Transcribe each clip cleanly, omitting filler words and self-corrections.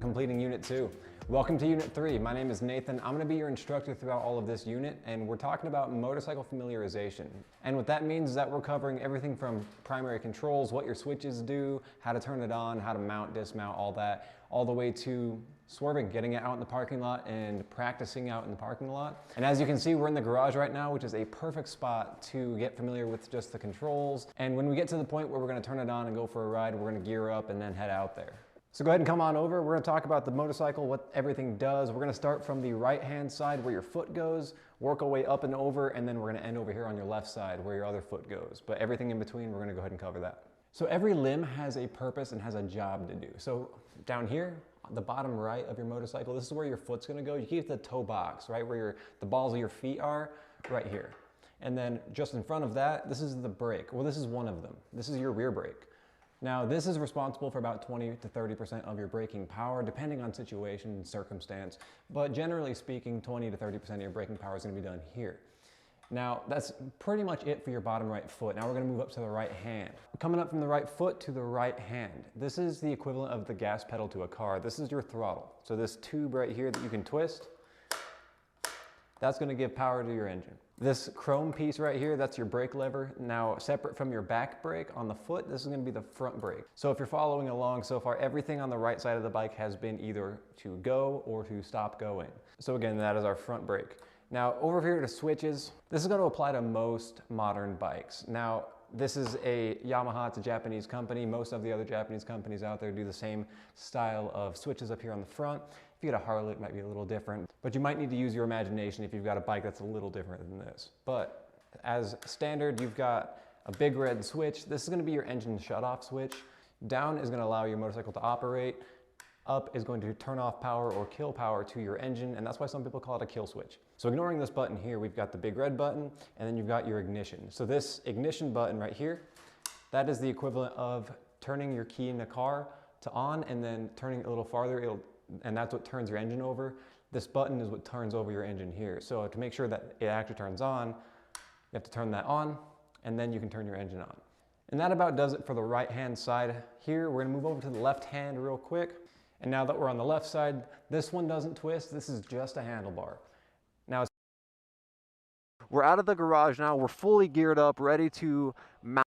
completing Unit 2. Welcome to Unit 3. My name is Nathan. I'm going to be your instructor throughout all of this unit, and we're talking about motorcycle familiarization. And what that means is that we're covering everything from primary controls, what your switches do, how to turn it on, how to mount, dismount, all that, all the way to swerving, getting it out in the parking lot and practicing out in the parking lot. And as you can see, we're in the garage right now, which is a perfect spot to get familiar with just the controls. And when we get to the point where we're going to turn it on and go for a ride, we're going to gear up and then head out there. So go ahead and come on over. We're going to talk about the motorcycle, what everything does. We're going to start from the right-hand side where your foot goes, work our way up and over, and then we're going to end over here on your left side where your other foot goes. But everything in between, we're going to go ahead and cover that. So every limb has a purpose and has a job to do. So down here, on the bottom right of your motorcycle, this is where your foot's going to go. You keep the toe box, right, where the balls of your feet are, right here. And then just in front of that, this is the brake. Well, this is one of them. This is your rear brake. Now, this is responsible for about 20 to 30% of your braking power, depending on situation and circumstance. But generally speaking, 20 to 30% of your braking power is going to be done here. Now, that's pretty much it for your bottom right foot. Now we're going to move up to the right hand. Coming up from the right foot to the right hand. This is the equivalent of the gas pedal to a car. This is your throttle. So this tube right here that you can twist, that's going to give power to your engine. This chrome piece right here, that's your brake lever. Now, separate from your back brake on the foot, this is going to be the front brake. So if you're following along so far, everything on the right side of the bike has been either to go or to stop going. So again, that is our front brake. Now, over here to switches, this is going to apply to most modern bikes. Now, this is a Yamaha, it's a Japanese company. Most of the other Japanese companies out there do the same style of switches up here on the front. If you get a Harley, it might be a little different, but you might need to use your imagination if you've got a bike that's a little different than this. But as standard, you've got a big red switch. This is going to be your engine shutoff switch. Down is going to allow your motorcycle to operate. Up is going to turn off power or kill power to your engine, and that's why some people call it a kill switch. So ignoring this button here, we've got the big red button, and then you've got your ignition. So this ignition button right here, that is the equivalent of turning your key in the car to on and then turning it a little farther, and that's what turns your engine over. This button is what turns over your engine here. So to make sure that it actually turns on, you have to turn that on, and then you can turn your engine on. And that about does it for the right-hand side here. We're gonna move over to the left hand real quick. And now that we're on the left side, this one doesn't twist. This is just a handlebar. Now, we're out of the garage now. We're fully geared up, ready to mount.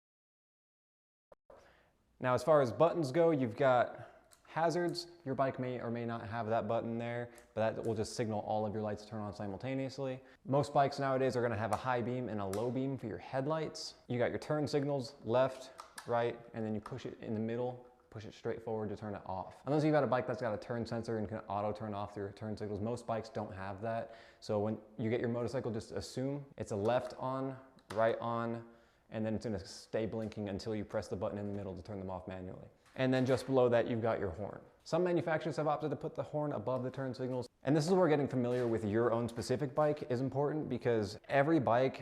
Now, as far as buttons go, you've got hazards. Your bike may or may not have that button there, but that will just signal all of your lights to turn on simultaneously. Most bikes nowadays are going to have a high beam and a low beam for your headlights. You got your turn signals, left, right, and then you push it in the middle. Push it straight forward to turn it off. Unless you've got a bike that's got a turn sensor and can auto turn off your turn signals, most bikes don't have that. So when you get your motorcycle, just assume it's a left on, right on, and then it's gonna stay blinking until you press the button in the middle to turn them off manually. And then just below that, you've got your horn. Some manufacturers have opted to put the horn above the turn signals. And this is where getting familiar with your own specific bike is important, because every bike,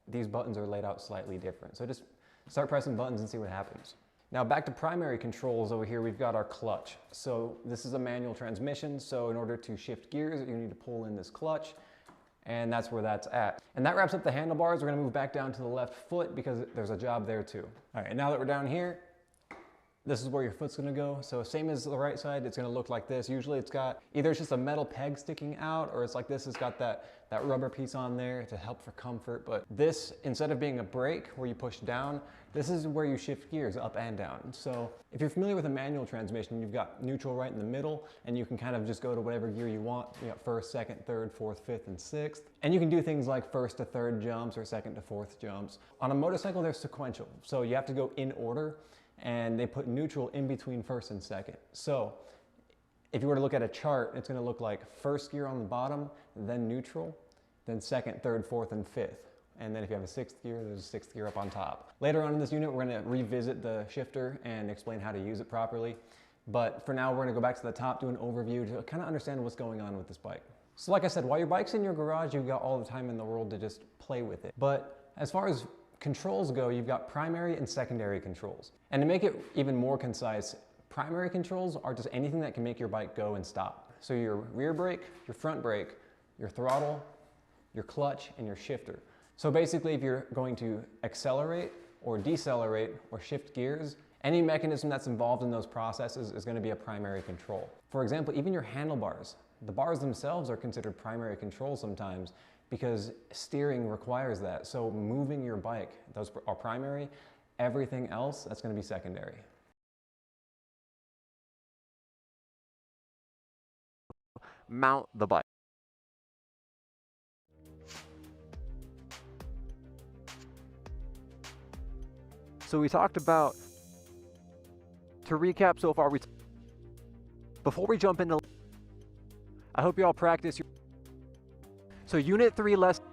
these buttons are laid out slightly different. So just start pressing buttons and see what happens. Now back to primary controls over here, we've got our clutch. So this is a manual transmission, so in order to shift gears, you need to pull in this clutch, and that's where that's at. And that wraps up the handlebars. We're gonna move back down to the left foot because there's a job there too. All right, now that we're down here, this is where your foot's gonna go. So same as the right side, it's gonna look like this. Usually it's got, either it's just a metal peg sticking out, or it's like this, it's got that rubber piece on there to help for comfort. But this, instead of being a brake where you push down, this is where you shift gears up and down. So if you're familiar with a manual transmission, you've got neutral right in the middle, and you can kind of just go to whatever gear you want. You got first, second, third, fourth, fifth, and sixth. And you can do things like first to third jumps or second to fourth jumps. On a motorcycle, they're sequential. So you have to go in order, and they put neutral in between first and second. So if you were to look at a chart, it's gonna look like first gear on the bottom, then neutral, then second, third, fourth, and fifth. And then if you have a sixth gear, there's a sixth gear up on top. Later on in this unit, we're gonna revisit the shifter and explain how to use it properly. But for now, we're gonna go back to the top, do an overview to kind of understand what's going on with this bike. So like I said, while your bike's in your garage, you've got all the time in the world to just play with it. But as far as controls go, you've got primary and secondary controls. And to make it even more concise, primary controls are just anything that can make your bike go and stop. So your rear brake, your front brake, your throttle, your clutch, and your shifter. So basically, if you're going to accelerate or decelerate or shift gears, Any mechanism that's involved in those processes is going to be a primary control. For example, even your handlebars. The bars themselves are considered primary control sometimes because steering requires that. So moving your bike, those are primary. Everything else, that's going to be secondary. Mount the bike. So we talked about, to recap so far, before we jump into, I hope you all practice. So Unit 3 lesson,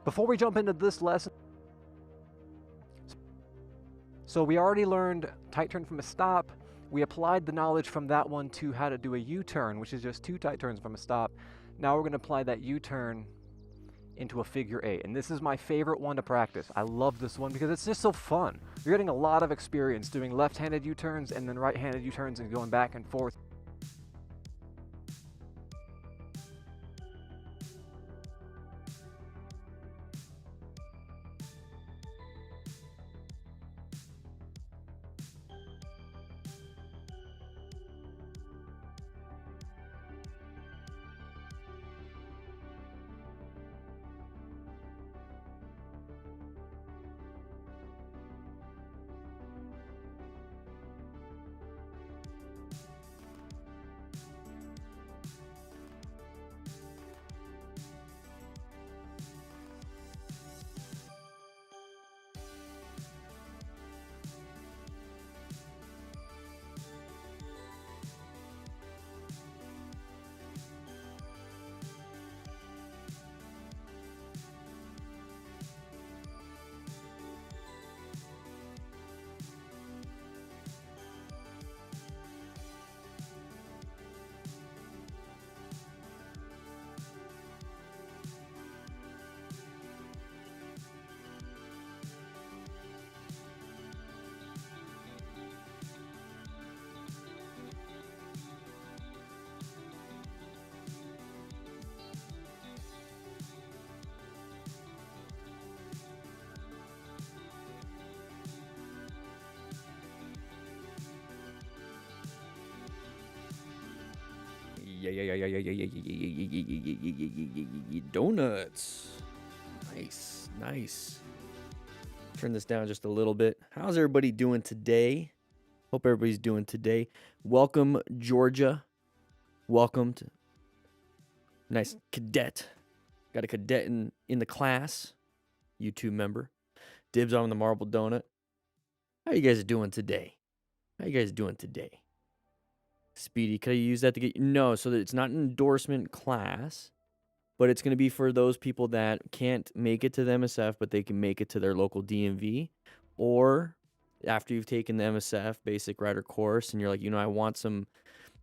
before we jump into this lesson, so we already learned tight turn from a stop. We applied the knowledge from that one to how to do a U-turn, which is just 2 tight turns from a stop. Now we're going to apply that U-turn into a figure 8, and this is my favorite one to practice. I love this one because it's just so fun. You're getting a lot of experience doing left-handed U-turns and then right-handed U-turns and going back and forth. Donuts. Nice, nice. Turn this down just a little bit. How's everybody doing today? Hope everybody's doing today. Welcome, Georgia. Welcome to nice cadet. Got a cadet in the class. YouTube member. Dibs on the marble donut. How you guys doing today? How you guys doing today? Speedy, could I use that to get... No, so that it's not an endorsement class, but it's going to be for those people that can't make it to the MSF, but they can make it to their local DMV, or after you've taken the MSF basic rider course and you're like, I want some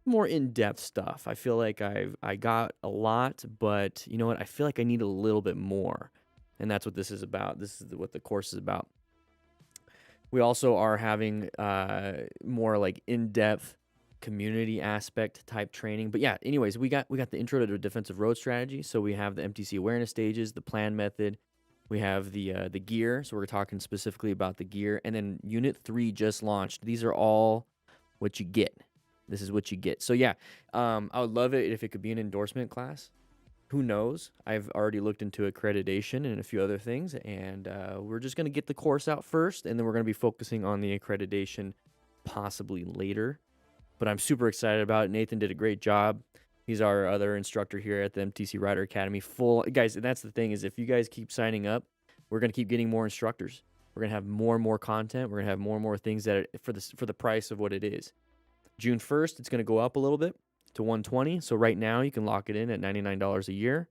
more in-depth stuff. I feel like I got a lot, but you know what? I feel like I need a little bit more, and that's what this is about. This is what the course is about. We also are having more like in-depth community aspect type training. But yeah, anyways, we got the intro to defensive road strategy. So we have the MTC awareness stages, the plan method, we have the gear. So we're talking specifically about the gear, and then Unit 3 just launched. These are all what you get. This is what you get. So yeah, I would love it if it could be an endorsement class. Who knows? I've already looked into accreditation and a few other things, and we're just going to get the course out first, and then we're going to be focusing on the accreditation possibly later. But I'm super excited about it. Nathan did a great job. He's our other instructor here at the MTC Rider Academy. Guys, and that's the thing, is if you guys keep signing up, we're going to keep getting more instructors. We're going to have more and more content. We're going to have more and more things that for the price of what it is. June 1st, it's going to go up a little bit to $120. So right now you can lock it in at $99 a year.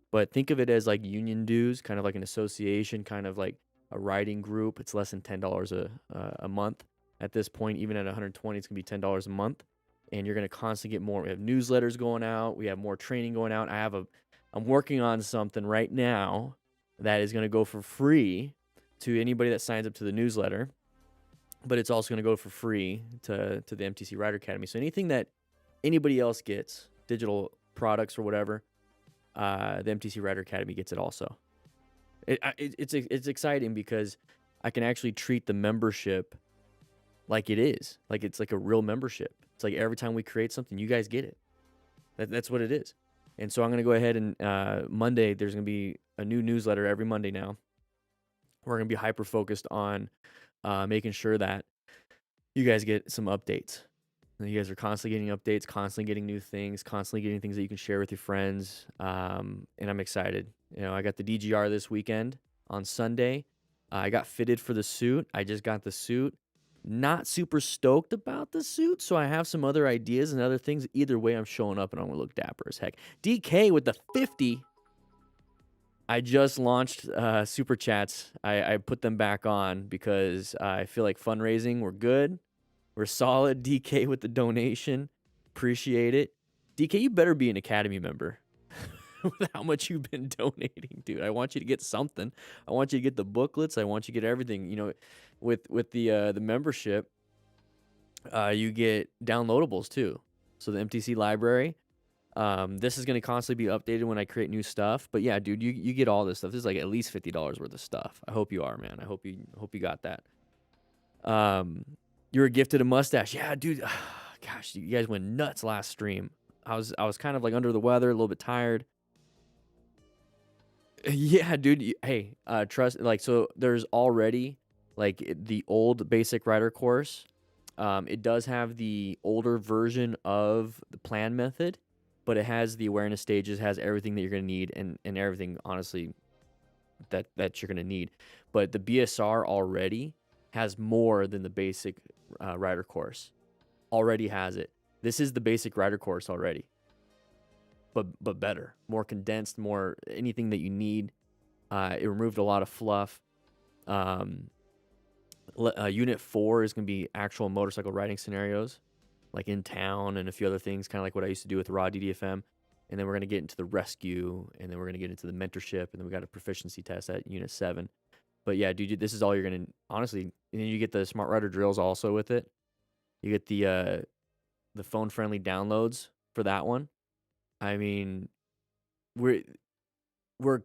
But think of it as like union dues, kind of like an association, kind of like a riding group. It's less than $10 a month. At this point, even at $120, it's going to be $10 a month, and you're going to constantly get more. We have newsletters going out. We have more training going out. I'm working on something right now that is going to go for free to anybody that signs up to the newsletter, but it's also going to go for free to the MTC Rider Academy. So anything that anybody else gets, digital products or whatever, the MTC Rider Academy gets it also. It's exciting because I can actually treat the membership like it is. Like it's like a real membership. It's like every time we create something, you guys get it. That's what it is. And so I'm going to go ahead and Monday, there's going to be a new newsletter every Monday now. We're going to be hyper focused on making sure that you guys get some updates. And you guys are constantly getting updates, constantly getting new things, constantly getting things that you can share with your friends. And I'm excited. You know, I got the DGR this weekend on Sunday. I got fitted for the suit. I just got the suit. Not super stoked about the suit, so I have some other ideas and other things. Either way, I'm showing up and I'm going to look dapper as heck. DK with the 50. I just launched Super Chats. I put them back on because I feel like fundraising, we're good. We're solid. DK with the donation. Appreciate it. DK, you better be an Academy member with how much you've been donating, dude. I want you to get something. I want you to get the booklets. I want you to get everything. You know, with the membership, you get downloadables too. So the MTC library. This is going to constantly be updated when I create new stuff. But yeah, dude, you get all this stuff. This is like at least $50 worth of stuff. I hope you are, man. I hope you got that. You were gifted a mustache. Yeah, dude. Gosh, you guys went nuts last stream. I was kind of like under the weather, a little bit tired. Yeah, dude. Hey, trust. Like, so there's already like the old basic rider course. It does have the older version of the plan method, but it has the awareness stages, has everything that you're gonna need, and everything honestly that you're gonna need. But the BSR already has more than the basic rider course. Already has it. This is the basic rider course already. But better, more condensed, more anything that you need. It removed a lot of fluff. Unit 4 is going to be actual motorcycle riding scenarios, like in town and a few other things, kind of like what I used to do with raw DDFM. And then we're going to get into the rescue, and then we're going to get into the mentorship, and then we got a proficiency test at Unit 7. But yeah, dude, this is all you're going to, honestly, and then you get the Smart Rider drills also with it. You get the phone-friendly downloads for that one. I mean, we're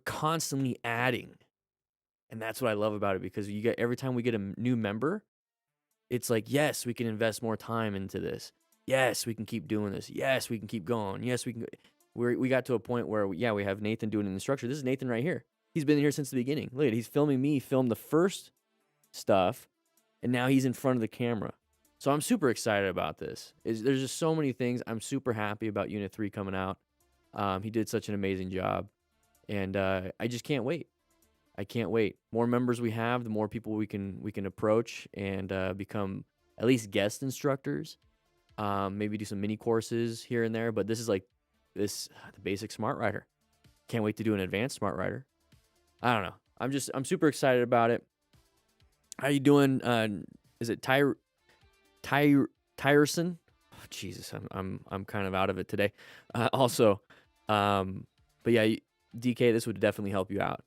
constantly adding, and that's what I love about it, because you get every time we get a new member, it's like, yes, we can invest more time into this. Yes, we can keep doing this. Yes, we can keep going. Yes, we can. We got to a point where we have Nathan doing an instructor. This is Nathan right here. He's been here since the beginning. Look at it. He's filming me. He filmed the first stuff, and now he's in front of the camera. So I'm super excited about this. There's just so many things. I'm super happy about Unit 3 coming out. He did such an amazing job, and I just can't wait. I can't wait. More members we have, the more people we can approach and become at least guest instructors. Maybe do some mini courses here and there. But this is like the basic Smart Rider. Can't wait to do an advanced Smart Rider. I don't know. I'm super excited about it. How you doing? Is it Tyerson? Oh, Jesus, I'm kind of out of it today. Also, but yeah, DK, this would definitely help you out.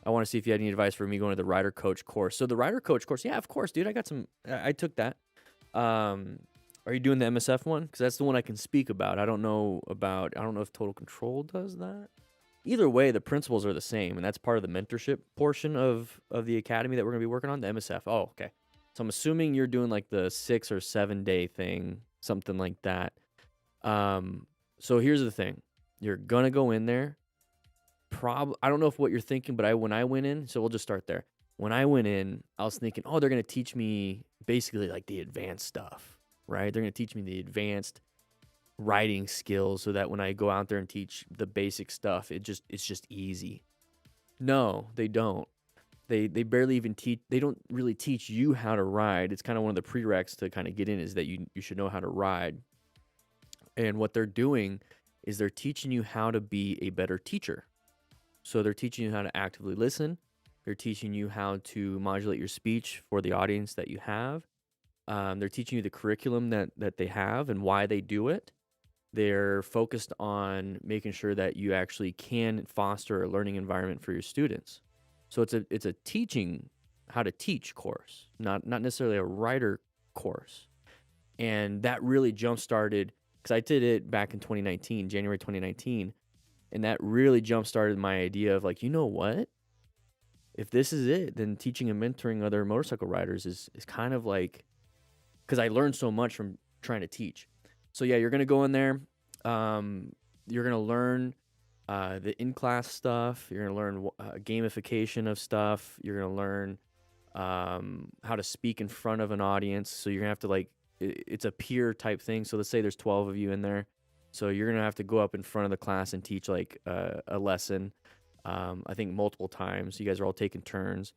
I want to see if you had any advice for me going to the Rider Coach course. So the Rider Coach course, yeah, of course, dude. I got some. I took that. Are you doing the MSF one? Because that's the one I can speak about. I don't know if Total Control does that. Either way, the principles are the same, and that's part of the mentorship portion of the academy that we're going to be working on, the MSF. Oh, okay. So I'm assuming you're doing like the 6 or 7 day thing, something like that. So here's the thing. You're going to go in there. I don't know if what you're thinking, but when I went in, so we'll just start there. When I went in, I was thinking, oh, they're going to teach me basically like the advanced stuff, right? They're going to teach me the advanced writing skills so that when I go out there and teach the basic stuff, it's just easy. No, they don't. They barely even teach. They don't really teach you how to ride. It's kind of one of the prereqs to kind of get in is that you should know how to ride. And what they're doing is they're teaching you how to be a better teacher. So they're teaching you how to actively listen. They're teaching you how to modulate your speech for the audience that you have. They're teaching you the curriculum that they have and why they do it. They're focused on making sure that you actually can foster a learning environment for your students. So it's a teaching how to teach course, not necessarily a writer course. And that really jump-started, because I did it back in 2019, January 2019, and that really jump-started my idea of like, you know what? If this is it, then teaching and mentoring other motorcycle riders is kind of like because I learned so much from trying to teach. So yeah, you're going to go in there. You're going to learn the in-class stuff. You're going to learn gamification of stuff. You're going to learn how to speak in front of an audience. So you're going to have to, like, it's a peer type thing. So let's say there's 12 of you in there. So you're going to have to go up in front of the class and teach like a lesson, I think multiple times. You guys are all taking turns.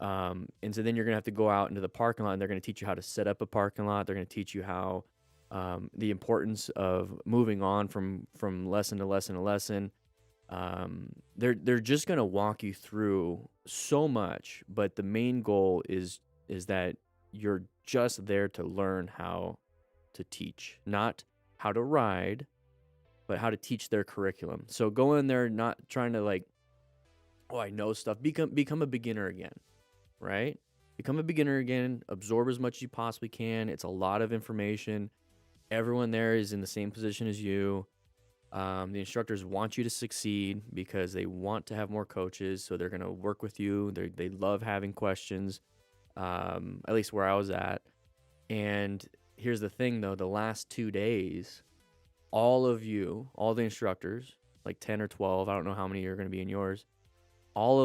And so then you're going to have to go out into the parking lot, and they're going to teach you how to set up a parking lot. They're going to teach you how the importance of moving on from lesson to lesson to lesson. They're just going to walk you through so much, but the main goal is that you're just there to learn how to teach, not how to ride, but how to teach their curriculum. So go in there not trying to like, oh, I know stuff. Become a beginner again, right? Become a beginner again. Absorb as much as you possibly can. It's a lot of information. Everyone there is in the same position as you. The instructors want you to succeed because they want to have more coaches, so they're going to work with you. They love having questions, at least where I was at. And here's the thing, though. The last 2 days, all of you, all the instructors, like 10 or 12, I don't know how many are going to be in yours, all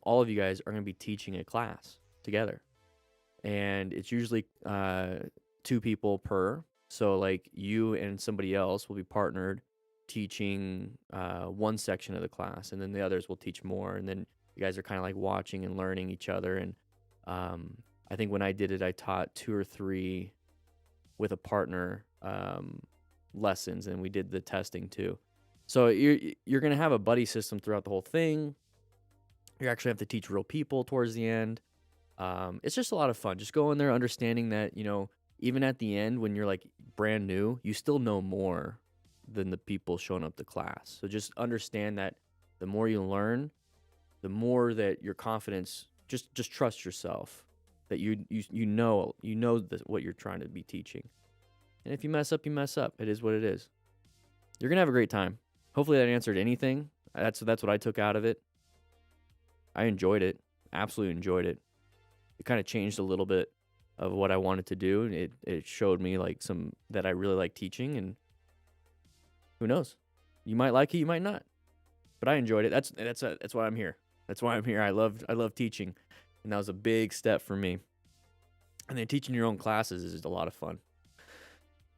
of you guys are going to be teaching a class together. And it's usually 2 people per. So, like, you and somebody else will be partnered teaching one section of the class, and then the others will teach more, and then you guys are kind of like watching and learning each other. And I think when I did it, I taught 2 or 3 with a partner lessons, and we did the testing too. So you're going to have a buddy system throughout the whole thing. You actually have to teach real people towards the end. It's just a lot of fun. Just go in there understanding that, you know, even at the end when you're like brand new, you still know more than the people showing up to class. So just understand that the more you learn, the more that your confidence, just trust yourself that you know what you're trying to be teaching. And if you mess up, you mess up. It is what it is. You're gonna have a great time. Hopefully that answered anything. That's what I took out of it. I enjoyed it. Absolutely enjoyed it. It kind of changed a little bit of what I wanted to do. It showed me like that I really like teaching, and who knows? You might like it, you might not. But I enjoyed it. That's why I'm here. That's why I'm here. I love teaching, and that was a big step for me. And then teaching your own classes is a lot of fun.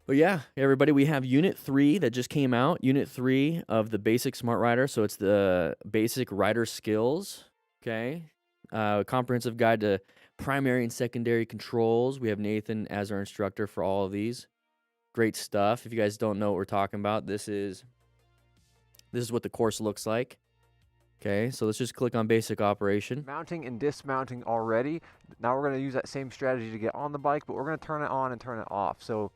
But yeah, everybody, we have Unit 3 that just came out. Unit 3 of the Basic Smart Rider. So it's the Basic Rider Skills. Okay. Comprehensive guide to primary and secondary controls. We have Nathan as our instructor for all of these. Great stuff. If you guys don't know what we're talking about, this is what the course looks like. Okay, so let's just click on basic operation. Mounting and dismounting already. Now we're going to use that same strategy to get on the bike, but we're going to turn it on and turn it off. So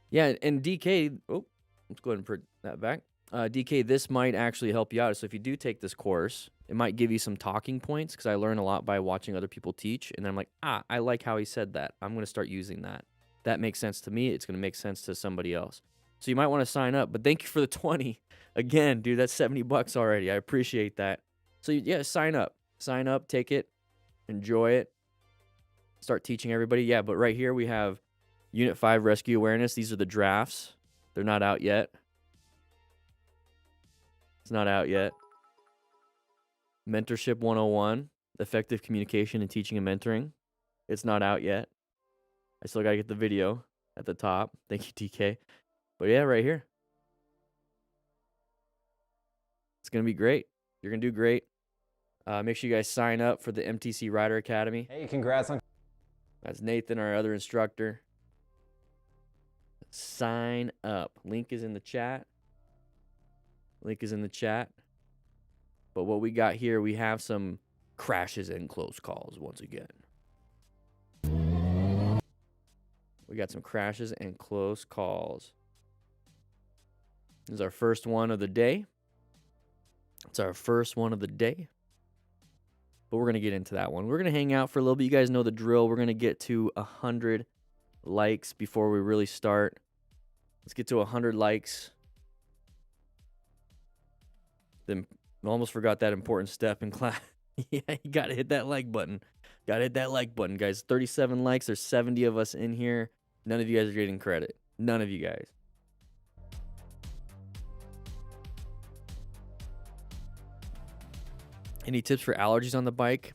yeah, and DK, let's go ahead and put that back. DK, this might actually help you out. So if you do take this course, it might give you some talking points, because I learn a lot by watching other people teach, and then I'm like, I like how he said that. I'm going to start using that. That makes sense to me. It's going to make sense to somebody else. So you might want to sign up, but thank you for the 20. Again, dude, that's $70 already. I appreciate that. So yeah, sign up, take it, enjoy it, start teaching everybody. Yeah, but right here we have Unit 5 Rescue Awareness. These are the drafts. They're not out yet. It's not out yet. Mentorship 101, Effective Communication and Teaching and Mentoring. It's not out yet. I still got to get the video at the top. Thank you, TK. But yeah, right here. It's going to be great. You're going to do great. Make sure you guys sign up for the MTC Rider Academy. Hey, congrats on... That's Nathan, our other instructor. Sign up. Link is in the chat. But what we got here, we have some crashes and close calls once again. We got some crashes and close calls. This is our first one of the day. It's our first one of the day. But we're going to get into that one. We're going to hang out for a little bit. You guys know the drill. We're going to get to 100 likes before we really start. Let's get to 100 likes. Then I almost forgot that important step in class. Yeah, you got to hit that like button. Got to hit that like button, guys. 37 likes. There's 70 of us in here. None of you guys are getting credit. None of you guys. Any tips for allergies on the bike?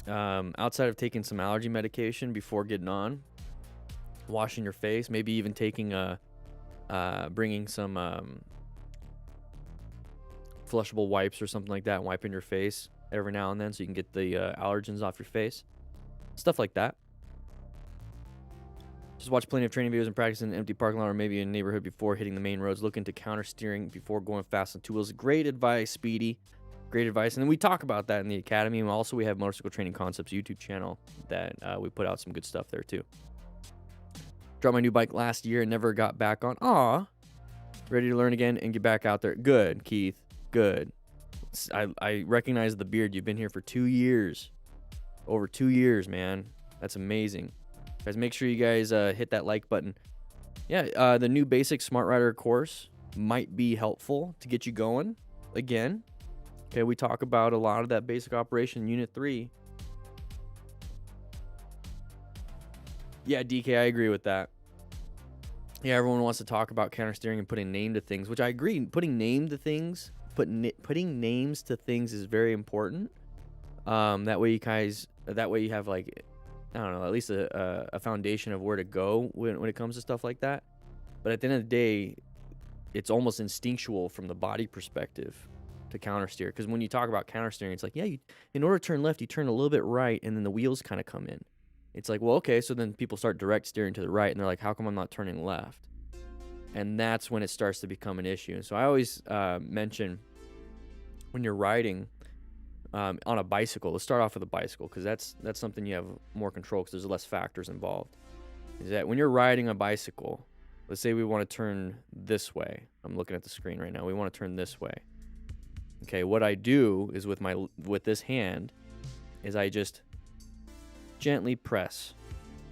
Outside of taking some allergy medication before getting on, washing your face, maybe even taking bringing some flushable wipes or something like that, and wiping your face every now and then so you can get the allergens off your face. Stuff like that. Just watch plenty of training videos and practice in an empty parking lot or maybe in a neighborhood before hitting the main roads. Look into counter steering before going fast on two wheels. Great advice, Speedy. Great advice. And then we talk about that in the academy. And also, we have Motorcycle Training Concepts YouTube channel that we put out some good stuff there too. Dropped my new bike last year and never got back on. Aw. Ready to learn again and get back out there. Good, Keith. Good. I recognize the beard. You've been here for 2 years. Over 2 years, man. That's amazing. Guys, make sure you guys hit that like button. Yeah, the new basic Smart Rider course might be helpful to get you going again. Okay, we talk about a lot of that basic operation in Unit 3. Yeah, DK, I agree with that. Yeah, everyone wants to talk about counter steering and putting name to things, which I agree. Putting names to things is very important. That way you have like, I don't know, at least a foundation of where to go when it comes to stuff like that. But at the end of the day, it's almost instinctual from the body perspective to counter steer. Because when you talk about counter steering, it's like, yeah, in order to turn left, you turn a little bit right, and then the wheels kind of come in. It's like, well, okay, so then people start direct steering to the right, and they're like, how come I'm not turning left? And that's when it starts to become an issue. So I always mention when you're riding on a bicycle, let's start off with a bicycle, because that's something you have more control because there's less factors involved. Is that when you're riding a bicycle, let's say we want to turn this way. I'm looking at the screen right now. We want to turn this way. Okay, what I do is with this hand is I just gently press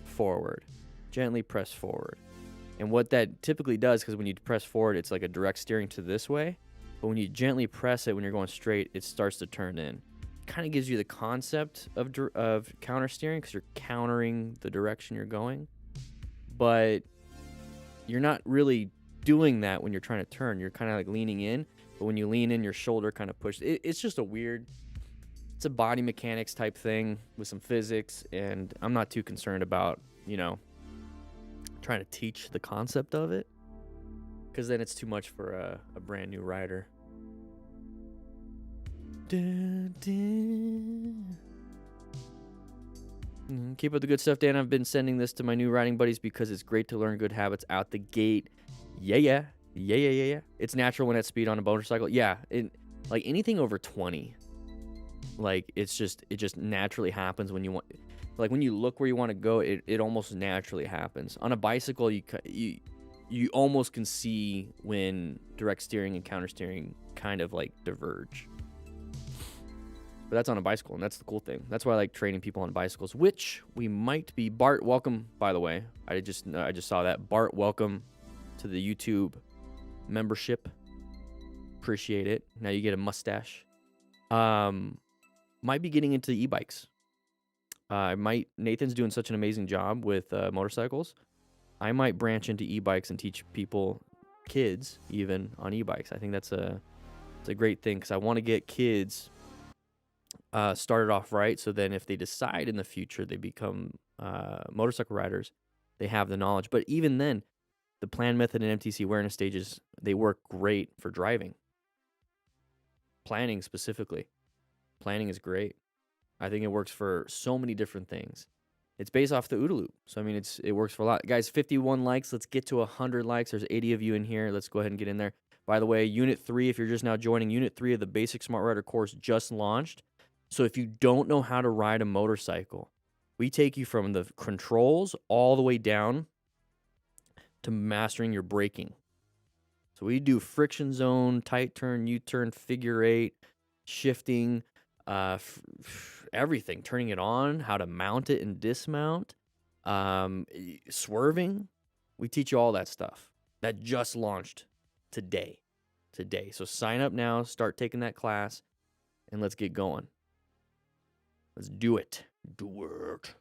forward. Gently press forward. And what that typically does, because when you press forward, it's like a direct steering to this way. But when you gently press it when you're going straight, it starts to turn in. Kind of gives you the concept of counter steering because you're countering the direction you're going. But you're not really doing that when you're trying to turn. You're kind of like leaning in. But when you lean in, your shoulder kind of pushes. It's just it's a body mechanics type thing with some physics. And I'm not too concerned about, trying to teach the concept of it. Because then it's too much for a brand new rider. Keep up the good stuff, Dan. I've been sending this to my new riding buddies because it's great to learn good habits out the gate. Yeah. It's natural when at speed on a motorcycle. Yeah, like anything over 20. Like it just naturally happens when you want. Like when you look where you want to go, it almost naturally happens. On a bicycle, you almost can see when direct steering and counter steering kind of like diverge. But that's on a bicycle, and that's the cool thing. That's why I like training people on bicycles, which we might be. Bart, welcome, by the way. I just saw that. Bart, welcome to the YouTube membership. Appreciate it. Now you get a mustache. Might be getting into e-bikes. Nathan's doing such an amazing job with motorcycles. I might branch into e-bikes and teach people, kids even, on e-bikes. I think it's a great thing because I want to get kids started off right, so then if they decide in the future they become motorcycle riders, they have the knowledge. But even then, the plan, method, and MTC awareness stages, they work great for driving. Planning specifically. Planning is great. I think it works for so many different things. It's based off the OODA loop. So, I mean, it works for a lot. Guys, 51 likes. Let's get to 100 likes. There's 80 of you in here. Let's go ahead and get in there. By the way, Unit 3, if you're just now joining, Unit 3 of the Basic Smart Rider course just launched. So if you don't know how to ride a motorcycle, we take you from the controls all the way down to mastering your braking. So we do friction zone, tight turn, U-turn, figure eight, shifting, everything, turning it on, how to mount it and dismount, swerving. We teach you all that stuff. That just launched today. So sign up now, start taking that class, and let's get going. Let's do it. Do it.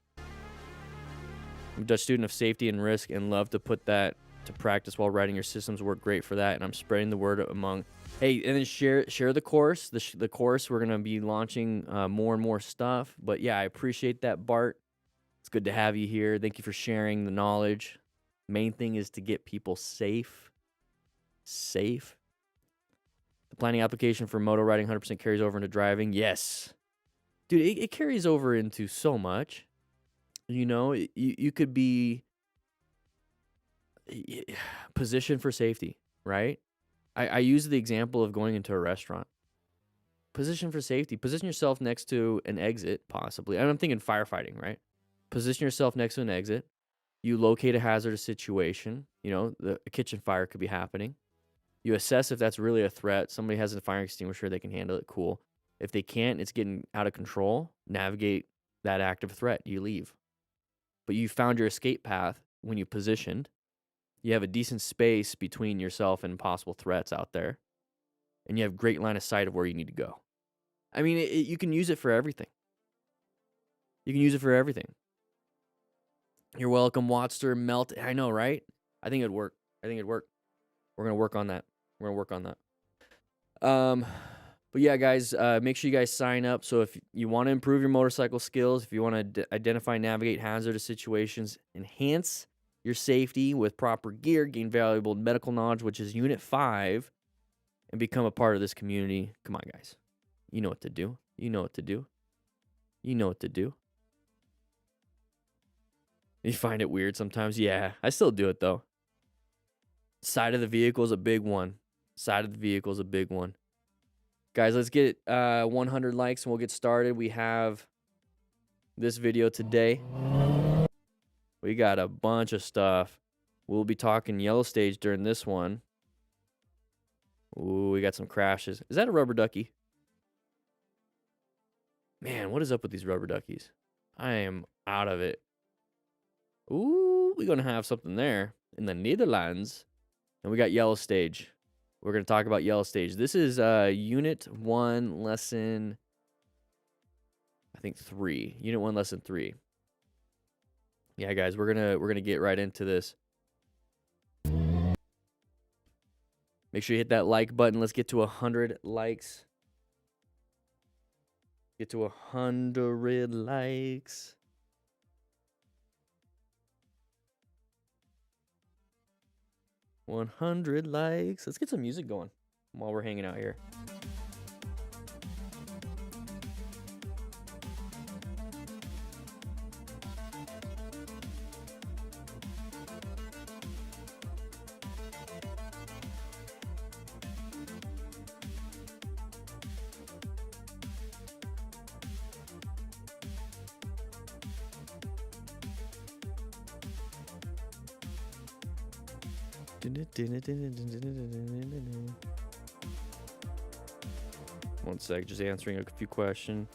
I'm a Dutch student of safety and risk and love to put that to practice while writing. Your systems work great for that, and I'm spreading the word among. Hey, and then share the course. The course, we're gonna be launching more and more stuff. But yeah, I appreciate that, Bart. It's good to have you here. Thank you for sharing the knowledge. Main thing is to get people safe. Safe. The planning application for moto riding 100% carries over into driving. Yes, dude, it carries over into so much. You know, you could be positioned for safety, right? I use the example of going into a restaurant. Position for safety. Position yourself next to an exit, possibly. And I'm thinking firefighting, right? Position yourself next to an exit. You locate a hazardous situation. You know, a kitchen fire could be happening. You assess if that's really a threat. Somebody has a fire extinguisher, they can handle it, cool. If they can't, it's getting out of control. Navigate that active threat. You leave. But you found your escape path when you positioned. You have a decent space between yourself and possible threats out there. And you have great line of sight of where you need to go. I mean, you can use it for everything. You can use it for everything. You're welcome, Watster. Melt. I know, right? I think it'd work. We're going to work on that. But yeah, guys, make sure you guys sign up. So if you want to improve your motorcycle skills, if you want to identify and navigate hazardous situations, enhance your safety with proper gear, gain valuable medical knowledge, which is Unit 5, and become a part of this community. Come on, guys. You know what to do. You find it weird sometimes? Yeah, I still do it, though. Side of the vehicle is a big one. Guys, let's get 100 likes and we'll get started. We have this video today. We got a bunch of stuff. We'll be talking yellow stage during this one. Ooh, we got some crashes. Is that a rubber ducky? Man, what is up with these rubber duckies? I am out of it. Ooh, we're going to have something there in the Netherlands. And we got yellow stage. We're going to talk about yellow stage. This is Unit 1, Lesson, I think 3. Unit 1, Lesson 3. Yeah, guys, we're gonna get right into this. Make sure you hit that like button. Let's get to 100 likes. Get to 100 likes. $100 likes. Let's get some music going while we're hanging out here. One sec, just answering a few questions.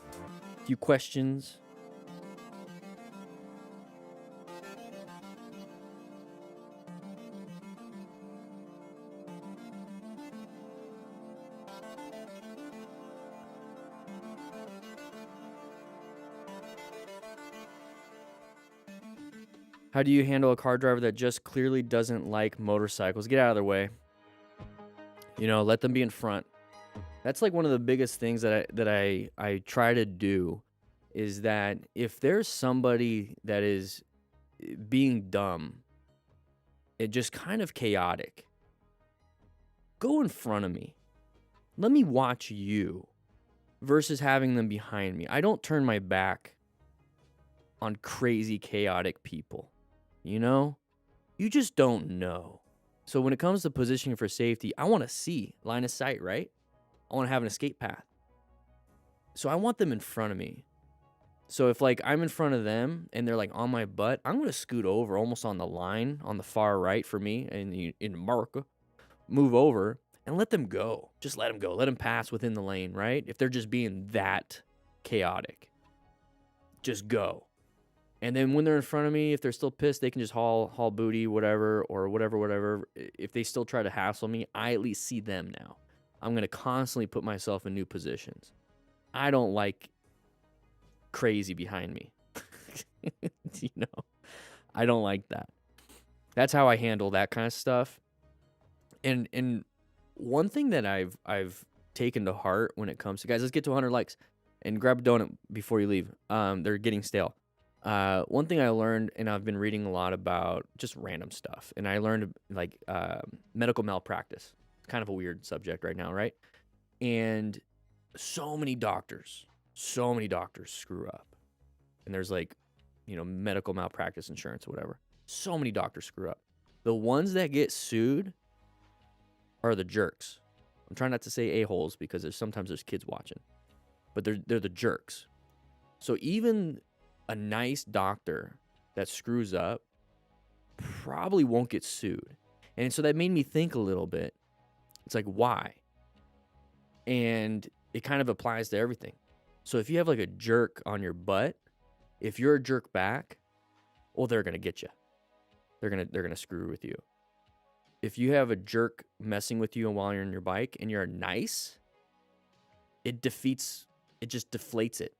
How do you handle a car driver that just clearly doesn't like motorcycles? Get out of their way. You know, let them be in front. That's like one of the biggest things that I try to do is that if there's somebody that is being dumb, it just kind of chaotic, go in front of me. Let me watch you versus having them behind me. I don't turn my back on crazy, chaotic people. You know? You just don't know. So when it comes to positioning for safety, I want to see line of sight, right? I want to have an escape path. So I want them in front of me. So if like I'm in front of them and they're like on my butt, I'm going to scoot over almost on the line on the far right for me and in America, move over and let them go. Just let them go. Let them pass within the lane, right? If they're just being that chaotic, just go. And then when they're in front of me, if they're still pissed, they can just haul booty, whatever. If they still try to hassle me, I at least see them now. I'm going to constantly put myself in new positions. I don't like crazy behind me. You know, I don't like that. That's how I handle that kind of stuff. And one thing that I've taken to heart when it comes to, guys, let's get to 100 likes and grab a donut before you leave. They're getting stale. One thing I learned, and I've been reading a lot about just random stuff, and I learned like medical malpractice. It's kind of a weird subject right now, right? And so many doctors screw up. And there's like, medical malpractice insurance or whatever. So many doctors screw up. The ones that get sued are the jerks. I'm trying not to say a-holes because sometimes there's kids watching, but they're the jerks. So even a nice doctor that screws up probably won't get sued. And so that made me think a little bit. It's like, why? And it kind of applies to everything. So if you have like a jerk on your butt, if you're a jerk back, well, they're going to get you. They're going to screw with you. If you have a jerk messing with you while you're on your bike and you're nice, it just deflates it.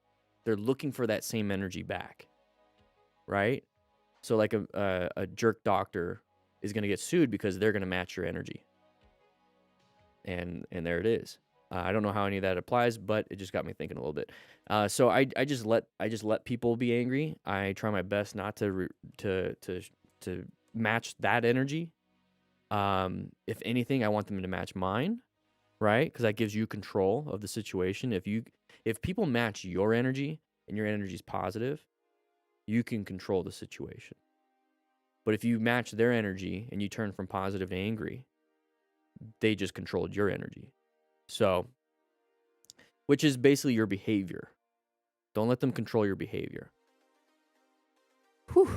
They're looking for that same energy back, right? So like a jerk doctor is going to get sued because they're going to match your energy. And there it is. I don't know how any of that applies, but it just got me thinking a little bit. So I just let people be angry. I try my best not to match that energy. If anything, I want them to match mine, right? Because that gives you control of the situation. If people match your energy and your energy is positive, you can control the situation. But if you match their energy and you turn from positive to angry, they just controlled your energy. So, which is basically your behavior. Don't let them control your behavior. Whew.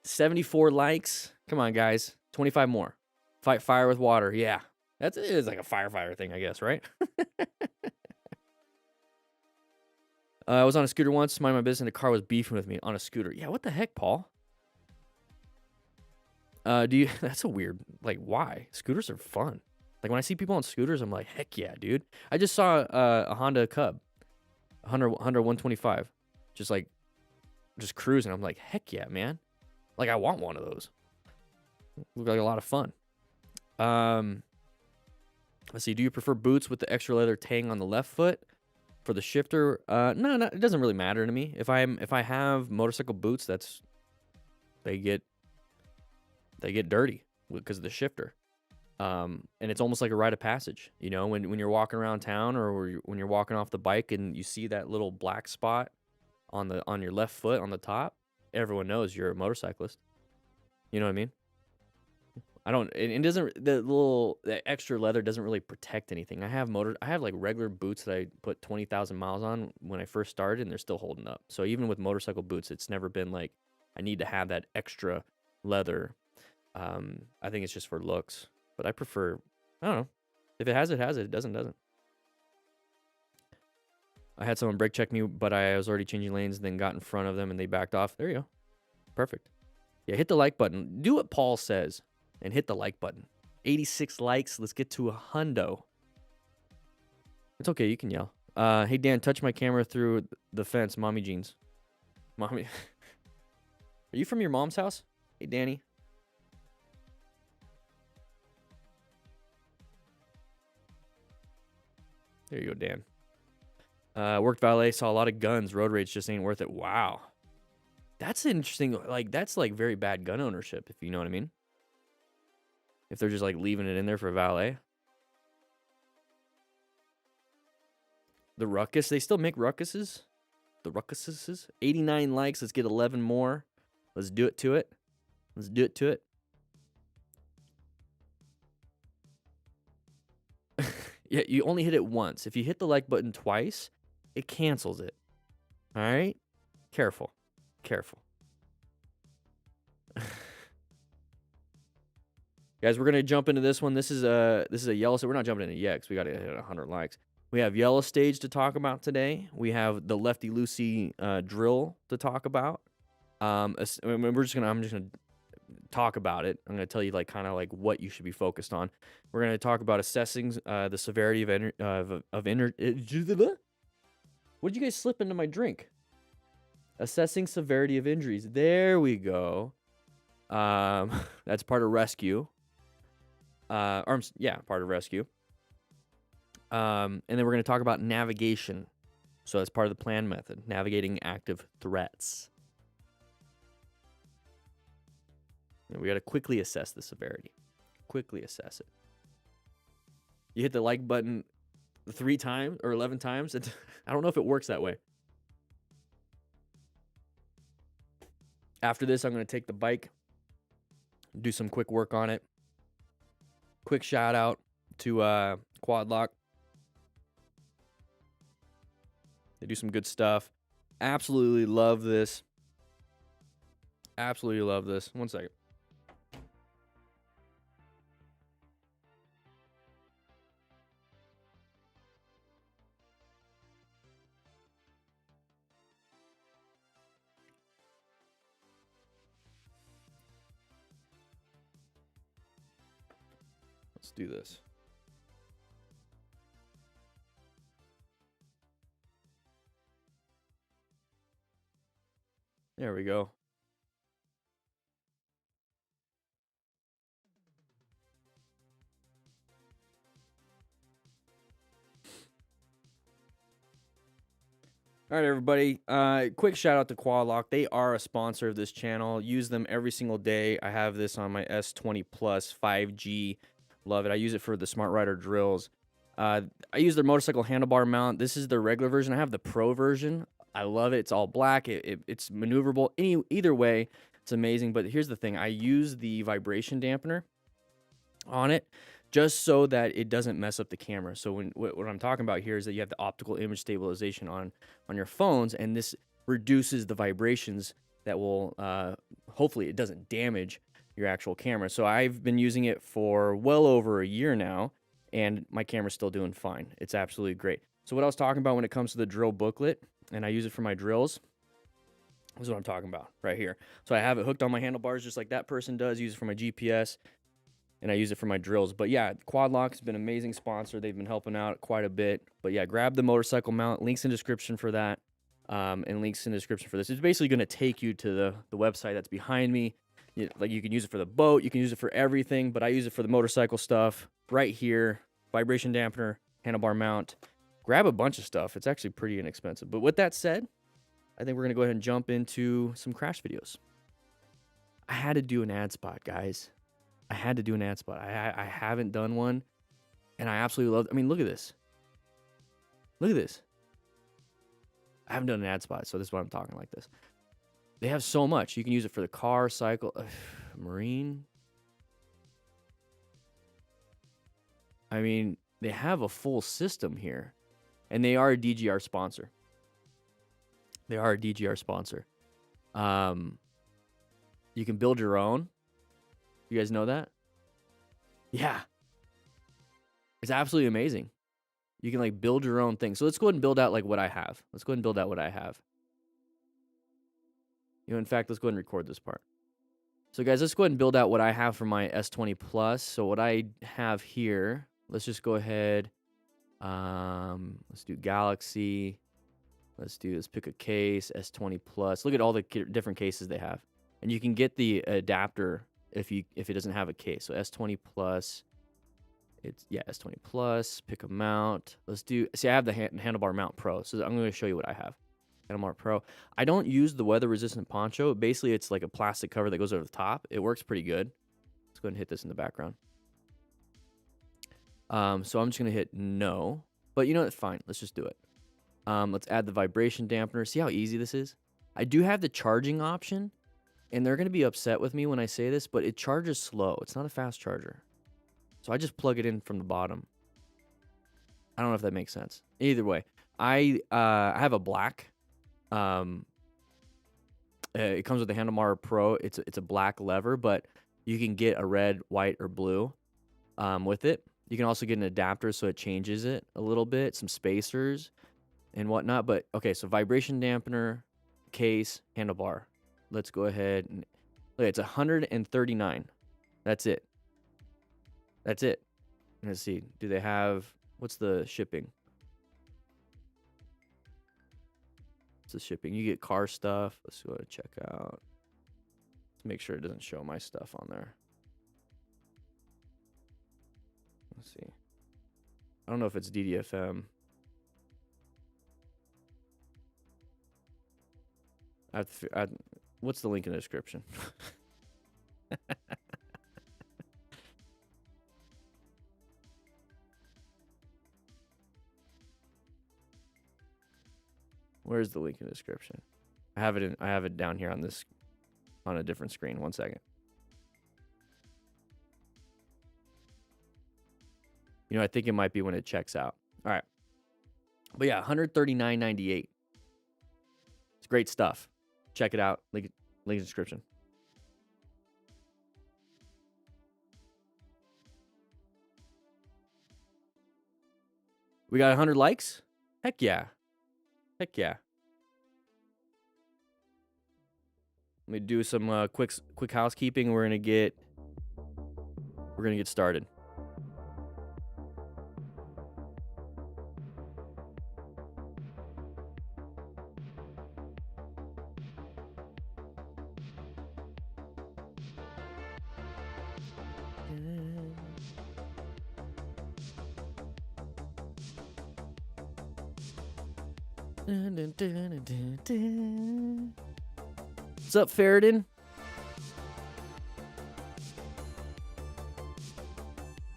74 likes. Come on, guys. 25 more. Fight fire with water. Yeah. It is like a firefighter thing, I guess, right? I was on a scooter once, minding my business, and a car was beefing with me on a scooter. Yeah, what the heck, Paul? That's a weird, like, why? Scooters are fun. Like, when I see people on scooters, I'm like, heck yeah, dude. I just saw a Honda Cub, Honda 125, just cruising. I'm like, heck yeah, man. Like, I want one of those. Look like a lot of fun. Let's see. Do you prefer boots with the extra leather tang on the left foot for the shifter? No, it doesn't really matter to me. If I have motorcycle boots, they get dirty because of the shifter. And it's almost like a rite of passage, when you're walking around town or when you're walking off the bike and you see that little black spot on your left foot on the top, everyone knows you're a motorcyclist. You know what I mean? The extra leather doesn't really protect anything. I have like regular boots that I put 20,000 miles on when I first started, and they're still holding up. So even with motorcycle boots, it's never been like I need to have that extra leather. I think it's just for looks, but I prefer, I don't know. If it has it, has it. It doesn't. I had someone brake check me, but I was already changing lanes, then got in front of them and they backed off. There you go. Perfect. Yeah, hit the like button. Do what Paul says and hit the like button. 86 likes. Let's get to 100. It's okay. You can yell. Hey, Dan, touch my camera through the fence. Mommy jeans. Mommy. Are you from your mom's house? Hey, Danny. There you go, Dan. Worked valet, saw a lot of guns. Road rage just ain't worth it. Wow. That's interesting. Like, that's like very bad gun ownership, if you know what I mean. If they're just like leaving it in there for a valet. The ruckus, they still make ruckuses? The ruckuses? 89 likes. Let's get 11 more. Let's do it to it. Let's do it to it. Yeah, you only hit it once. If you hit the like button twice, it cancels it. All right? Careful. Guys, we're going to jump into this one. This is a yellow, so we're not jumping into it yet because we got to hit 100 likes. We have yellow stage to talk about today. We have the lefty loosey drill to talk about. I'm just gonna talk about it. I'm gonna tell you kind of what you should be focused on. We're gonna talk about assessing the severity of what did you guys slip into my drink? Assessing severity of injuries. There we go. That's part of rescue. Yeah, part of rescue. And then we're going to talk about navigation. So that's part of the plan method, navigating active threats. And we got to quickly assess the severity. Quickly assess it. You hit the like button 3 times or 11 times. I don't know if it works that way. After this, I'm going to take the bike, do some quick work on it. Quick shout out to Quad Lock. They do some good stuff. Absolutely love this. Absolutely love this. 1 second. Let's do this. There we go. All right, everybody. Quick shout out to Quad Lock. They are a sponsor of this channel. Use them every single day. I have this on my S20 Plus 5G. Love it. I use it for the Smart Rider drills. I use their motorcycle handlebar mount. This is the regular version. I have the Pro version. I love it. It's all black. It's maneuverable. Either way, it's amazing. But here's the thing. I use the vibration dampener on it just so that it doesn't mess up the camera. So what I'm talking about here is that you have the optical image stabilization on your phones, and this reduces the vibrations that will, hopefully it doesn't damage your actual camera. So I've been using it for well over a year now, and my camera's still doing fine. It's absolutely great. So what I was talking about when it comes to the drill booklet, and I use it for my drills, this is what I'm talking about right here. So I have it hooked on my handlebars just like that person does, use it for my GPS, and I use it for my drills. But yeah, Quad Lock's been an amazing sponsor. They've been helping out quite a bit. But yeah, grab the motorcycle mount. Links in description for that, and links in the description for this. It's basically going to take you to the website that's behind me. Like, you can use it for the boat, you can use it for everything, but I use it for the motorcycle stuff right here. Vibration dampener, handlebar mount. Grab a bunch of stuff. It's actually pretty inexpensive. But with that said, I think we're going to go ahead and jump into some crash videos. I had to do an ad spot, guys. I had to do an ad spot. I haven't done one, and I absolutely love it. I mean, look at this. Look at this. I haven't done an ad spot, so this is why I'm talking like this. They have so much. You can use it for the car, cycle, marine. I mean, they have a full system here, and they are a DGR sponsor. They are a DGR sponsor. You can build your own. You guys know that? Yeah. It's absolutely amazing. You can like build your own thing. So let's go ahead and build out like what I have. Let's go ahead and build out what I have. You know, in fact, let's go ahead and record this part. So guys, let's go ahead and build out what I have for my S20 Plus. So what I have here, let's just go ahead. Let's do Galaxy. Let's pick a case, S20 Plus. Look at all the different cases they have. And you can get the adapter if it doesn't have a case. So S20 Plus. S20 Plus, pick a mount. See, I have the Handlebar Mount Pro. So I'm going to show you what I have. Handlebar Pro. I don't use the weather resistant poncho. Basically, it's like a plastic cover that goes over the top. It works pretty good. Let's go ahead and hit this in the background. So I'm just going to hit no. But you know what? Fine. Let's just do it. Let's add the vibration dampener. See how easy this is? I do have the charging option, and they're going to be upset with me when I say this, but it charges slow. It's not a fast charger. So I just plug it in from the bottom. I don't know if that makes sense. Either way, I have a black. It comes with the Handlebar Pro. It's a black lever, but you can get a red, white, or blue with it. You can also get an adapter so it changes it a little bit, some spacers and whatnot. But okay, so vibration dampener, case, handlebar. Let's go ahead and look. It's 139. That's it. That's it. Let's see. Do they have, what's the shipping? What's the shipping? You get car stuff. Let's go ahead and check out. Let's make sure it doesn't show my stuff on there. Let's see. I don't know if it's DDFM. What's the link in the description? Where's the link in the description? I have it down here on a different screen. 1 second. You know, I think it might be when it checks out. All right. But yeah, $139.98. It's great stuff. Check it out. Link in the description. We got 100 likes? Heck yeah. Heck yeah. Let me do some quick housekeeping. We're gonna get started. What's up, Ferritin?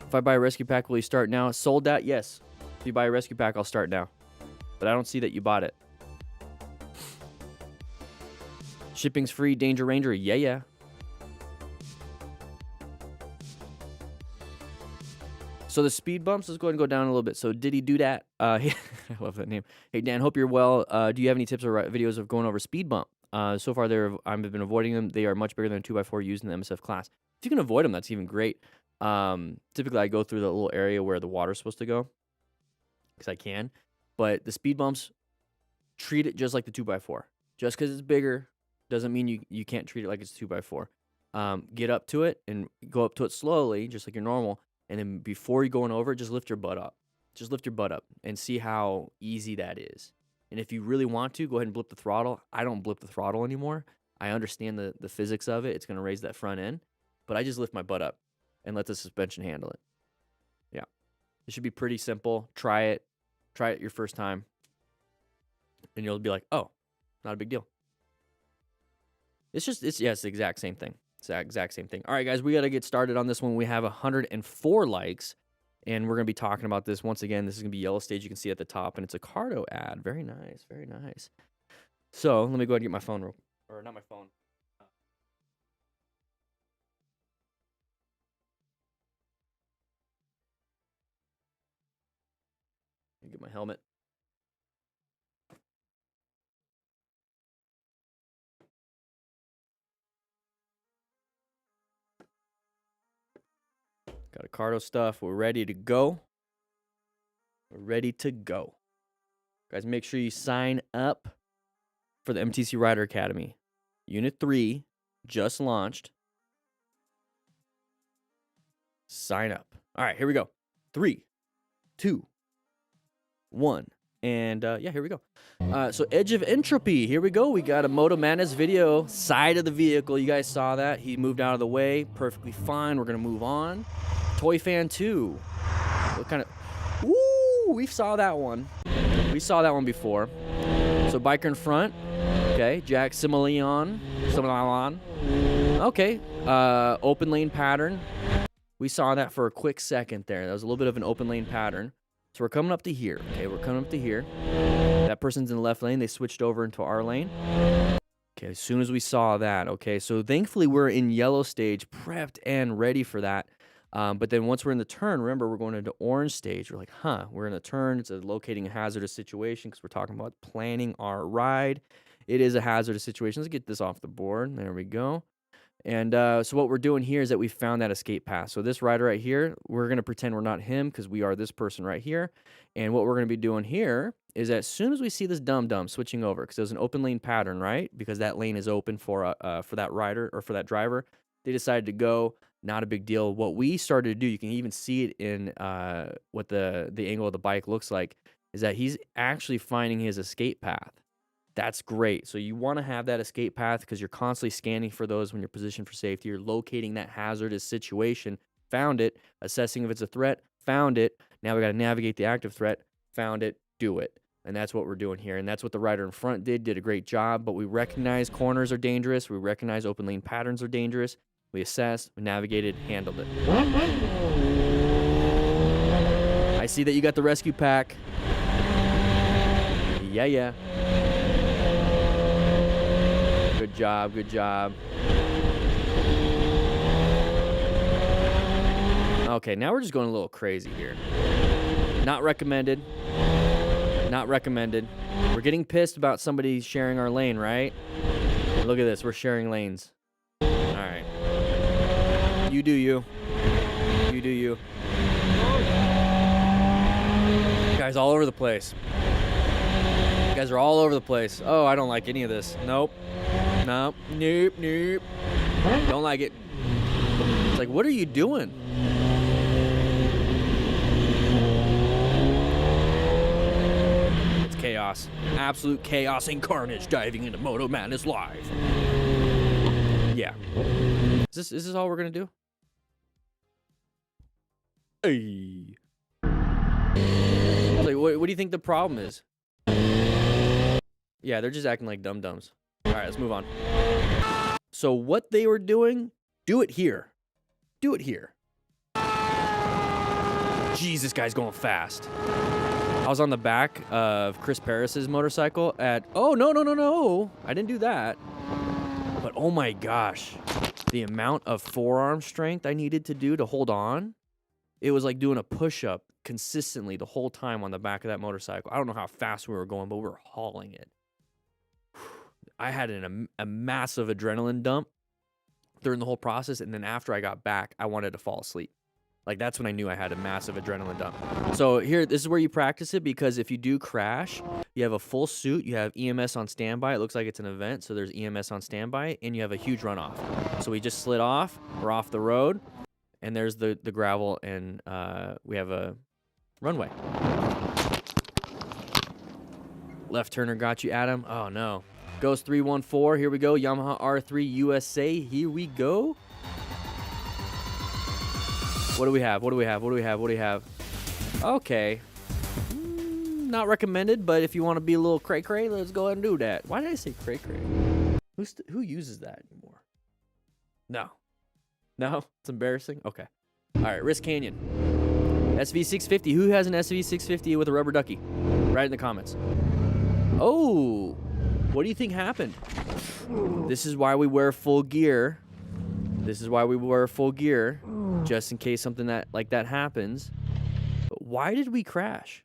If I buy a rescue pack, will you start now? Sold out? Yes. If you buy a rescue pack, I'll start now. But I don't see that you bought it. Shipping's free, Danger Ranger? Yeah. So the speed bumps, let's go ahead and go down a little bit. So did he do that? I love that name. Hey, Dan, hope you're well. Do you have any tips or videos of going over speed bump? So far, I've been avoiding them. They are much bigger than a 2x4 used in the MSF class. If you can avoid them, that's even great. Typically, I go through the little area where the water's supposed to go, because I can. But the speed bumps, treat it just like the 2x4. Just because it's bigger doesn't mean you can't treat it like it's 2x4. Get up to it and go up to it slowly, just like you're normal. And then before you going over it, just lift your butt up. Just lift your butt up and see how easy that is. And if you really want to, go ahead and blip the throttle. I don't blip the throttle anymore. I understand the physics of it. It's going to raise that front end. But I just lift my butt up and let the suspension handle it. Yeah. It should be pretty simple. Try it. Try it your first time. And you'll be like, oh, not a big deal. It's the exact same thing. It's the exact same thing. All right, guys, we got to get started on this one. We have 104 likes, and we're going to be talking about this. Once again, this is going to be yellow stage. You can see at the top, and it's a Cardo ad. Very nice, very nice. So let me go ahead and get my phone, or not my phone. Get my helmet. Got a Cardo stuff. We're ready to go. We're ready to go. Guys, make sure you sign up for the MTC Rider Academy. Unit 3 just launched. Sign up. All right, here we go. 3, 2, 1. And yeah, here we go. So Edge of Entropy. Here we go. We got a Moto Madness video. Side of the vehicle. You guys saw that. He moved out of the way. Perfectly fine. We're going to move on. Toy Fan 2. What kind of... Ooh, we saw that one. We saw that one before. So biker in front. Okay. Jack Simeleon. Okay. Open lane pattern. We saw that for a quick second there. That was a little bit of an open lane pattern. So we're coming up to here. Okay, we're coming up to here. That person's in the left lane. They switched over into our lane. Okay, as soon as we saw that, okay, so thankfully we're in yellow stage, prepped and ready for that. But then once we're in the turn, remember, we're going into orange stage. We're like, we're in a turn. It's a locating a hazardous situation because we're talking about planning our ride. It is a hazardous situation. Let's get this off the board. There we go. And so what we're doing here is that we found that escape path. So this rider right here, we're going to pretend we're not him because we are this person right here. And what we're going to be doing here is as soon as we see this dum-dum switching over, because there's an open lane pattern, right? Because that lane is open for that rider or for that driver. They decided to go. Not a big deal. What we started to do, you can even see it in what the angle of the bike looks like, is that he's actually finding his escape path. That's great. So you want to have that escape path because you're constantly scanning for those when you're positioned for safety. You're locating that hazardous situation, found it, assessing if it's a threat, found it. Now we got to navigate the active threat, found it, do it. And that's what we're doing here. And that's what the rider in front did a great job. But we recognize corners are dangerous. We recognize open lane patterns are dangerous. We assessed, we navigated, handled it. I see that you got the rescue pack. Yeah. Good job, good job. Okay, now we're just going a little crazy here. Not recommended. Not recommended. We're getting pissed about somebody sharing our lane, right? Look at this, we're sharing lanes. All right. You do you. You do you. Guys all over the place. You guys are all over the place. Oh, I don't like any of this. Nope. Nope. Nope. Nope. Don't like it. It's like, what are you doing? It's chaos. Absolute chaos and carnage diving into Moto Madness Live. Yeah. Is this all we're gonna do? Hey. It's like, what do you think the problem is? Yeah, they're just acting like dum-dums. All right, let's move on. So what they were doing, do it here. Do it here. Jeez, this guy's going fast. I was on the back of Chris Paris's motorcycle at, oh, no. I didn't do that. But oh my gosh, the amount of forearm strength I needed to do to hold on, it was like doing a push-up consistently the whole time on the back of that motorcycle. I don't know how fast we were going, but we were hauling it. I had a massive adrenaline dump during the whole process, and then after I got back, I wanted to fall asleep. Like, that's when I knew I had a massive adrenaline dump. So here, this is where you practice it, because if you do crash, you have a full suit, you have EMS on standby. It looks like it's an event, so there's EMS on standby, and you have a huge runoff. So we just slid off, we're off the road, and there's the gravel, and we have a runway. Left turner got you, Adam. Oh, no. Ghost 314, here we go. Yamaha R3 USA, here we go. What do we have? What do we have? What do we have? What do we have? Okay. Not recommended, but if you want to be a little cray-cray, let's go ahead and do that. Why did I say cray-cray? Who uses that anymore? No. No? It's embarrassing? Okay. All right, Risk Canyon. SV650. Who has an SV650 with a rubber ducky? Write in the comments. Oh, what do you think happened? This is why we wear full gear. This is why we wear full gear, just in case something like that happens. But why did we crash?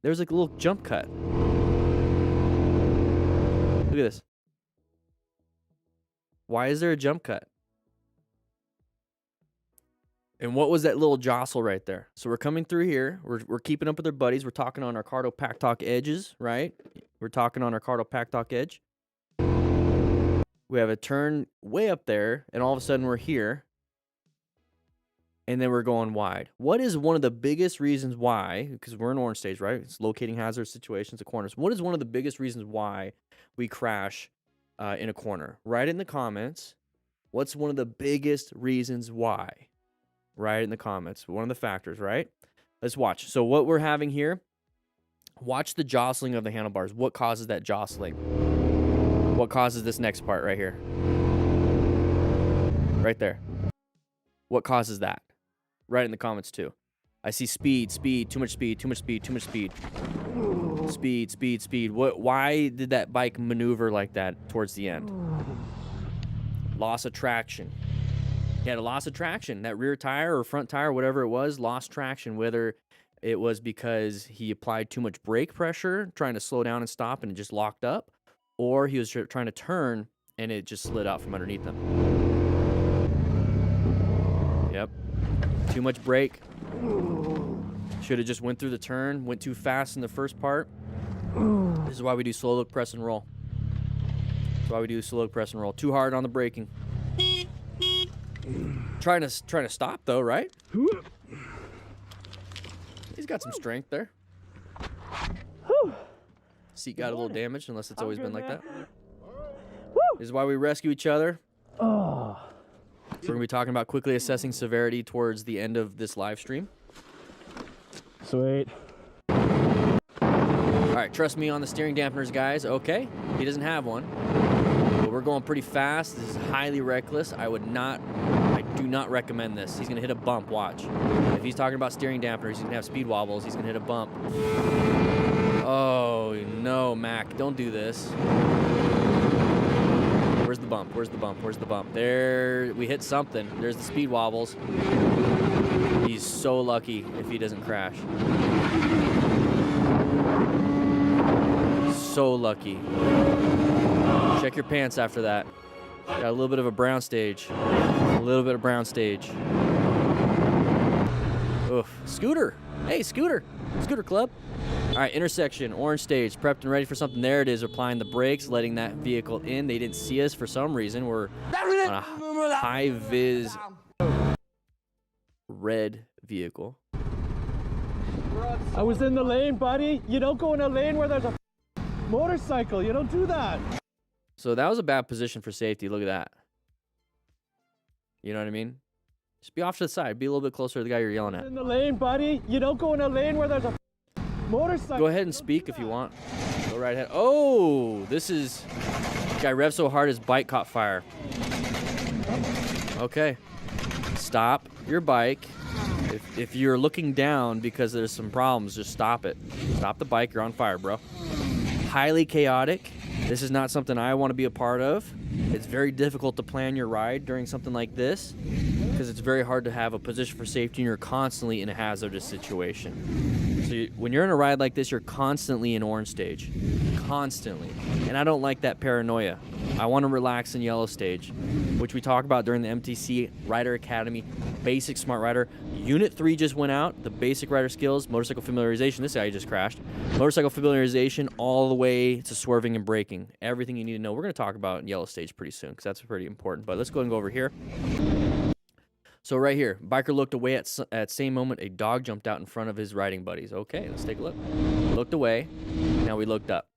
There's like a little jump cut. Look at this. Why is there a jump cut? And what was that little jostle right there? So we're coming through here. We're keeping up with our buddies. We're talking on our Cardo Pack Talk edges, right? We're talking on our Cardo Pack Talk edge. We have a turn way up there, and all of a sudden we're here. And then we're going wide. What is one of the biggest reasons why, because we're in orange stage, right? It's locating hazard situations at corners. What is one of the biggest reasons why we crash in a corner? Write it in the comments. What's one of the biggest reasons why? Write it in the comments. One of the factors, right? Let's watch. So what we're having here, watch the jostling of the handlebars. What causes that jostling? What causes this next part right here? Right there. What causes that? Write in the comments too. I see speed, too much speed. Speed. Why did that bike maneuver like that towards the end? Loss of traction. He had a loss of traction. That rear tire or front tire, whatever it was, lost traction. Whether it was because he applied too much brake pressure, trying to slow down and stop, and it just locked up, or he was trying to turn and it just slid out from underneath him. Yep. Too much brake. Should have just went through the turn, went too fast in the first part. This is why we do slow look, press, and roll. That's why we do slow look, press, and roll. Too hard on the braking. Trying to stop though, right? He's got some strength there. Seat got a little damaged, unless it's always been like that. This is why we rescue each other. Oh. So we're going to be talking about quickly assessing severity towards the end of this live stream. Sweet. All right, trust me on the steering dampeners, guys. Okay, he doesn't have one. But we're going pretty fast. This is highly reckless. I do not recommend this. He's going to hit a bump, watch. If he's talking about steering dampeners, he's going to have speed wobbles. He's going to hit a bump. Oh, no, Mac, don't do this. Where's the bump? Where's the bump? Where's the bump? There, we hit something. There's the speed wobbles. He's so lucky if he doesn't crash. So lucky. Check your pants after that. Got a little bit of a brown stage. A little bit of brown stage. Oof. Scooter. Hey, Scooter. Scooter Club. All right, intersection, orange stage, prepped and ready for something. There it is, applying the brakes, letting that vehicle in. They didn't see us for some reason. We're on a high-vis red vehicle. I was in the lane, buddy. You don't go in a lane where there's a motorcycle. You don't do that. So that was a bad position for safety. Look at that. You know what I mean? Just be off to the side. Be a little bit closer to the guy you're yelling at. In the lane, buddy. You don't go in a lane where there's a motorcycle. Go ahead and speak if you want. Go right ahead. Oh, this is... Guy revved so hard his bike caught fire. Okay. Stop your bike. If you're looking down because there's some problems, just stop it. Stop the bike. You're on fire, bro. Highly chaotic. This is not something I want to be a part of. It's very difficult to plan your ride during something like this because it's very hard to have a position for safety and you're constantly in a hazardous situation. So when you're in a ride like this, you're constantly in orange stage. Constantly. And I don't like that paranoia. I want to relax in yellow stage, which we talk about during the MTC Rider Academy Basic Smart Rider. Unit 3 just went out, the basic rider skills, motorcycle familiarization. This guy just crashed. Motorcycle familiarization all the way to swerving and braking. Everything you need to know. We're going to talk about in yellow stage pretty soon because that's pretty important. But let's go and go over here. So right here, biker looked away at same moment. A dog jumped out in front of his riding buddies. Okay, let's take a look. Looked away. Now we looked up.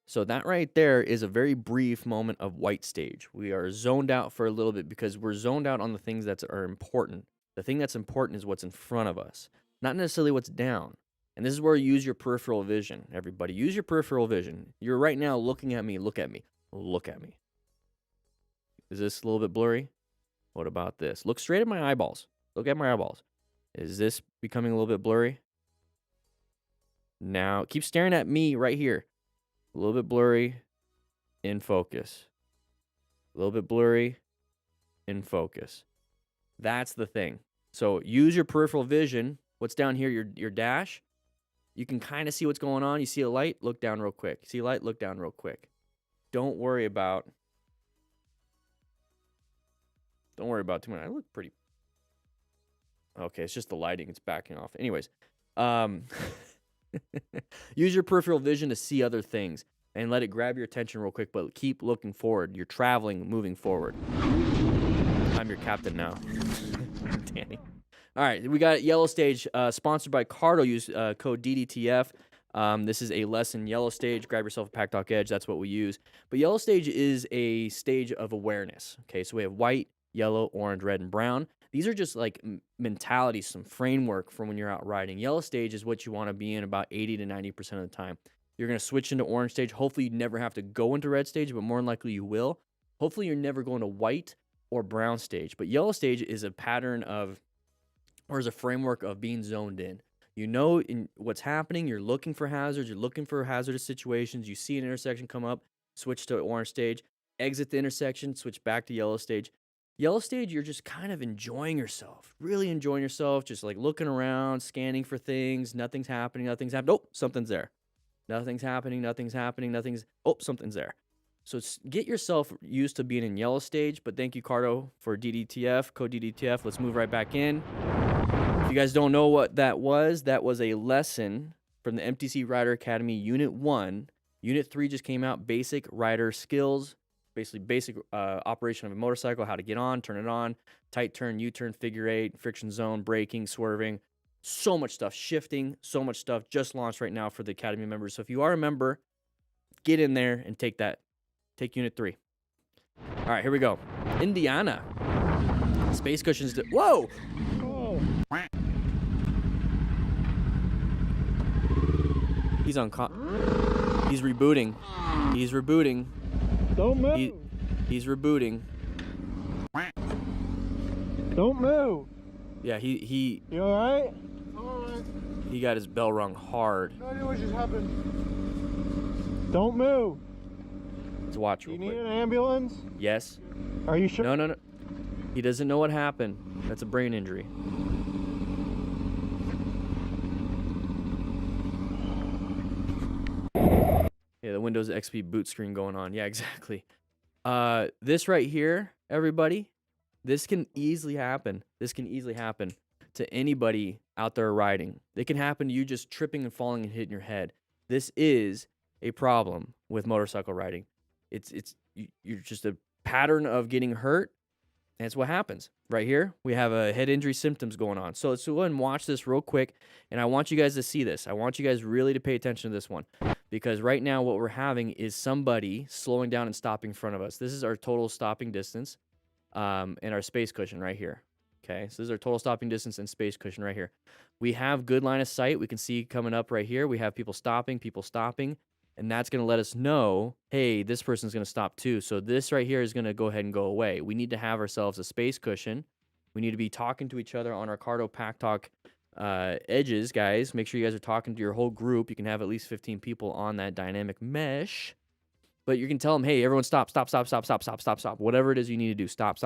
So that right there is a very brief moment of white stage. We are zoned out for a little bit because we're zoned out on the things that are important. The thing that's important is what's in front of us, not necessarily what's down. And this is where you use your peripheral vision, everybody. Use your peripheral vision. You're right now looking at me. Look at me. Look at me. Is this a little bit blurry? What about this? Look straight at my eyeballs. Look at my eyeballs. Is this becoming a little bit blurry? Now, keep staring at me right here. A little bit blurry, in focus. A little bit blurry, in focus. That's the thing. So use your peripheral vision. What's down here, your dash? You can kind of see what's going on. You see a light? Look down real quick. See a light? Look down real quick. Don't worry about too much. I look pretty... Okay, it's just the lighting. It's backing off. Anyways. Use your peripheral vision to see other things and let it grab your attention real quick, but keep looking forward. You're traveling, moving forward. I'm your captain now. Danny. All right, we got Yellow Stage, sponsored by Cardo. Use code DDTF. This is a lesson, Yellow Stage. Grab yourself a Pack Talk Edge. That's what we use. But Yellow Stage is a stage of awareness. Okay, so we have white, yellow, orange, red, and brown. These are just like mentality, some framework for when you're out riding. Yellow stage is what you want to be in about 80 to 90% of the time. You're going to switch into orange stage. Hopefully you never have to go into red stage, but more than likely you will. Hopefully you're never going to white or brown stage. But yellow stage is a pattern of, or is a framework of being zoned in. You know in what's happening. You're looking for hazards. You're looking for hazardous situations. You see an intersection come up, switch to orange stage, exit the intersection, switch back to yellow stage. Yellow stage, you're just kind of enjoying yourself, really enjoying yourself, just like looking around, scanning for things. Nothing's happening, Oh, something's there. Nothing's happening, Oh, something's there. So get yourself used to being in yellow stage, but thank you, Cardo, for DDTF, code DDTF. Let's move right back in. If you guys don't know what that was a lesson from the MTC Rider Academy Unit 1. Unit 3 just came out, basic rider skills. Basically basic operation of a motorcycle, how to get on, turn it on, tight turn, U-turn, figure eight, friction zone, braking, swerving. So much stuff, shifting, so much stuff just launched right now for the Academy members. So if you are a member, get in there and take unit 3. All right, here we go. Indiana. Space cushions. Whoa! Oh. He's on. He's rebooting. He's rebooting. Don't move. He's rebooting. Don't move. Yeah, he You alright? Alright. he got his bell rung hard. No idea what just happened. Don't move. Let's watch You real need quick. an ambulance? Yes. Are you sure? No. He doesn't know what happened. That's a brain injury. Yeah, the Windows XP boot screen going on. Yeah, exactly. This right here, everybody, this can easily happen. This can easily happen to anybody out there riding. It can happen to you just tripping and falling and hitting your head. This is a problem with motorcycle riding. You're just a pattern of getting hurt. And it's what happens. Right here, we have a head injury symptoms going on. So let's go ahead and watch this real quick. And I want you guys to see this. I want you guys really to pay attention to this one. Because right now what we're having is somebody slowing down and stopping in front of us. This is our total stopping distance and our space cushion right here. Okay, so this is our total stopping distance and space cushion right here. We have good line of sight. We can see coming up right here. We have people stopping. And that's going to let us know, hey, this person's going to stop too. So this right here is going to go ahead and go away. We need to have ourselves a space cushion. We need to be talking to each other on our Cardo Pack Talk edges, guys. Make sure you guys are talking to your whole group. You can have at least 15 people on that dynamic mesh. But you can tell them, hey, everyone stop. Whatever it is you need to do, stop.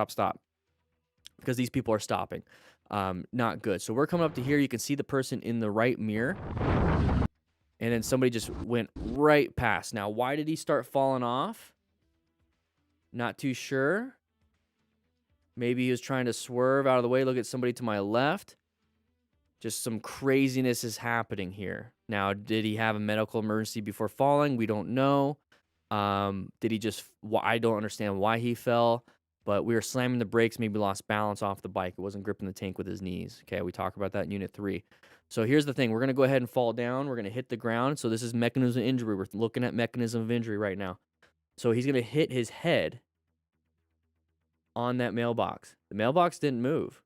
Because these people are stopping. Not good. So we're coming up to here. You can see the person in the right mirror. And then somebody just went right past. Now, why did he start falling off? Not too sure. Maybe he was trying to swerve out of the way. Look at somebody to my left. Just some craziness is happening here. Now, did he have a medical emergency before falling? We don't know. Did he just... I don't understand why he fell. But we were slamming the brakes. Maybe lost balance off the bike. It wasn't gripping the tank with his knees. Okay, we talk about that in Unit 3. So here's the thing. We're going to go ahead and fall down. We're going to hit the ground. So this is mechanism of injury. We're looking at mechanism of injury right now. So he's going to hit his head on that mailbox. The mailbox didn't move.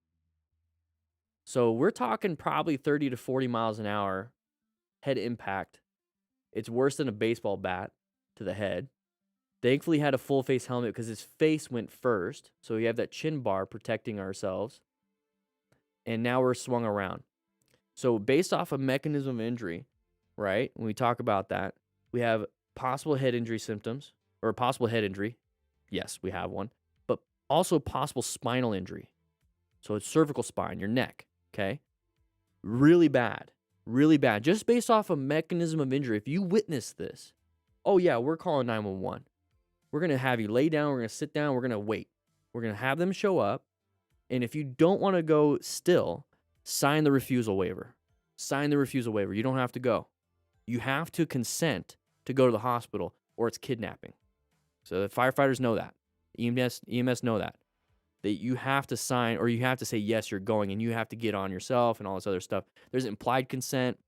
So we're talking probably 30 to 40 miles an hour head impact. It's worse than a baseball bat to the head. Thankfully, he had a full face helmet because his face went first. So we have that chin bar protecting ourselves. And now we're swung around. So based off of mechanism of injury, right, when we talk about that, we have possible head injury symptoms, or possible head injury. Yes, we have one. But also possible spinal injury. So it's cervical spine, your neck, okay? Really bad. Really bad. Just based off of mechanism of injury, if you witness this, oh yeah, we're calling 911. We're going to have you lay down, we're going to sit down, we're going to wait. We're going to have them show up, and if you don't want to go still, sign the refusal waiver. Sign the refusal waiver. You don't have to go. You have to consent to go to the hospital, or it's kidnapping. So the firefighters know that. EMS know that. That you have to sign, or you have to say, yes, you're going, and you have to get on yourself and all this other stuff. There's implied consent.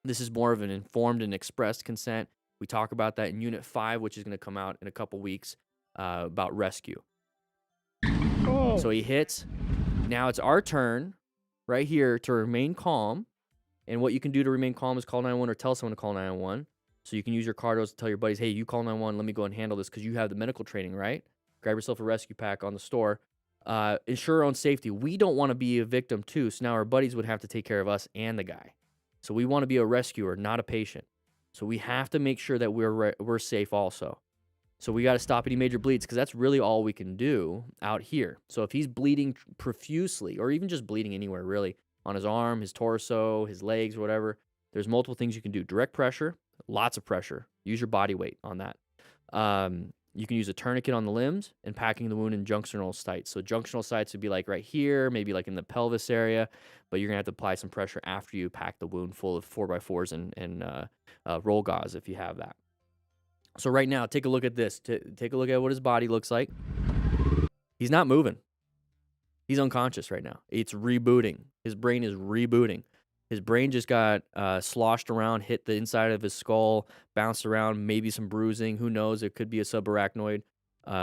This is more of an informed and expressed consent. We talk about that in Unit 5, which is going to come out in a couple weeks, about rescue. Oh. So he hits. Now it's our turn right here to remain calm. And what you can do to remain calm is call 911 or tell someone to call 911. So you can use your cardos to tell your buddies, hey, you call 911, let me go and handle this because you have the medical training, right? Grab yourself a rescue pack on the store. Ensure your own safety. We don't want to be a victim too, so now our buddies would have to take care of us and the guy. So we want to be a rescuer, not a patient. So we have to make sure that we're safe also. So we got to stop any major bleeds because that's really all we can do out here. So if he's bleeding profusely, or even just bleeding anywhere really, on his arm, his torso, his legs, whatever, there's multiple things you can do. Direct pressure, lots of pressure. Use your body weight on that. You can use a tourniquet on the limbs and packing the wound in junctional sites. So junctional sites would be like right here, maybe like in the pelvis area, but you're going to have to apply some pressure after you pack the wound full of 4x4s and roll gauze if you have that. So right now, take a look at this. Take a look at what his body looks like. He's not moving. He's unconscious right now. It's rebooting. His brain is rebooting. His brain just got sloshed around, hit the inside of his skull, bounced around, maybe some bruising. Who knows? It could be a subarachnoid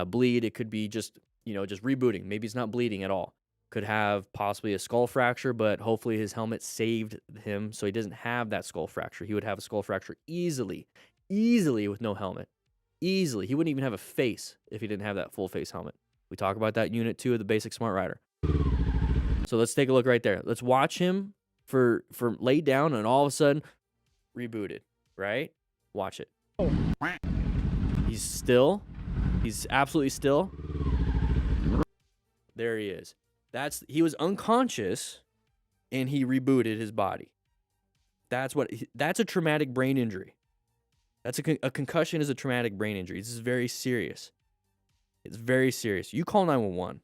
bleed. It could be just, just rebooting. Maybe it's not bleeding at all. Could have possibly a skull fracture, but hopefully his helmet saved him so he doesn't have that skull fracture. He would have a skull fracture easily with no helmet. Easily. He wouldn't even have a face if he didn't have that full face helmet. We talk about that unit 2 of the basic smart rider. So let's take a look right there. Let's watch him for laid down and all of a sudden rebooted, right? Watch it. He's still. He's absolutely still. There he is. He was unconscious and he rebooted his body. That's a traumatic brain injury. A concussion is a traumatic brain injury. This is very serious. It's very serious. You call 911.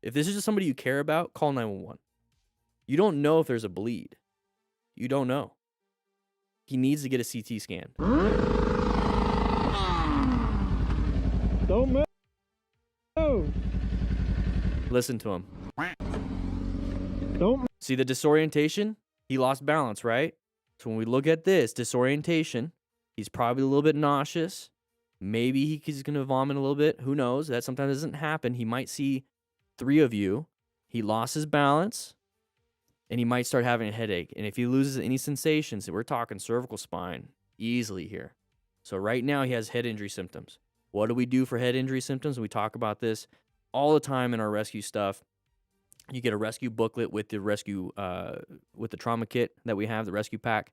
If this is just somebody you care about, call 911. You don't know if there's a bleed. You don't know. He needs to get a CT scan. Don't move. Listen to him. Don't. See the disorientation? He lost balance, right? So when we look at this disorientation, he's probably a little bit nauseous. Maybe he's going to vomit a little bit. Who knows? That sometimes doesn't happen. He might see 3 of you. He lost his balance, and he might start having a headache. And if he loses any sensations, we're talking cervical spine easily here. So right now he has head injury symptoms. What do we do for head injury symptoms? We talk about this all the time in our rescue stuff. You get a rescue booklet with the rescue, with the trauma kit that we have, the rescue pack.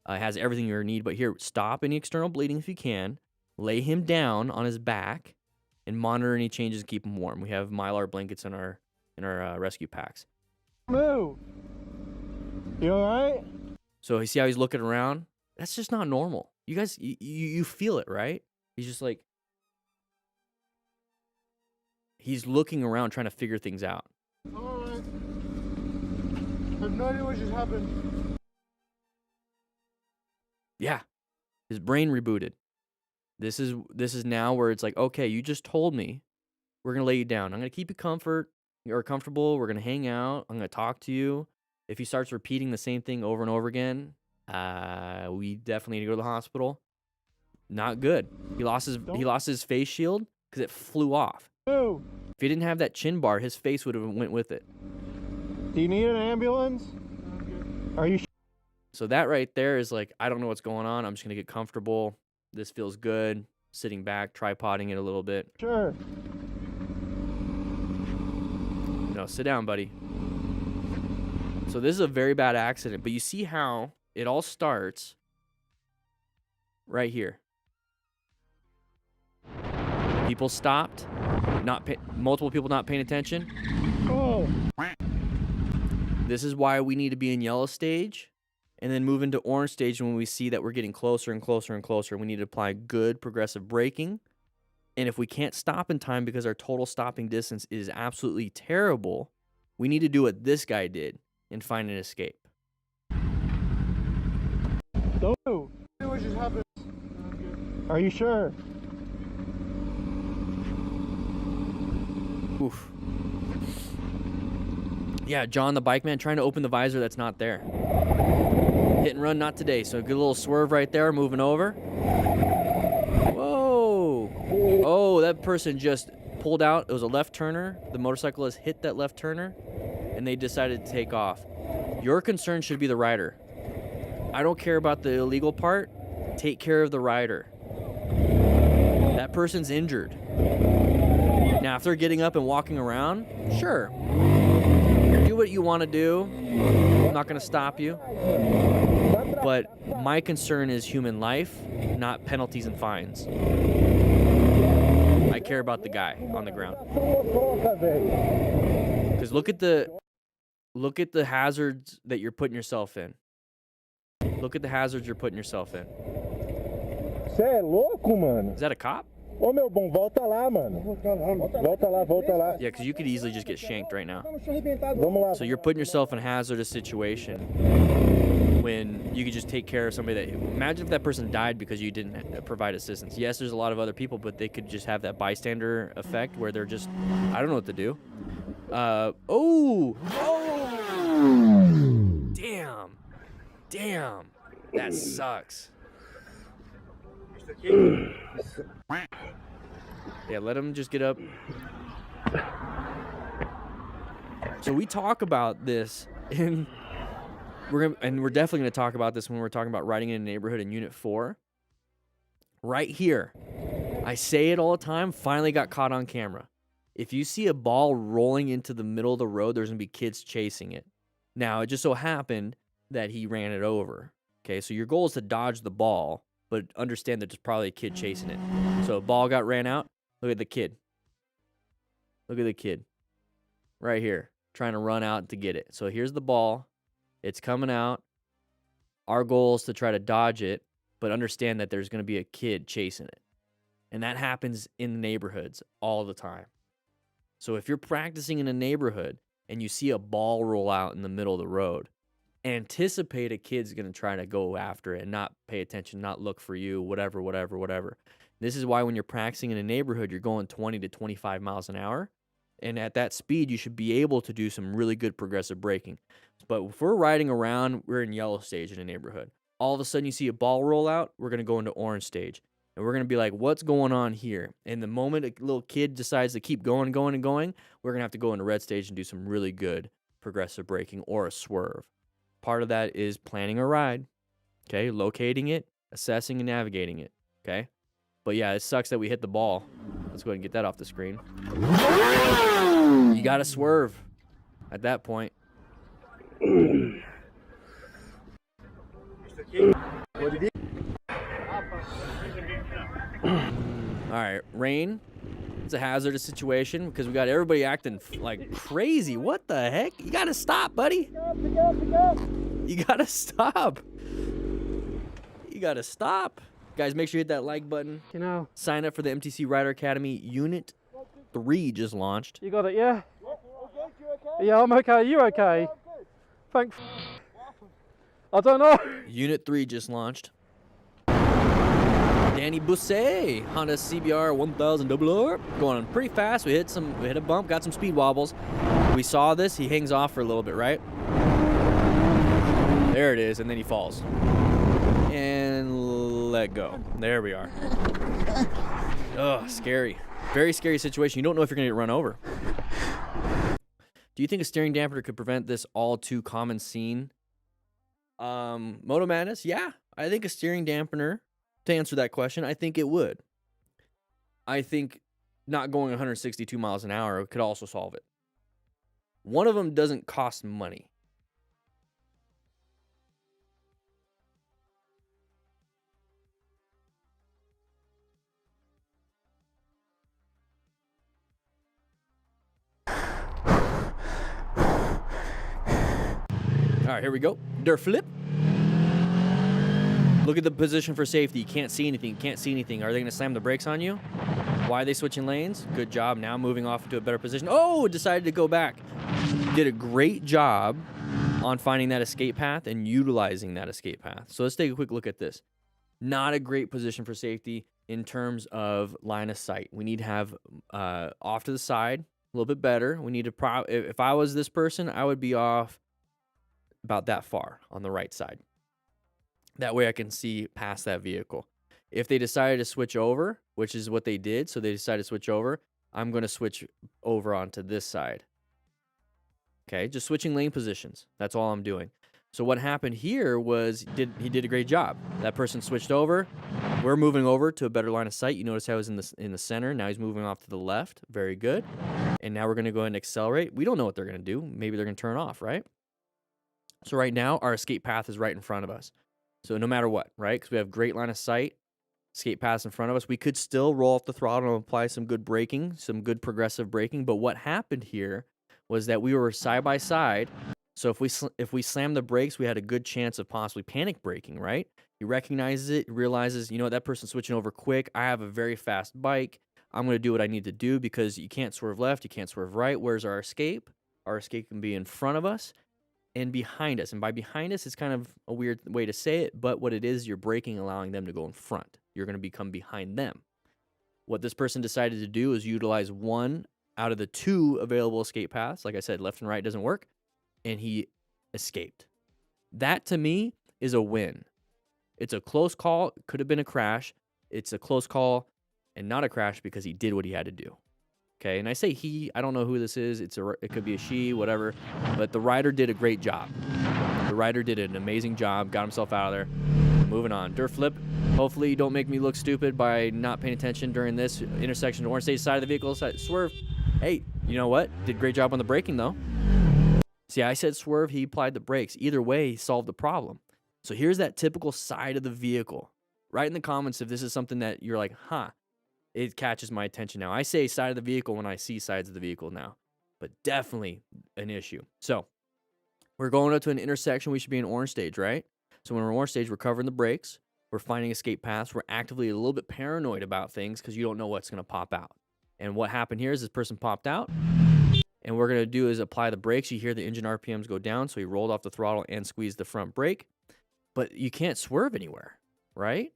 It has everything you need. But here, stop any external bleeding if you can. Lay him down on his back and monitor any changes and keep him warm. We have Mylar blankets in our rescue packs. Move. You all right? So you see how he's looking around? That's just not normal. You guys, you feel it, right? He's just like, he's looking around trying to figure things out. All right. I have no idea what just happened. Yeah, his brain rebooted. This is now where it's like, okay, you just told me we're gonna lay you down. I'm gonna keep you comfortable. We're gonna hang out. I'm gonna talk to you. If he starts repeating the same thing over and over again, we definitely need to go to the hospital. Not good. He lost his face shield because it flew off. Move. If he didn't have that chin bar, his face would have went with it. Do you need an ambulance? Are you? So that right there is like, I don't know what's going on. I'm just gonna get comfortable. This feels good. Sitting back, tripoding it a little bit. Sure. No, sit down, buddy. So this is a very bad accident, but you see how it all starts right here. People stopped, multiple people not paying attention. Oh. This is why we need to be in yellow stage and then move into orange stage when we see that we're getting closer and closer and closer. We need to apply good progressive braking. And if we can't stop in time because our total stopping distance is absolutely terrible, we need to do what this guy did and find an escape. Don't move. What just happened? Are you sure? Oof. Yeah, John the bike man trying to open the visor that's not there. Hit and run, not today. So a good little swerve right there, moving over. Whoa. Oh, that person just pulled out. It was a left turner. The motorcyclist hit that left turner, and they decided to take off. Your concern should be the rider. I don't care about the illegal part. Take care of the rider. That person's injured. Now, if they're getting up and walking around, sure. Do what you want to do. I'm not going to stop you. But my concern is human life, not penalties and fines. I care about the guy on the ground. Because look at the hazards that you're putting yourself in. Look at the hazards you're putting yourself in. Você é louco, mano? Is that a cop? Ô, meu bom, volta lá, mano. Volta lá, volta lá. Yeah, because you could easily just get shanked right now. Vamos lá. So you're putting yourself in a hazardous situation when you could just take care of somebody that... Imagine if that person died because you didn't provide assistance. Yes, there's a lot of other people, but they could just have that bystander effect where they're just... I don't know what to do. Oh! Damn! Damn, that sucks. Yeah, let him just get up. So we talk about this in, we're definitely gonna talk about this when we're talking about riding in a neighborhood in Unit 4. Right here, I say it all the time, finally got caught on camera. If you see a ball rolling into the middle of the road, there's gonna be kids chasing it. Now, it just so happened that he ran it over. Okay, so your goal is to dodge the ball, but understand that there's probably a kid chasing it. So a ball got ran out. Look at the kid. Look at the kid. Right here, trying to run out to get it. So here's the ball. It's coming out. Our goal is to try to dodge it, but understand that there's going to be a kid chasing it. And that happens in neighborhoods all the time. So if you're practicing in a neighborhood and you see a ball roll out in the middle of the road, anticipate a kid's going to try to go after it and not pay attention, not look for you, whatever. This is why when you're practicing in a neighborhood, you're going 20 to 25 miles an hour. And at that speed, you should be able to do some really good progressive braking. But if we're riding around, we're in yellow stage in a neighborhood. All of a sudden, you see a ball roll out, we're going to go into orange stage. And we're going to be like, what's going on here? And the moment a little kid decides to keep going, we're going to have to go into red stage and do some really good progressive braking or a swerve. Part of that is planning a ride, okay? Locating it, assessing and navigating it, okay? But yeah, it sucks that we hit the ball. Let's go ahead and get that off the screen. You got to swerve at that point. All right, rain. It's a hazardous situation because we got everybody acting like crazy. What the heck? You got to stop, buddy. You got to stop. You got to stop. Guys, make sure you hit that like button. You know. Sign up for the MTC Rider Academy. Unit 3 just launched. You got it, yeah? Yeah, I'm okay. You okay? Thanks. I don't know. Unit 3 just launched. Danny Busset, Honda CBR 1000 RR, going on pretty fast. We hit a bump, got some speed wobbles. We saw this. He hangs off for a little bit, right? There it is, and then he falls. And let go. There we are. Ugh, scary. Very scary situation. You don't know if you're going to get run over. Do you think a steering dampener could prevent this all too common scene? Moto Madness? Yeah, I think a steering dampener, to answer that question, I think it would. I think not going 162 miles an hour could also solve it. One of them doesn't cost money. All right, here we go. Der flip. Look at the position for safety. You can't see anything. Are they going to slam the brakes on you? Why are they switching lanes? Good job. Now moving off into a better position. Oh, decided to go back. Did a great job on finding that escape path and utilizing that escape path. So let's take a quick look at this. Not a great position for safety in terms of line of sight. We need to have off to the side a little bit better. We need to if I was this person, I would be off about that far on the right side. That way I can see past that vehicle. If they decided to switch over, which is what they did, so they decided to switch over, I'm going to switch over onto this side. Okay, just switching lane positions. That's all I'm doing. So what happened here was he did a great job. That person switched over. We're moving over to a better line of sight. You notice how he's in the center. Now he's moving off to the left. Very good. And now we're going to go ahead and accelerate. We don't know what they're going to do. Maybe they're going to turn off, right? So right now, our escape path is right in front of us. So no matter what, right? Because we have great line of sight, escape paths in front of us. We could still roll off the throttle and apply some good braking, some good progressive braking. But what happened here was that we were side by side. So if we slammed the brakes, we had a good chance of possibly panic braking, right? He recognizes it, realizes, you know, that person's switching over quick. I have a very fast bike. I'm going to do what I need to do because you can't swerve left, you can't swerve right. Where's our escape? Our escape can be in front of us and behind us. And by behind us, it's kind of a weird way to say it, but what it is, you're braking, allowing them to go in front. You're going to become behind them. What this person decided to do is utilize one out of the two available escape paths. Like I said, left and right doesn't work, and he escaped. That, to me, is a win. It's a close call. It could have been a crash. It's a close call and not a crash because he did what he had to do. Okay, and I say he, I don't know who this is. It could be a she, whatever. But the rider did a great job. The rider did an amazing job, got himself out of there. Moving on. Dirt flip. Hopefully you don't make me look stupid by not paying attention during this intersection. Orange stage side of the vehicle, swerve. Hey, you know what? Did a great job on the braking though. See, I said swerve, he applied the brakes. Either way, he solved the problem. So here's that typical side of the vehicle. Write in the comments if this is something that you're like, huh, it catches my attention now. I say side of the vehicle when I see sides of the vehicle now, but definitely an issue. So we're going up to an intersection. We should be in orange stage, right? So when we're in orange stage, we're covering the brakes. We're finding escape paths. We're actively a little bit paranoid about things because you don't know what's going to pop out. And what happened here is this person popped out. And what we're going to do is apply the brakes. You hear the engine RPMs go down. So he rolled off the throttle and squeezed the front brake. But you can't swerve anywhere, right?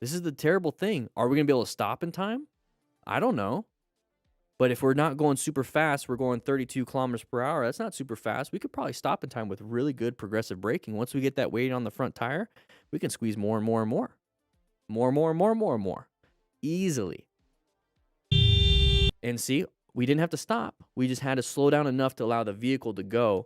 This is the terrible thing. Are we going to be able to stop in time? I don't know. But if we're not going super fast, we're going 32 kilometers per hour. That's not super fast. We could probably stop in time with really good progressive braking. Once we get that weight on the front tire, we can squeeze more and more and more. More. Easily. And see, we didn't have to stop. We just had to slow down enough to allow the vehicle to go.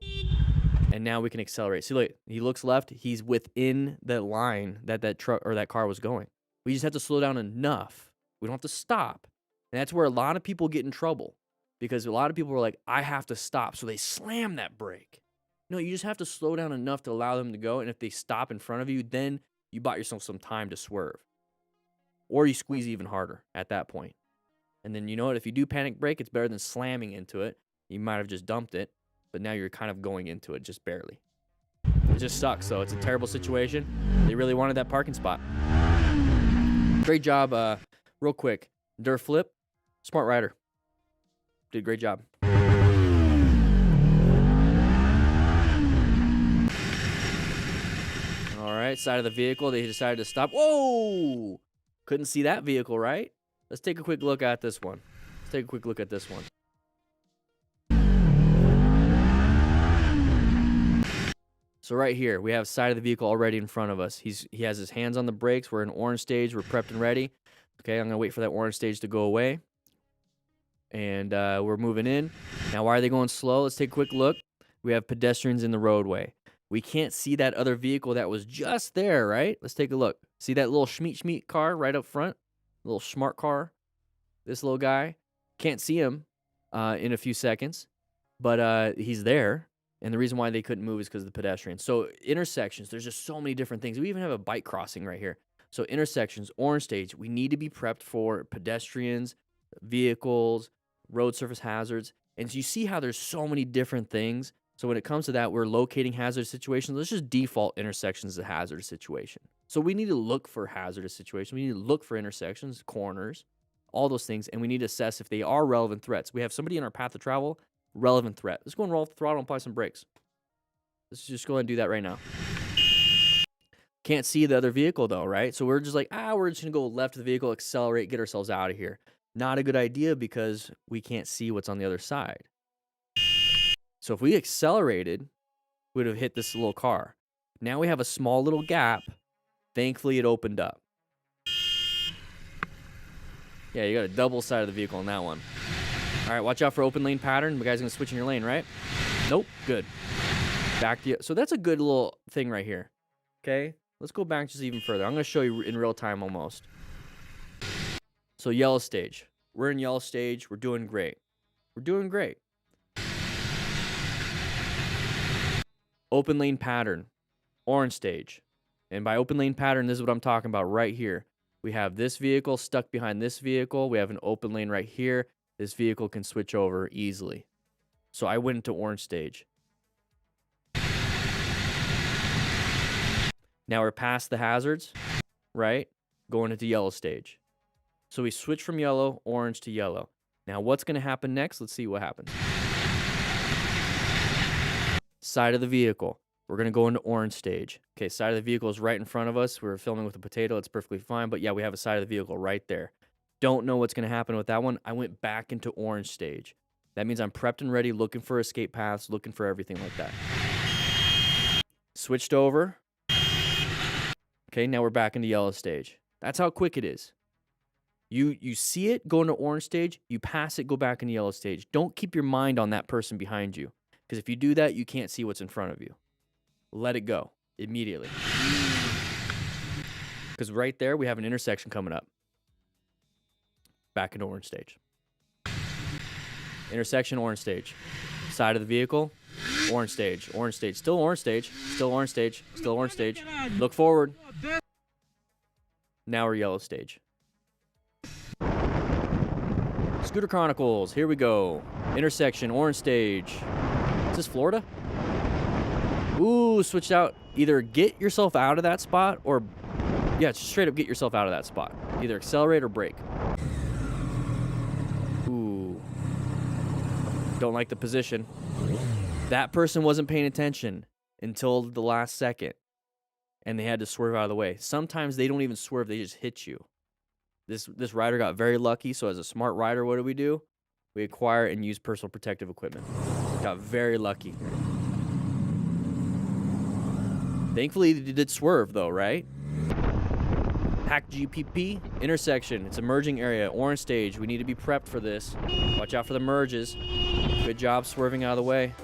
And now we can accelerate. See, look, he looks left. He's within the line that truck or that car was going. We just have to slow down enough. We don't have to stop. And that's where a lot of people get in trouble because a lot of people are like, I have to stop. So they slam that brake. No, you just have to slow down enough to allow them to go. And if they stop in front of you, then you bought yourself some time to swerve. Or you squeeze even harder at that point. And then you know what? If you do panic brake, it's better than slamming into it. You might have just dumped it, but now you're kind of going into it just barely. It just sucks, though. It's a terrible situation. They really wanted that parking spot. Great job. Real quick, dirt flip, smart rider. Did a great job. All right, side of the vehicle, they decided to stop. Whoa! Couldn't see that vehicle, right? Let's take a quick look at this one. So right here, we have side of the vehicle already in front of us. He has his hands on the brakes. We're in orange stage. We're prepped and ready. Okay, I'm going to wait for that orange stage to go away. And we're moving in. Now, why are they going slow? Let's take a quick look. We have pedestrians in the roadway. We can't see that other vehicle that was just there, right? Let's take a look. See that little schmeat car right up front? Little smart car. This little guy. Can't see him in a few seconds. But he's there. And the reason why they couldn't move is because of the pedestrians. So intersections, there's just so many different things. We even have a bike crossing right here. So intersections, orange stage, we need to be prepped for pedestrians, vehicles, road surface hazards. And so you see how there's so many different things. So when it comes to that, we're locating hazardous situations. Let's just default intersections as a hazardous situation. So we need to look for hazardous situations. We need to look for intersections, corners, all those things. And we need to assess if they are relevant threats. We have somebody in our path of travel. Relevant threat. Let's go and roll off the throttle and apply some brakes. Let's just go ahead and do that right now. Can't see the other vehicle though, right? So we're just like, we're just gonna go left of the vehicle, accelerate, get ourselves out of here. Not a good idea because we can't see what's on the other side. So if we accelerated, we would have hit this little car. Now we have a small little gap. Thankfully, it opened up. Yeah, you got a double side of the vehicle on that one. All right, watch out for open lane pattern. The guy's going to switch in your lane, right? Nope, good. Back to you. So that's a good little thing right here. Okay, let's go back just even further. I'm going to show you in real time almost. So yellow stage. We're in yellow stage. We're doing great. Open lane pattern. Orange stage. And by open lane pattern, this is what I'm talking about right here. We have this vehicle stuck behind this vehicle. We have an open lane right here. This vehicle can switch over easily. So I went into orange stage. Now we're past the hazards, right? Going into yellow stage. So we switch from yellow, orange to yellow. Now what's going to happen next? Let's see what happens. Side of the vehicle. We're going to go into orange stage. Okay, side of the vehicle is right in front of us. We're filming with a potato. It's perfectly fine. But yeah, we have a side of the vehicle right there. Don't know what's going to happen with that one. I went back into orange stage. That means I'm prepped and ready, looking for escape paths, looking for everything like that. Switched over. Okay, now we're back into yellow stage. That's how quick it is. You see it go into orange stage, you pass it, go back into yellow stage. Don't keep your mind on that person behind you, because if you do that, you can't see what's in front of you. Let it go immediately. Because right there, we have an intersection coming up. Back into orange stage. Intersection, orange stage. Side of the vehicle, orange stage, orange stage. Still orange stage, still orange stage, still orange stage. Look forward. Now we're yellow stage. Scooter Chronicles, here we go. Intersection, orange stage. Is this Florida? Ooh, switched out. Either get yourself out of that spot or, yeah, just straight up get yourself out of that spot. Either accelerate or brake. Ooh. Don't like the position. That person wasn't paying attention until the last second, and they had to swerve out of the way. Sometimes they don't even swerve, they just hit you. This rider got very lucky, so as a smart rider, what do? We acquire and use personal protective equipment. Got very lucky. Thankfully, they did swerve, though, right? Hack GPP, intersection. It's a merging area, orange stage. We need to be prepped for this. Watch out for the merges. Good job swerving out of the way.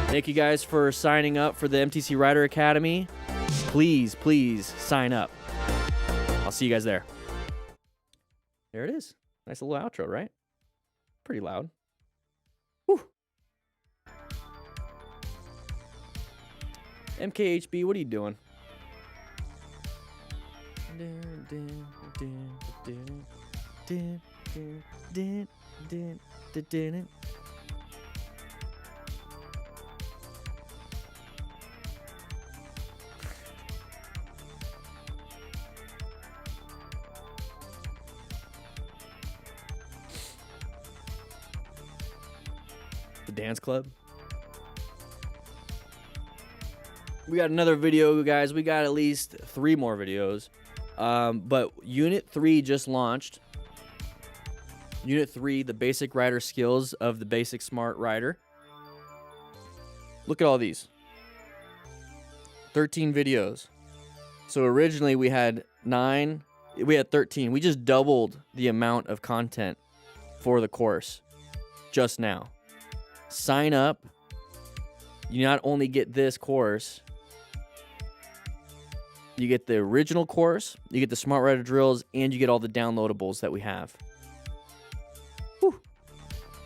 Thank you guys for signing up for the MTC Rider Academy. Please, please sign up. I'll see you guys there. There it is. Nice little outro, right? Pretty loud. Whew. MKHB, what are you doing? The dance club. We got another video, guys. We got at least 3 more videos. But Unit 3 just launched. Unit 3, the basic rider skills of the basic smart rider. Look at all these. 13 videos. So originally we had 9, we had 13. We just doubled the amount of content for the course just now. Sign up. You not only get this course, you get the original course, you get the Smart Rider drills, and you get all the downloadables that we have. Whew.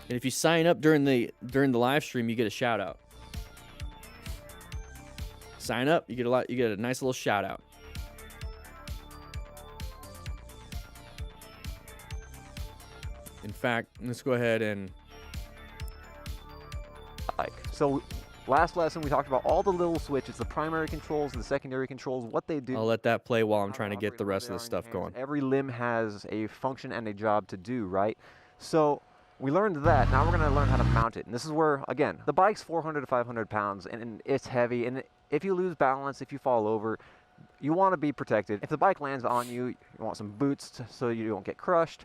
And if you sign up during the live stream, you get a shout out. Sign up, you get a nice little shout out. In fact, let's go ahead and So last lesson we talked about all the little switches, the primary controls, the secondary controls, what they do. I'll let that play while I'm trying to get the rest of the stuff going. Every limb has a function and a job to do, right? So we learned that. Now we're going to learn how to mount it. And this is where, again, the bike's 400 to 500 pounds, and it's heavy. And if you lose balance, if you fall over, you want to be protected. If the bike lands on you, you want some boots so you don't get crushed.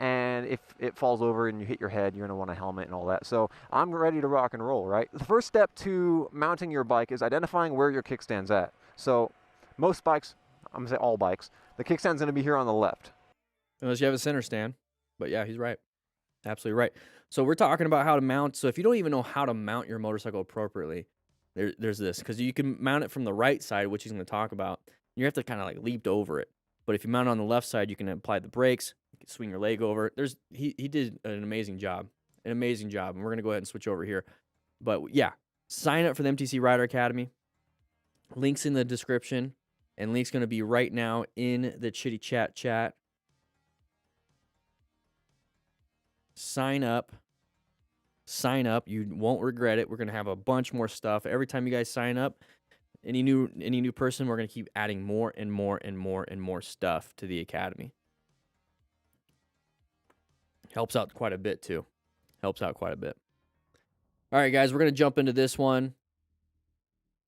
And if it falls over and you hit your head, you're going to want a helmet and all that. So I'm ready to rock and roll, right? The first step to mounting your bike is identifying where your kickstand's at. So most bikes, I'm going to say all bikes, the kickstand's going to be here on the left. Unless you have a center stand. But yeah, he's right. Absolutely right. So we're talking about how to mount. So if you don't even know how to mount your motorcycle appropriately, there's this. Because you can mount it from the right side, which he's going to talk about. You have to kind of like leap over it. But if you mount it on the left side, you can apply the brakes. You can swing your leg over. He did an amazing job. And we're going to go ahead and switch over here. But yeah, sign up for the MTC Rider Academy. Link's in the description. And link's going to be right now in the Chitty Chat. Sign up. You won't regret it. We're going to have a bunch more stuff. Every time you guys sign up, any new person, we're going to keep adding more and more stuff to the academy. Helps out quite a bit too. All right, guys, we're going to jump into this one.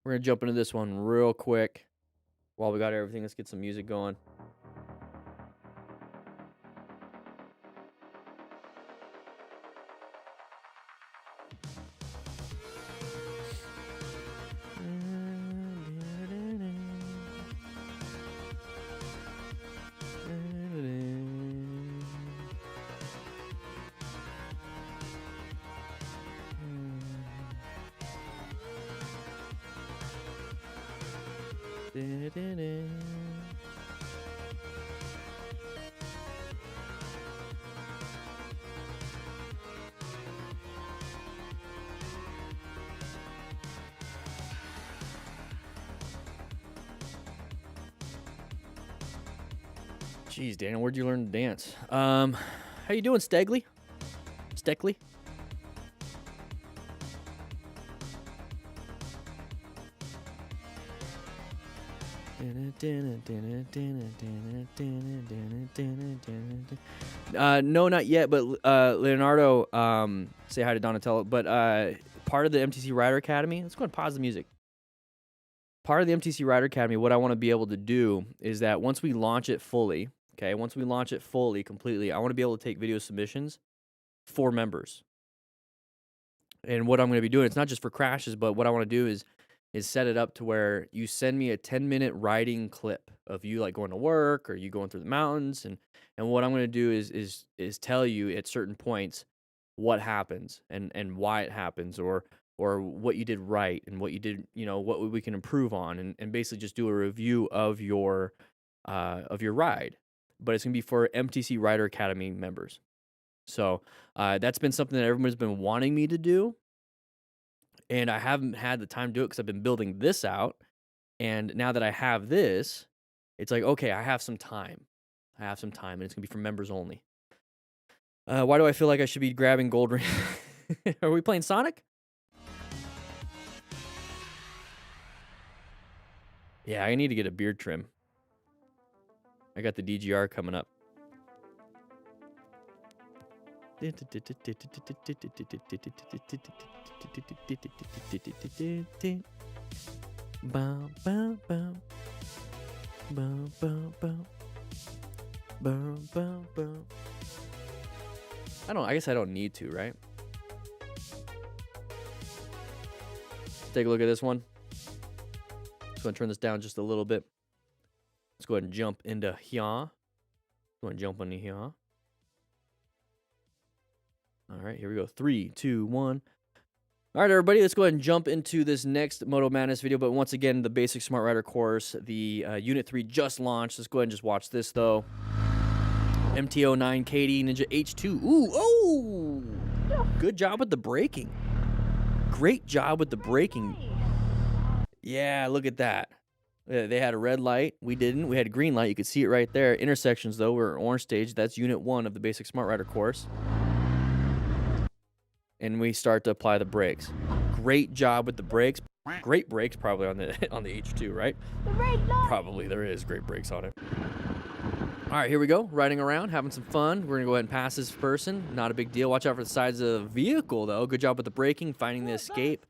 Real quick. While we got everything, let's get some music going. Jeez, Daniel, where'd you learn to dance? How you doing, Stegley? Steckley? No, not yet, but Leonardo, say hi to Donatello, but part of the MTC Rider Academy, let's go and pause the music. Part of the MTC Rider Academy, what I want to be able to do is that once we launch it fully, okay, once we launch it fully, completely, I want to be able to take video submissions for members. And what I'm going to be doing, it's not just for crashes, but what I want to do is set it up to where you send me a 10-minute riding clip of you like going to work or you going through the mountains, and what I'm going to do is tell you at certain points what happens and why it happens, or what you did right and what you did, you know, what we can improve on, and basically just do a review of your ride. But it's going to be for MTC Rider Academy members. So that's been something that everyone's been wanting me to do. And I haven't had the time to do it because I've been building this out. And now that I have this, it's like, okay, I have some time. And it's going to be for members only. Why do I feel like I should be grabbing gold ring? Are we playing Sonic? Yeah, I need to get a beard trim. I got the DGR coming up. I guess I don't need to, right? Take a look at this one. Just going to turn this down just a little bit. Let's go ahead and jump into here. Go ahead and jump into here. All right, here we go. 3, 2, 1. All right, everybody, let's go ahead and jump into this next Moto Madness video. But once again, the basic Smart Rider course, the Unit 3 just launched. Let's go ahead and just watch this, though. MT09 KD Ninja H2. Ooh, oh! Good job with the braking. Great job with the braking. Yeah, look at that. They had a red light. We didn't. We had a green light. You could see it right there. Intersections, though, were orange stage. That's Unit 1 of the basic Smart Rider course. And we start to apply the brakes. Great job with the brakes. Great brakes probably on the H2, right? Probably there is great brakes on it. All right, here we go. Riding around, having some fun. We're going to go ahead and pass this person. Not a big deal. Watch out for the sides of the vehicle, though. Good job with the braking, finding the escape.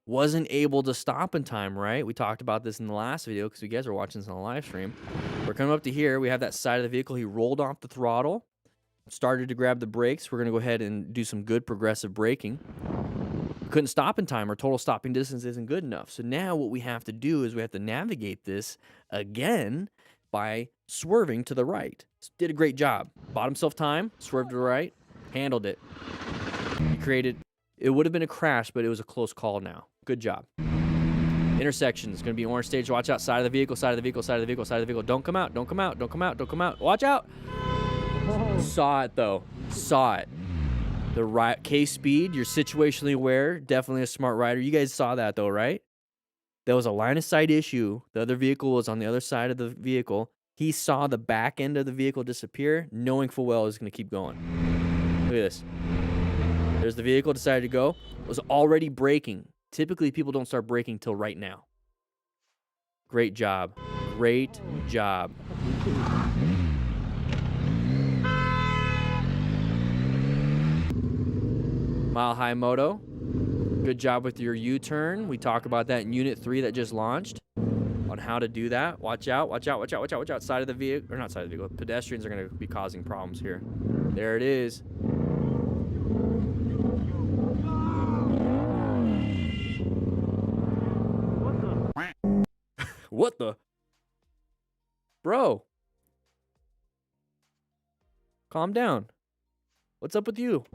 Wasn't able to stop in time, right? We talked about this in the last video because you guys are watching this on the live stream. We're coming up to here. We have that side of the vehicle. He rolled off the throttle. Started to grab the brakes. We're going to go ahead and do some good progressive braking. Couldn't stop in time. Our total stopping distance isn't good enough. So now what we have to do is we have to navigate this again by swerving to the right. Did a great job. Bought himself time, swerved to the right, handled it. He created, it would have been a crash, but it was a close call now. Good job. Intersection is going to be orange stage. Watch out. Side of the vehicle, side of the vehicle, side of the vehicle, side of the vehicle. Don't come out. Don't come out. Don't come out. Don't come out. Watch out. Saw it, though. Saw it. The right K-speed, you're situationally aware. Definitely a smart rider. You guys saw that, though, right? There was a line of sight issue. The other vehicle was on the other side of the vehicle. He saw the back end of the vehicle disappear, knowing full well it was going to keep going. Look at this. There's the vehicle, decided to go. It was already braking. Typically, people don't start braking till right now. Great job. Great job. Mile High Moto. Good job with your U-turn. We talked about that in Unit 3 that just launched on how to do that. Watch out, watch out, watch out, watch out, watch out. Side of the vehicle, or not side of the vehicle. Pedestrians are going to be causing problems here. There it is. What the? Bro. Calm down. What's up with you?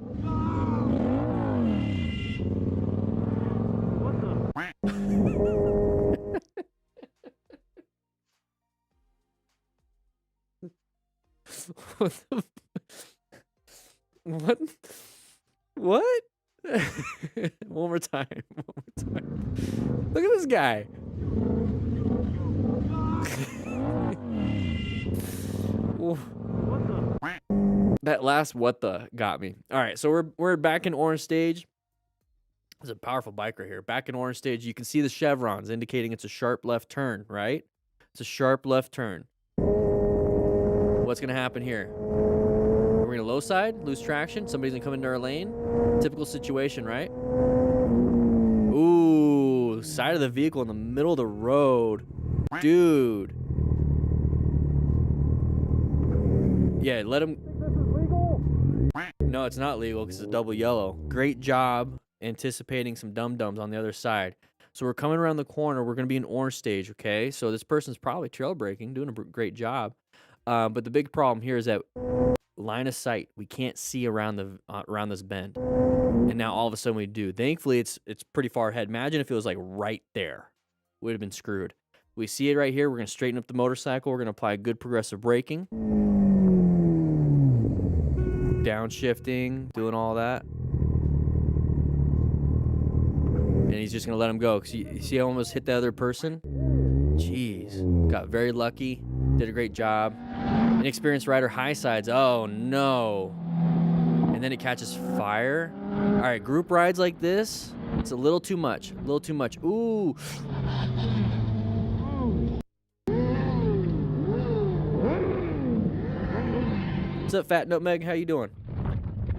What? What? What? One more time. One more time. Look at this guy. That last what the got me. All right, so we're back in orange stage. It's a powerful bike right here. Back in orange stage, you can see the chevrons indicating it's a sharp left turn, right? It's a sharp left turn. What's gonna happen here? We're gonna low side, lose traction. Somebody's gonna come into our lane. Typical situation, right? Ooh, side of the vehicle in the middle of the road. Dude. Yeah, let him. No, it's not legal because it's a double yellow. Great job anticipating some dum-dums on the other side. So we're coming around the corner. We're going to be in orange stage, okay? So this person's probably trail braking, doing a great job. But the big problem here is that line of sight. We can't see around this bend. And now all of a sudden we do. Thankfully, it's pretty far ahead. Imagine if it was like right there. We'd have been screwed. We see it right here. We're going to straighten up the motorcycle. We're going to apply good progressive braking. Downshifting, doing all that. And he's just going to let him go. Because you see how I almost hit the other person? Jeez. Got very lucky. Did a great job. Inexperienced rider, high sides. Oh, no. And then it catches fire. All right, group rides like this, it's a little too much. A little too much. Ooh. What's up, Fat Nutmeg? How you doing?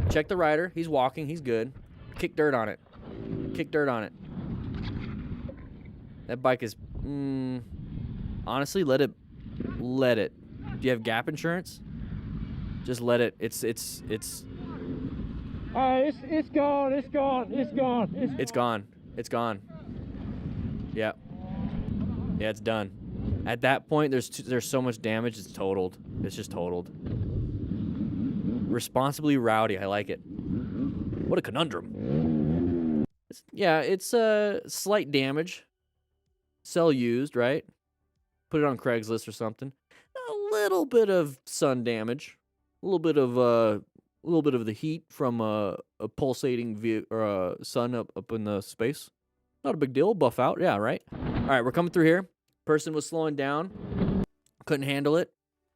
Check the rider. He's walking. He's good. Kick dirt on it. Kick dirt on it. That bike is... honestly, let it. Do you have gap insurance? Just let it. It's gone. It's gone. It's gone. It's gone. Yeah. Yeah, it's done. At that point, there's so much damage. It's totaled. It's just totaled. Responsibly rowdy. I like it. What a conundrum. It's slight damage. Sell used, right? Put it on Craigslist or something. A little bit of sun damage. A little bit of the heat from a pulsating sun up in the space. Not a big deal. Buff out. Yeah, right? All right, we're coming through here. Person was slowing down. Couldn't handle it.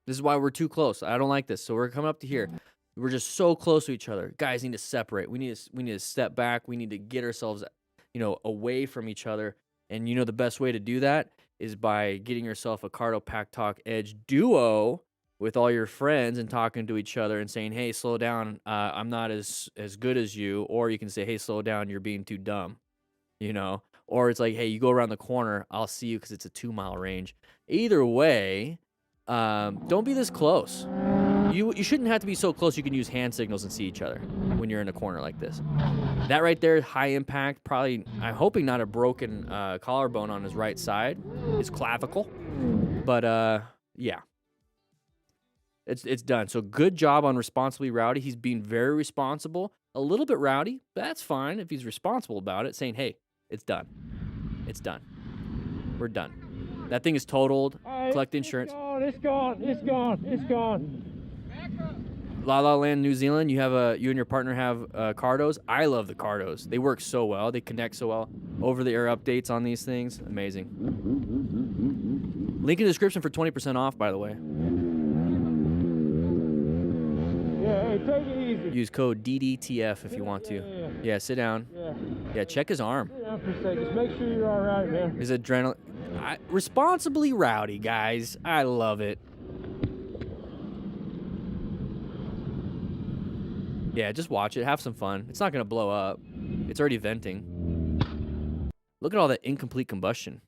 This is why we're too close. I don't like this. So we're coming up to here. We're just so close to each other. Guys need to separate. We need to step back. We need to get ourselves, away from each other. And the best way to do that is by getting yourself a Cardo Pack Talk Edge Duo with all your friends and talking to each other and saying, hey, slow down. I'm not as good as you. Or you can say, hey, slow down. You're being too dumb. Or it's like, hey, you go around the corner. I'll see you because it's a 2-mile range. Either way, don't be this close. You shouldn't have to be so close you can use hand signals and see each other when you're in a corner like this. That right there, high impact, probably, I'm hoping not a broken collarbone on his right side. His clavicle. But, yeah. It's done. So good job on responsibly rowdy. He's being very responsible. A little bit rowdy, but that's fine if he's responsible about it, saying, hey, it's done. It's done. We're done. That thing is totaled. Collect insurance. It's gone. La La Land, New Zealand, you and your partner have Cardos. I love the Cardos. They work so well. They connect so well. Over-the-air updates on these things. Amazing. Link in the description for 20% off, by the way. Yeah, hey, take it easy. Use code DDTF if you want to. Yeah, sit down. Yeah, check his arm. Sit down for a second. Just make sure you're all right, man. His adrenaline. Responsibly rowdy, guys. I love it. Yeah, just watch it. Have some fun. It's not going to blow up. It's already venting. Look at all that incomplete combustion.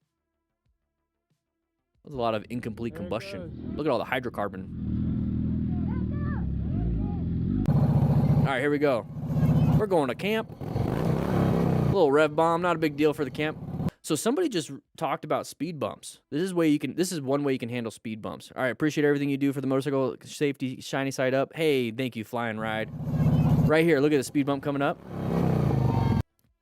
There's a lot of incomplete combustion. Look at all the hydrocarbon. All right, here we go. We're going to camp. A little rev bomb. Not a big deal for the camp. So somebody just talked about speed bumps. This is one way you can handle speed bumps. All right, appreciate everything you do for the motorcycle safety, shiny side up. Hey, thank you, Fly and Ride. Right here, look at the speed bump coming up.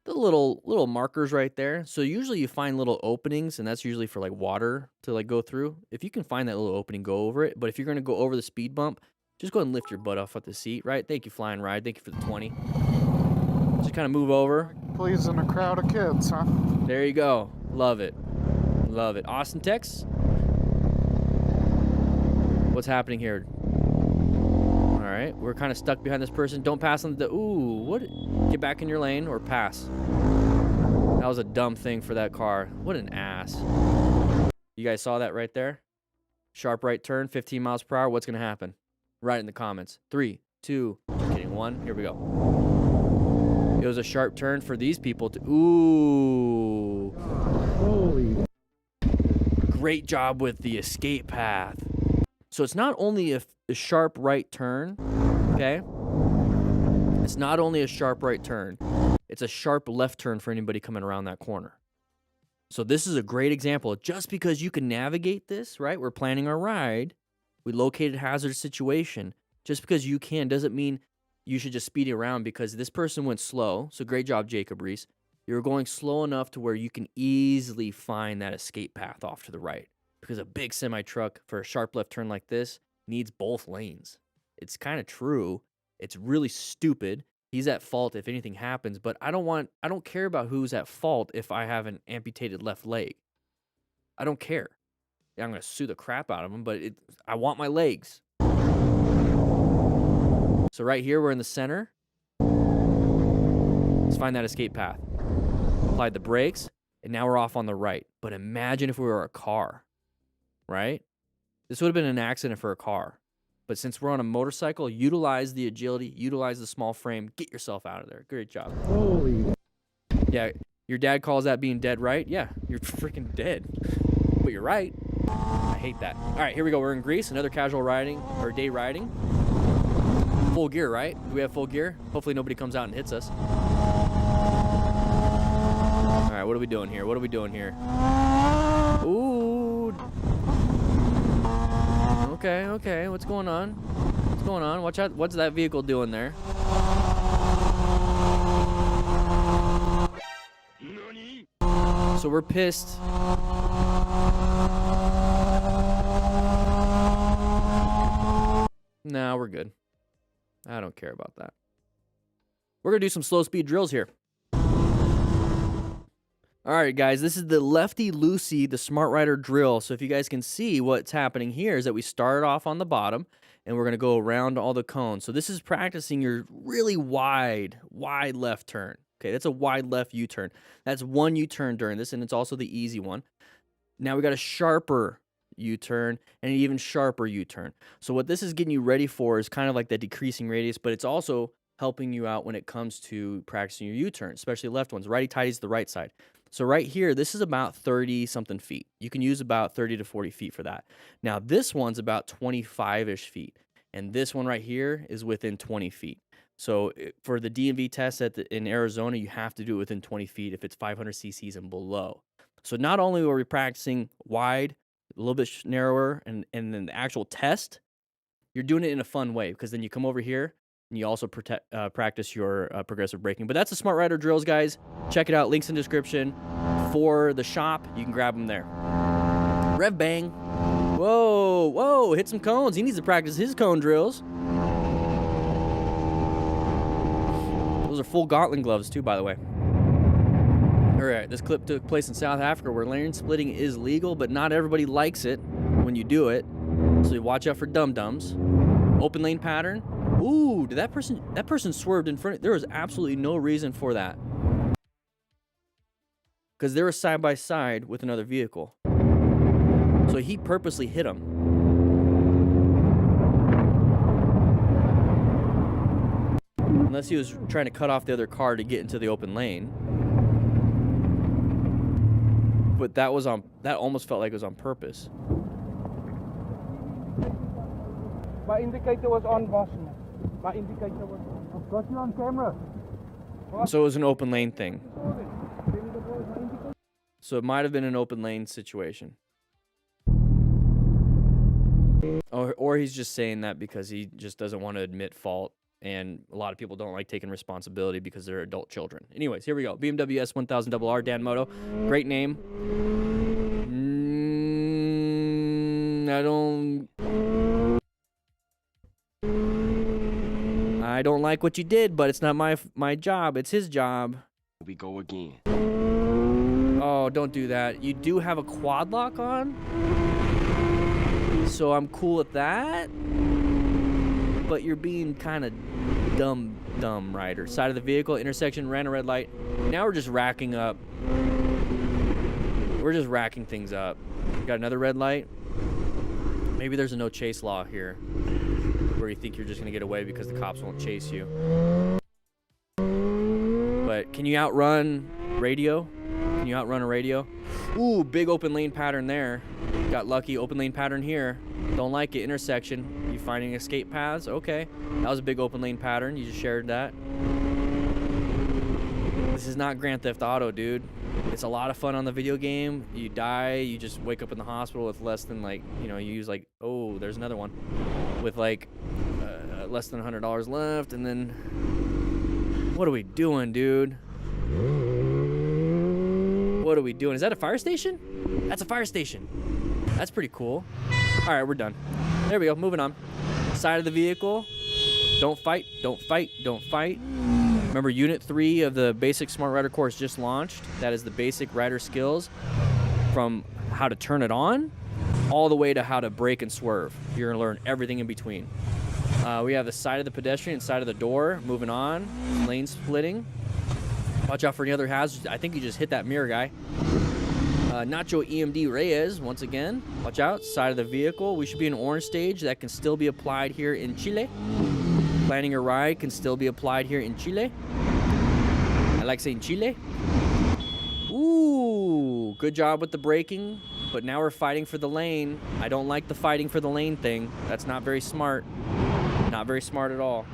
The little markers right there. So usually you find little openings, and that's usually for like water to like go through. If you can find that little opening, go over it. But if you're going to go over the speed bump, just go ahead and lift your butt off at the seat, right? Thank you, Flying Ride. Thank you for the 20. Just kind of move over. Pleasing a crowd of kids, huh? There you go. Love it. Love it. Austin, Texas? What's happening here? All right, we're kind of stuck behind this person. Don't pass on the... Ooh, what? Get back in your lane or pass. That was a dumb thing for that car. What an ass. You guys saw that right there? Sharp right turn, 15 miles per hour. What's going to happen? Write in the comments. 3, 2, just kidding, 1. Here we go. It was a sharp turn for these people to... Ooh. Holy. Great job with the escape path. So it's not only a sharp right turn, okay? It's not only a sharp right turn. It's a sharp left turn for anybody coming around that corner. So this is a great example. Just because you can navigate this, right? We're planning our ride. We located a hazardous situation. Just because you can doesn't mean you should just speed around because this person went slow. So great job, Jacob Reese. You're going slow enough to where you can easily find that escape path off to the right. Because a big semi-truck for a sharp left turn like this needs both lanes. It's kind of true. It's really stupid. He's at fault if anything happens, but I don't care about who's at fault if I have an amputated left leg. I don't care. Yeah, I'm going to sue the crap out of him, but I want my legs. So right here, we're in the center. Let's find that escape path. Applied the brakes, and now we're off on the right. But imagine if we were a car, right? This would have been an accident for a car. But since we're on a motorcycle, utilize the agility, utilize the small frame, get yourself out of there. Great job. Holy. Yeah, your dad calls that being dead, right? Yeah, you're freaking dead. But you're right. I hate that. All right, here we go. We're in Greece. Another casual riding, or day riding. Full gear, right? Do we have full gear? Hopefully nobody comes out and hits us. All right, what are we doing here? What are we doing here? Ooh. Okay. What's going on? What's going on? Watch out. What's that vehicle doing there? So we're pissed. Nah, we're good. I don't care about that. We're going to do some slow speed drills here. All right, guys, this is the Lefty Loosey, the Smart Rider drill. So if you guys can see what's happening here is that we started off on the bottom, and we're going to go around all the cones. So this is practicing your really wide left turn. Okay, that's a wide left U-turn. That's one U-turn during this, and it's also the easy one. Now we got a sharper U-turn and an even sharper U-turn. So what this is getting you ready for is kind of like the decreasing radius, but it's also helping you out when it comes to practicing your U-turn, especially left ones. Righty-tighty is the right side. So right here, this is about 30-something feet. You can use about 30 to 40 feet for that. Now, this one's about 25-ish feet, and this one right here is within 20 feet. So for the DMV test in Arizona, you have to do it within 20 feet if it's 500 cc's and below. So not only are we practicing wide, a little bit narrower, and then the actual test, you're doing it in a fun way because then you come over here, and you also practice your progressive braking. But that's the Smart Rider drills, guys. Check it out. Links in the description. For the shop, you can grab them there. Rev bang. Whoa. Hit some cones. He needs to practice his cone drills. Those are full gauntlet gloves, too, by the way. All right, this clip took place in South Africa where lane splitting is legal, but not everybody likes it when you do it. So you watch out for dum-dums. Open lane pattern. Ooh, did that person swerved in front? There was absolutely no reason for that. Because they were side by side with another vehicle. So he purposely hit him. Unless he was trying to cut off the other car to get into the open lane. But that almost felt like it was on purpose. My indicator was on, boss. My indicator was on. I've got you on camera. So it was an open lane thing. So it might have been an open lane situation. Or he's just saying that because he just doesn't want to admit fault. And a lot of people don't like taking responsibility because they're adult children. Anyways, here we go. BMW S1000RR, Dan Moto. Great name. I don't like what you did, but it's not my job. It's his job. We go again. Oh, don't do that. You do have a quad lock on, so I'm cool with that. But you're being kind of dumb, Ryder. Side of the vehicle, intersection, ran a red light. Now we're just racking up. We're just racking things up. Got another red light. Maybe there's a no chase law here, where you think you're just gonna get away because the cops won't chase you. But can you outrun radio? Can you outrun a radio? Ooh, big open lane pattern there. Got lucky. Open lane pattern here. Don't like it. Intersection. You finding escape paths? Okay. That was a big open lane pattern. You just shared that. This is not Grand Theft Auto, dude. It's a lot of fun on the video game. You die, you just wake up in the hospital with less than, like, you know, you use like, oh, there's another one. With like less than $100 left, and then what are we doing, dude? What are we doing? Is that a fire station? That's a fire station. That's pretty cool. All right, we're done. There we go, moving on. Side of the vehicle. Don't fight, don't fight, don't fight. Remember, Unit 3 of the Basic Smart Rider course just launched. That is the basic rider skills from how to turn it on all the way to how to brake and swerve. You're gonna learn everything in between. We have the side of the pedestrian and side of the door. Moving on, lane splitting. Watch out for any other hazards. I think you just hit that mirror guy. Nacho EMD Reyes, once again. Watch out, side of the vehicle. We should be in orange stage. That can still be applied here in Chile. Planning a ride can still be applied here in Chile. I like saying Chile. Ooh, good job with the braking, but now we're fighting for the lane. I don't like the fighting for the lane thing. That's not very smart. Not very smart at all.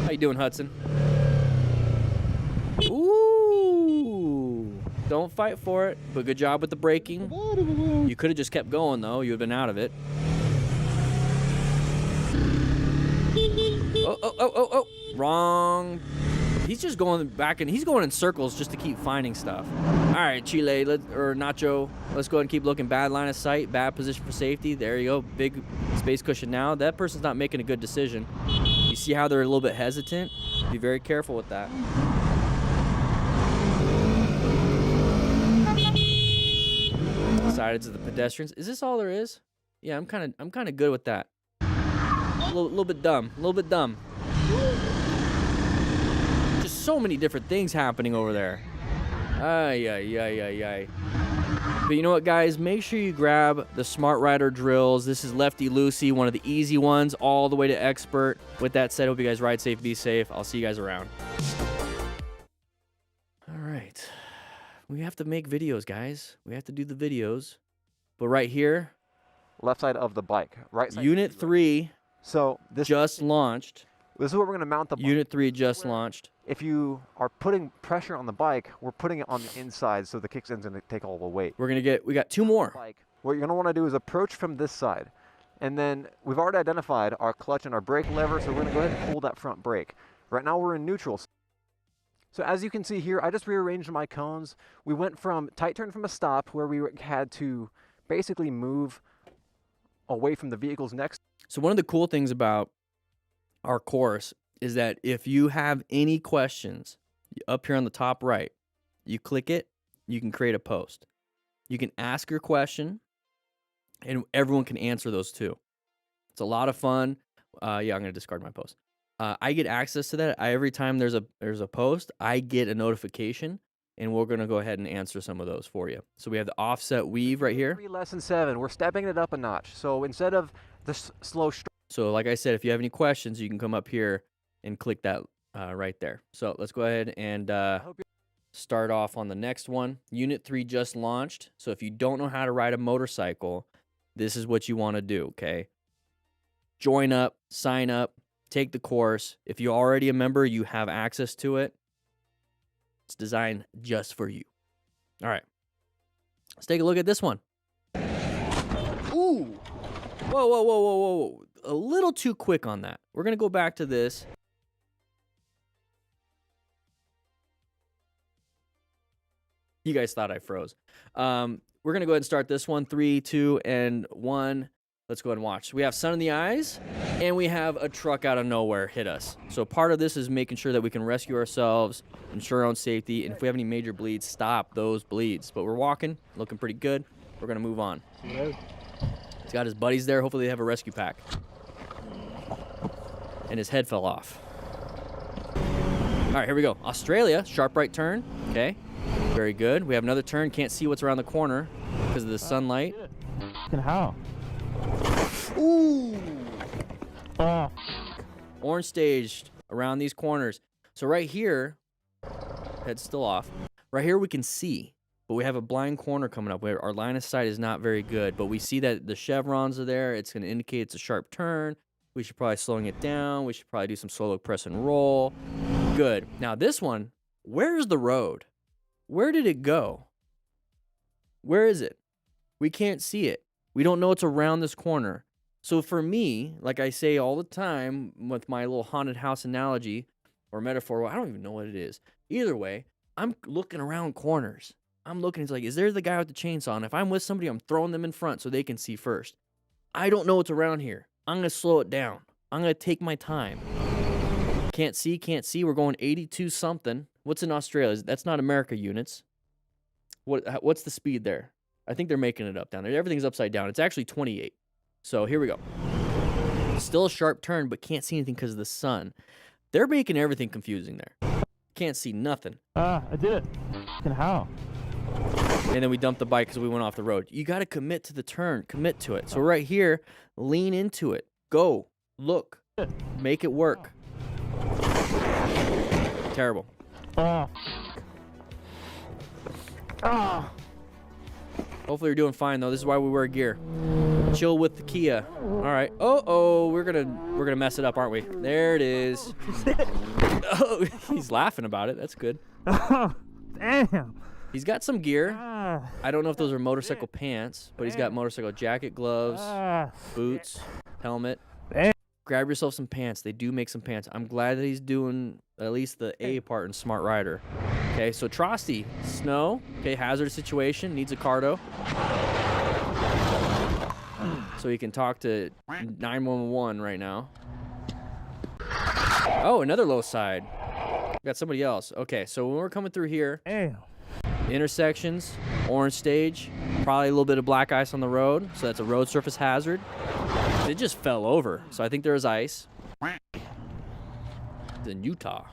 How you doing, Hudson? Ooh, don't fight for it, but good job with the braking. You could have just kept going, though. You would have been out of it. Oh. Wrong. He's just going back, and he's going in circles just to keep finding stuff. All right, Chile, or Nacho, let's go ahead and keep looking. Bad line of sight, bad position for safety. There you go. Big space cushion now. That person's not making a good decision. You see how they're a little bit hesitant? Be very careful with that. Sides of the pedestrians. Is this all there is? Yeah, I'm kind of good with that. A little bit dumb. A little bit dumb. Just so many different things happening over there. Ay. But you know what, guys? Make sure you grab the Smart Rider drills. This is Lefty Loosey, one of the easy ones, all the way to expert. With that said, hope you guys ride safe, be safe. I'll see you guys around. All right. We have to make videos, guys. We have to do the videos. But right here, Left side of the bike, right side. Unit 3 So this just launched. This is where we're going to mount the bike. Unit 3 just launched. If you are putting pressure on the bike, we're putting it on the inside, so the kickstand's going to take all the weight. We got 2 more. What you're going to want to do is approach from this side. And then we've already identified our clutch and our brake lever, so we're going to go ahead and pull that front brake. Right now we're in neutral. So as you can see here, I just rearranged my cones. We went from tight turn from a stop, where we had to basically move away from the vehicle's next. So one of the cool things about our course is that if you have any questions, up here on the top right, you click it, you can create a post. You can ask your question, and everyone can answer those too. It's a lot of fun. Yeah, I'm going to discard my post. I get access to that. Every time there's a post, I get a notification, and we're going to go ahead and answer some of those for you. So we have the offset weave right here. Lesson 7, we're stepping it up a notch. So instead of the slow So like I said, if you have any questions, you can come up here and click that right there. So let's go ahead and start off on the next one. Unit 3 just launched. So if you don't know how to ride a motorcycle, this is what you want to do, okay? Join up, sign up, take the course. If you're already a member, you have access to it. It's designed just for you. All right. Let's take a look at this one. Ooh. Whoa. A little too quick on that. We're going to go back to this. You guys thought I froze. We're going to go ahead and start this one. 3, 2, and 1. Let's go ahead and watch. We have sun in the eyes, and we have a truck out of nowhere hit us. So part of this is making sure that we can rescue ourselves, ensure our own safety, and if we have any major bleeds, stop those bleeds. But we're walking, looking pretty good. We're gonna move on. He's got his buddies there. Hopefully they have a rescue pack. And his head fell off. All right, here we go. Australia, sharp right turn. Okay, very good. We have another turn. Can't see what's around the corner because of the sunlight. And how? Ooh. Orange staged around these corners. So right here, head's still off. Right here we can see, but we have a blind corner coming up. Our line of sight is not very good, but we see that the chevrons are there. It's going to indicate it's a sharp turn. We should probably slowing it down. We should probably do some solo press and roll. Good. Now this one, where's the road? Where did it go? Where is it? We can't see it. We don't know it's around this corner. So for me, like I say all the time with my little haunted house analogy or metaphor, well, I don't even know what it is. Either way, I'm looking around corners. I'm looking, it's like, is there the guy with the chainsaw? And if I'm with somebody, I'm throwing them in front so they can see first. I don't know what's around here. I'm going to slow it down. I'm going to take my time. Can't see, can't see. We're going 82 something. What's in Australia? That's not America units. What's the speed there? I think they're making it up down there. Everything's upside down. It's actually 28. So here we go. Still a sharp turn, but can't see anything because of the sun. They're making everything confusing there. Can't see nothing. I did it. And how? And then we dumped the bike because we went off the road. You got to commit to the turn. Commit to it. So right here, lean into it. Go. Look. Make it work. Terrible. Hopefully you're doing fine though. This is why we wear gear. Chill with the Kia. All right. Oh, we're gonna mess it up, aren't we? There it is. Oh, he's laughing about it. That's good. Damn. He's got some gear. I don't know if those are motorcycle pants, but he's got motorcycle jacket, gloves, boots, helmet. Grab yourself some pants. They do make some pants. I'm glad that he's doing at least the A part in Smart Rider. Okay, so Trosty, snow. Okay, hazardous situation, needs a cardo. So he can talk to 911 right now. Oh, another low side. Got somebody else. Okay, so when we're coming through here, intersections, orange stage, probably a little bit of black ice on the road, so that's a road surface hazard. It just fell over, so I think there is ice. It's in Utah.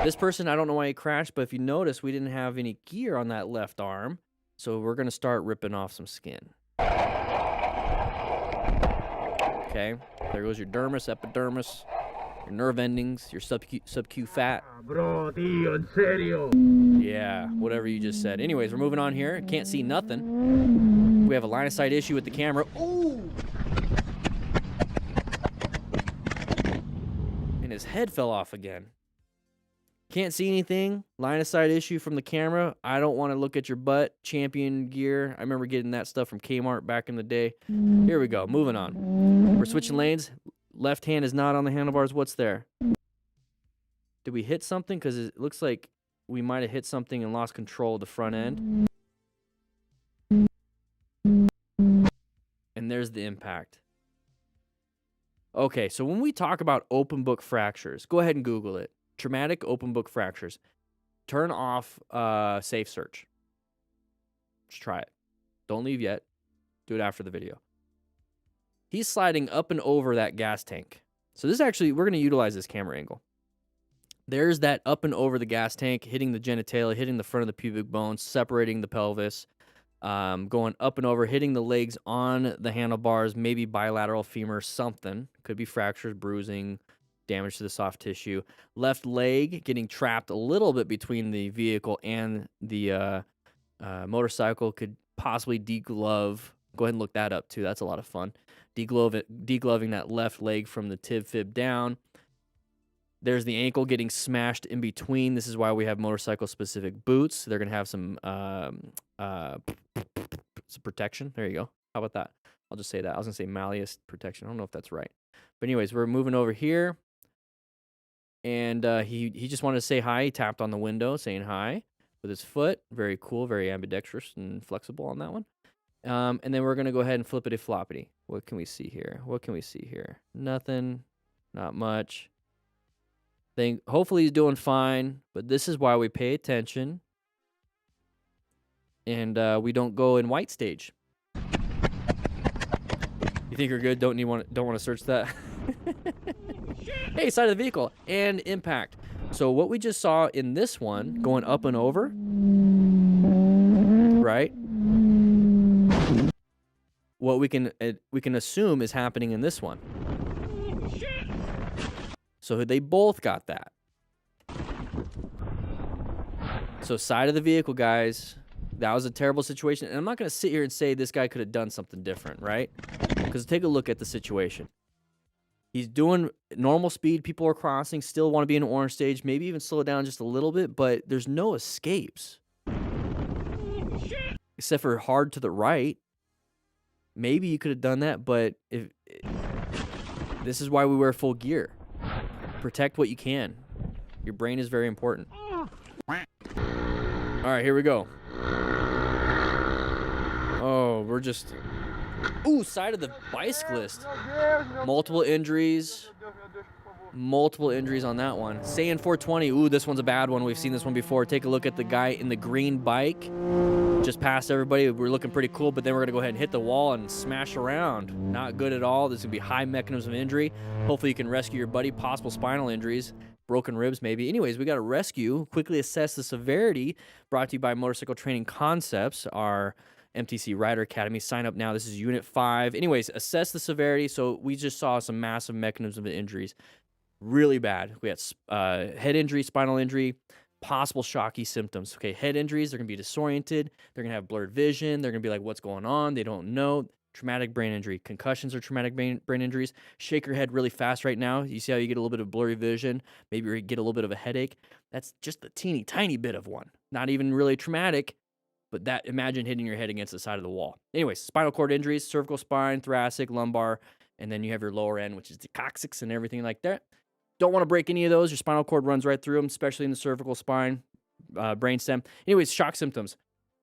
This person, I don't know why he crashed, but if you notice, we didn't have any gear on that left arm, so we're going to start ripping off some skin. Okay, there goes your dermis, epidermis, your nerve endings, your sub-Q fat. Bro, tío, en serio. Yeah, whatever you just said. Anyways, we're moving on here. Can't see nothing. We have a line of sight issue with the camera. Ooh! And his head fell off again. Can't see anything. Line of sight issue from the camera. I don't want to look at your butt. Champion gear. I remember getting that stuff from Kmart back in the day. Here we go. Moving on. We're switching lanes. Left hand is not on the handlebars. What's there? Did we hit something? Because it looks like we might have hit something and lost control of the front end. And there's the impact. Okay, so when we talk about open book fractures, go ahead and Google it. Traumatic open book fractures. Turn off safe search. Just try it. Don't leave yet. Do it after the video. He's sliding up and over that gas tank. So this actually, we're going to utilize this camera angle. There's that up and over the gas tank, hitting the genitalia, hitting the front of the pubic bone, separating the pelvis, going up and over, hitting the legs on the handlebars, maybe bilateral femur, something. Could be fractures, bruising, damage to the soft tissue. Left leg getting trapped a little bit between the vehicle and the motorcycle. Could possibly deglove. Go ahead and look that up too. That's a lot of fun. Degloving that left leg from the tib fib down. There's the ankle getting smashed in between. This is why we have motorcycle-specific boots. They're going to have some protection. There you go. How about that? I'll just say that. I was going to say malleus protection. I don't know if that's right. But anyways, we're moving over here. And he just wanted to say hi. He tapped on the window saying hi with his foot. Very cool, very ambidextrous and flexible on that one. And then we're going to go ahead and flippity floppity. What can we see here? What can we see here? Nothing. Not much. Hopefully he's doing fine, but this is why we pay attention. And we don't go in white stage. You think you're good? Don't want to search that? Hey, side of the vehicle and impact. So what we just saw in this one, going up and over, right? What we can assume is happening in this one. So they both got that. So side of the vehicle, guys, that was a terrible situation. And I'm not going to sit here and say this guy could have done something different, right? Because take a look at the situation. He's doing normal speed. People are crossing, still want to be in orange stage, maybe even slow it down just a little bit, but there's no escapes. Except for hard to the right. Maybe you could have done that, but this is why we wear full gear. Protect what you can. Your brain is very important. All right, here we go. Oh, we're just... Ooh, side of the bicyclist. Multiple injuries. Multiple injuries on that one. Saying 420. Ooh, this one's a bad one. We've seen this one before. Take a look at the guy in the green bike. Just past everybody. We're looking pretty cool, but then we're going to go ahead and hit the wall and smash around. Not good at all. This is going to be high mechanism of injury. Hopefully you can rescue your buddy. Possible spinal injuries. Broken ribs, maybe. Anyways, we got to rescue. Quickly assess the severity. Brought to you by Motorcycle Training Concepts, our MTC Rider Academy. Sign up now. This is Unit 5. Anyways, assess the severity. So we just saw some massive mechanism of injuries. Really bad. We had head injury, spinal injury, possible shocky symptoms. Okay, head injuries, they're going to be disoriented. They're going to have blurred vision. They're going to be like, what's going on? They don't know. Traumatic brain injury. Concussions are traumatic brain injuries. Shake your head really fast right now. You see how you get a little bit of blurry vision? Maybe you get a little bit of a headache. That's just a teeny tiny bit of one. Not even really traumatic. But that, imagine hitting your head against the side of the wall. Anyways, spinal cord injuries, cervical spine, thoracic, lumbar, and then you have your lower end, which is the coccyx and everything like that. Don't want to break any of those. Your spinal cord runs right through them, especially in the cervical spine, brainstem. Anyways, shock symptoms.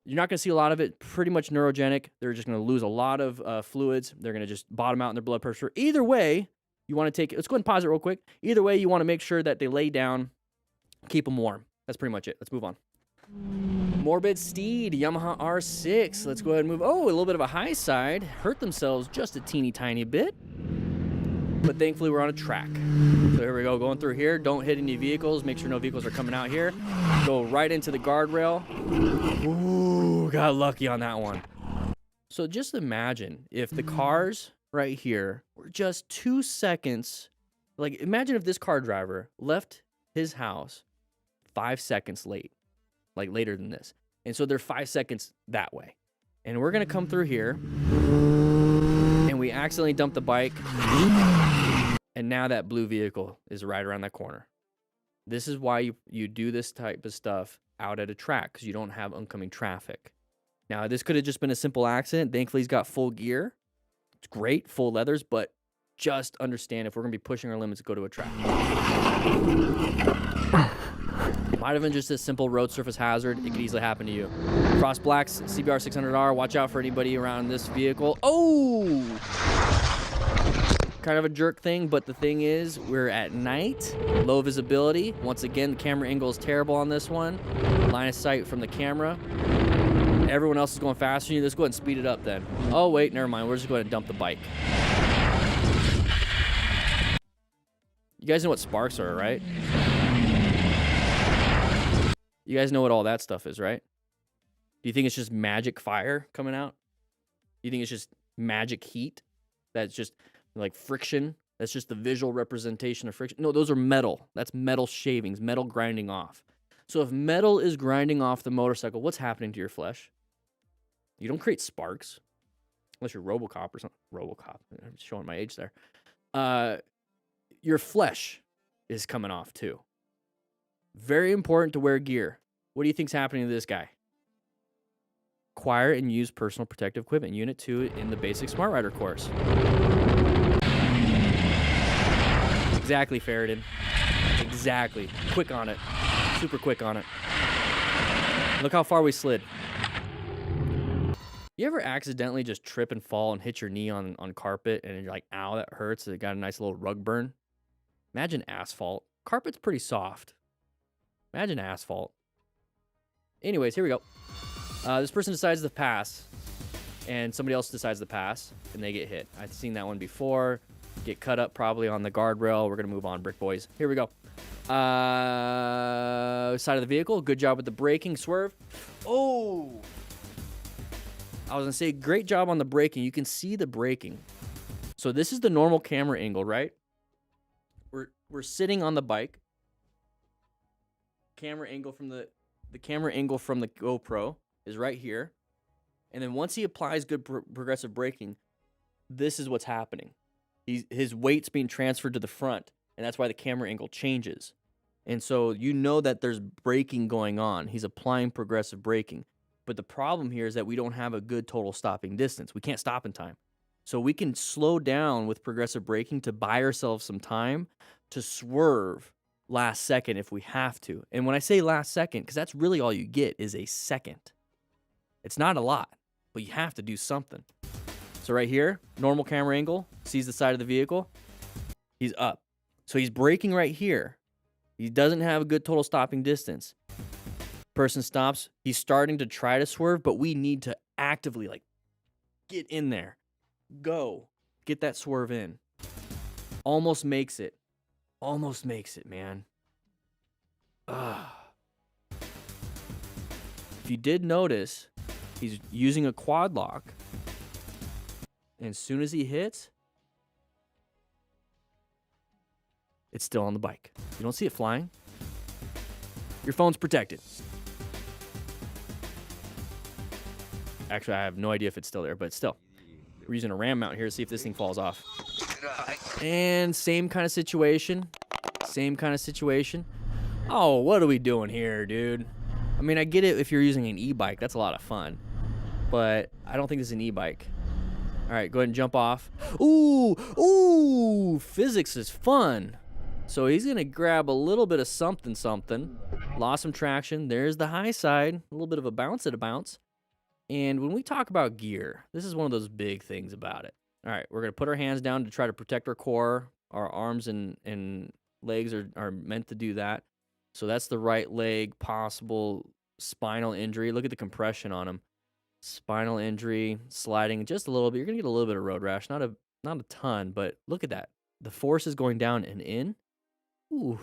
You're not going to see a lot of it. Pretty much neurogenic. They're just going to lose a lot of fluids. They're going to just bottom out in their blood pressure. Either way, you want to take, let's go ahead and pause it real quick. Either way, you want to make sure that they lay down, keep them warm. That's pretty much it. Let's move on. Morbid Steed, Yamaha R6. Let's go ahead and move. Oh, a little bit of a high side. Hurt themselves just a teeny tiny bit. But thankfully, we're on a track. So here we go, going through here. Don't hit any vehicles. Make sure no vehicles are coming out here. Go right into the guardrail. Ooh, got lucky on that one. So just imagine if the cars right here were just 2 seconds. Like, imagine if this car driver left his house 5 seconds late. Like later than this. And so they're 5 seconds that way. And we're going to come through here. And we accidentally dump the bike. And now that blue vehicle is right around that corner. This is why you do this type of stuff out at a track. Because you don't have oncoming traffic. Now, this could have just been a simple accident. Thankfully, he's got full gear. It's great. Full leathers. But just understand if we're going to be pushing our limits, go to a track. Might have been just a simple road surface hazard. It could easily happen to you. Cross Blacks, CBR 600R. Watch out for anybody around this vehicle. Oh! Kind of a jerk thing, but the thing is, we're at night. Low visibility. Once again, the camera angle is terrible on this one. Line of sight from the camera. Everyone else is going faster than you. Let's go ahead and speed it up then. Oh, wait, never mind. We're just going to dump the bike. You guys know what sparks are, right? You guys know what all that stuff is, right? Do you think it's just magic fire coming out? Do you think it's just magic heat? That's just like friction? That's just the visual representation of friction? No, those are metal. That's metal shavings, metal grinding off. So if metal is grinding off the motorcycle, what's happening to your flesh? You don't create sparks. Unless you're RoboCop or something. RoboCop. I'm showing my age there. Your flesh is coming off too. Very important to wear gear. What do you think's happening to this guy? Acquire and use personal protective equipment. Unit 2 in the basic Smart Rider course. Exactly, Ferritin. Exactly. Quick on it. Super quick on it. Look how far we slid. You ever accidentally just trip and fall and hit your knee on carpet and you're like, ow, that hurts. It got a nice little rug burn. Imagine asphalt. Carpet's pretty soft. Imagine asphalt. Anyways, here we go. This person decides to pass, and somebody else decides to pass, and they get hit. I've seen that one before. Get cut up probably on the guardrail. We're going to move on, brick boys. Here we go. Side of the vehicle. Good job with the braking. Swerve. Oh! I was going to say, great job on the braking. You can see the braking. So this is the normal camera angle, right? We're sitting on the bike. Camera angle from the camera angle from the GoPro is right here. And then once he applies good progressive braking, this is what's happening. His weight's being transferred to the front, and that's why the camera angle changes. And so you know that there's braking going on. He's applying progressive braking. But the problem here is that we don't have a good total stopping distance. We can't stop in time. So we can slow down with progressive braking to buy ourselves some time to swerve last second if we have to. And when I say last second, because that's really all you get is a second. It's not a lot, but you have to do something. So right here, normal camera angle, sees the side of the vehicle. He's up. So he's braking right here. He doesn't have a good total stopping distance. Person stops. He's starting to try to swerve, but we need to actively like get in there. Go. Get that swerve in. Almost makes it. Almost makes it, man. Ugh. If you did notice, he's using a quad lock. And as soon as he hits, it's still on the bike. You don't see it flying. Your phone's protected. Actually, I have no idea if it's still there, but still. We're using a ram mount here to see if this thing falls off. And same kind of situation. Same kind of situation. Oh, what are we doing here, dude? I mean, I get it if you're using an e-bike. That's a lot of fun. But I don't think this is an e-bike. All right, go ahead and jump off. Ooh, ooh, physics is fun. So he's going to grab a little bit of something. Lost some traction. There's the high side. A little bit of a bounce at a bounce. And when we talk about gear, this is one of those big things about it. All right, we're going to put our hands down to try to protect our core. Our arms and legs are meant to do that. So that's the right leg, possible spinal injury. Look at the compression on him. Spinal injury, sliding just a little bit. You're going to get a little bit of road rash. Not a ton, but look at that. The force is going down and in. Ooh.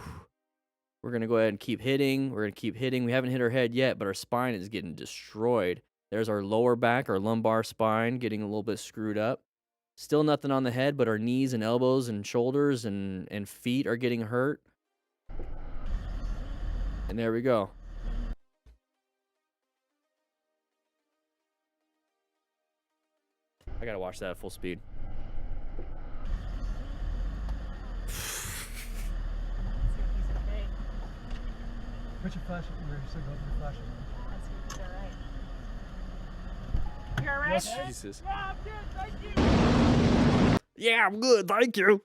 We're going to go ahead and keep hitting. We're going to keep hitting. We haven't hit our head yet, but our spine is getting destroyed. There's our lower back, our lumbar spine getting a little bit screwed up. Still nothing on the head, but our knees and elbows and shoulders and feet are getting hurt. And there we go. I gotta watch that at full speed. Put your flash up here, so go to the flash. That's good. You're all right. You're all right. Jesus. Yeah, I'm good. Thank you. Yeah, I'm good. Thank you.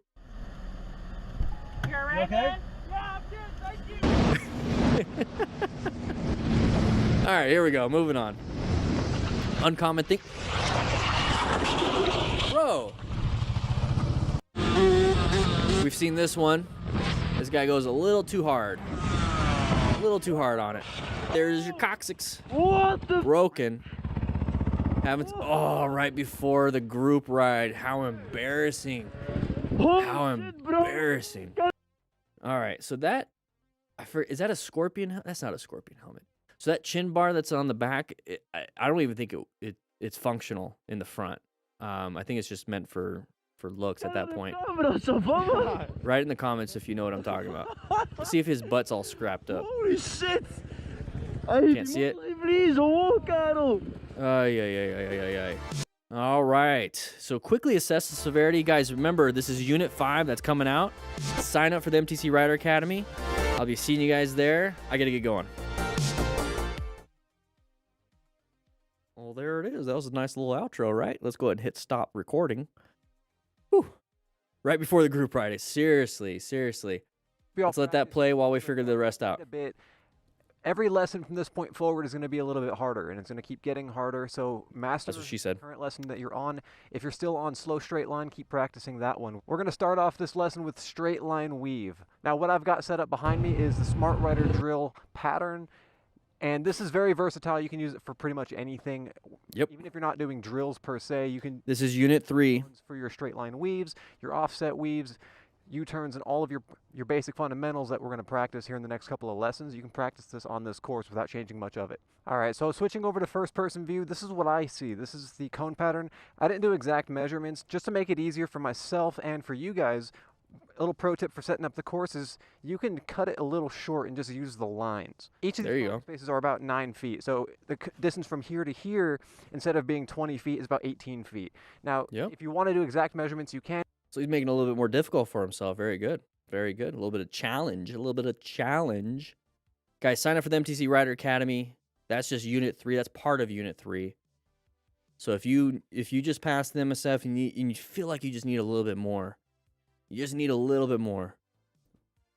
You're all right, okay? man. Yeah, I'm good. Thank you. All right, here we go. Moving on. Uncommon thing. Bro. We've seen this one. This guy goes a little too hard. A little too hard on it. There's your coccyx. What the? Broken. Right before the group ride. How embarrassing. How embarrassing. All right, so that, is that a scorpion? That's not a scorpion helmet. So that chin bar that's on the back, I don't even think it's functional in the front. I think it's just meant for looks at that point. Write in the comments if you know what I'm talking about. Let's see if his butt's all scrapped up. Holy shit! Can't see it? Yeah. All right. So quickly assess the severity. Guys, remember, this is Unit 5 that's coming out. Sign up for the MTC Rider Academy. I'll be seeing you guys there. I got to get going. Well, there it is. That was a nice little outro, right? Let's go ahead and hit stop recording. Whew. Right before the group ride. Seriously. Let's let that play while we figure the rest out. A bit. every lesson from this point forward is going to be a little bit harder, and it's going to keep getting harder. So master That's what she said. the current lesson that you're on. If you're still on slow straight line, keep practicing that one. We're going to start off this lesson with straight line weave. Now what I've got set up behind me is the Smart Rider drill pattern. And this is very versatile. You can use it for pretty much anything. Yep. Even if you're not doing drills per se, you can. This is Unit 3. For your straight line weaves, your offset weaves, U-turns, and all of your basic fundamentals that we're going to practice here in the next couple of lessons. You can practice this on this course without changing much of it. All right, so switching over to first-person view, this is what I see. This is the cone pattern. I didn't do exact measurements just to make it easier for myself and for you guys. A little pro tip for setting up the course is you can cut it a little short and just use the lines. Each of these spaces are about 9 feet. So the distance from here to here, instead of being 20 feet, is about 18 feet. Now, if you want to do exact measurements, you can. So he's making it a little bit more difficult for himself. Very good. Very good. A little bit of challenge. A little bit of challenge. Guys, sign up for the MTC Rider Academy. That's just Unit 3. That's part of Unit 3. So if you just passed the MSF and you feel like you just need a little bit more, you just need a little bit more,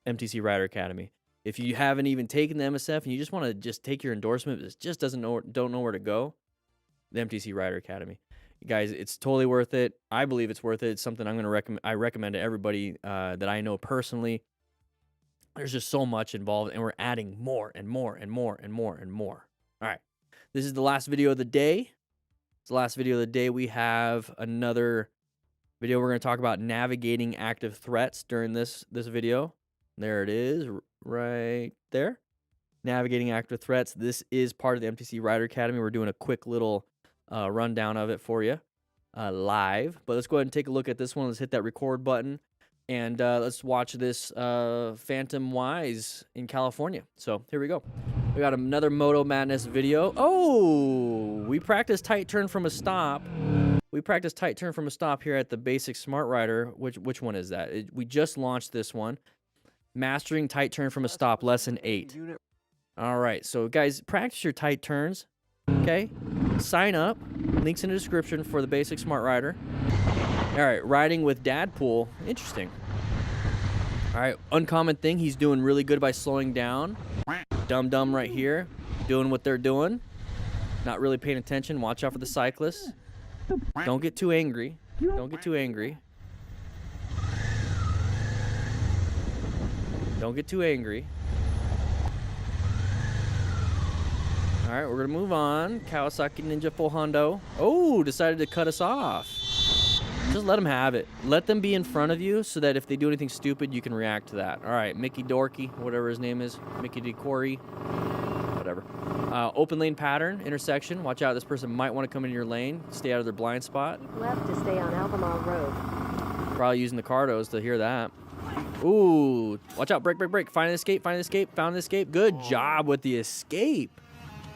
MTC Rider Academy. If you haven't even taken the MSF and you just want to just take your endorsement but just don't know where to go, the MTC Rider Academy. Guys, it's totally worth it. I believe it's worth it. It's something I'm going to recommend. I recommend to everybody that I know personally. There's just so much involved, and we're adding more and more and more and more and more. All right. This is the last video of the day. It's the last video of the day. We have another video. We're going to talk about navigating active threats during this video. There it is right there. Navigating active threats. This is part of the MTC Rider Academy. We're doing a quick little rundown of it for you live. But let's go ahead and take a look at this one. Let's hit that record button. And let's watch this Phantom Wise in California. So here we go. We got another Moto Madness video. Oh, we practiced tight turn from a stop. We practiced tight turn from a stop here at the Basic Smart Rider. Which one is that? We just launched this one. Mastering tight turn from a stop, lesson 8. All right, so guys, practice your tight turns. Okay, sign up. Links in the description for the Basic Smart Rider. All right, riding with Dad Pool. Interesting. All right, uncommon thing. He's doing really good by slowing down. Dum-dum right here, doing what they're doing. Not really paying attention. Watch out for the cyclists. Don't get too angry. Don't get too angry. Don't get too angry. All right, we're going to move on. Kawasaki Ninja Full Hondo. Oh, decided to cut us off. Just let them have it. Let them be in front of you so that if they do anything stupid, you can react to that. All right, Mickey Dorky, whatever his name is. Mickey DeCory. Whatever. Open lane pattern, intersection. Watch out, this person might want to come into your lane. Stay out of their blind spot. Keep left to stay on Albemarle Road. Probably using the Cardos to hear that. Ooh, watch out, break, break, break. Find an escape, find an escape, found an escape. Good job with the escape.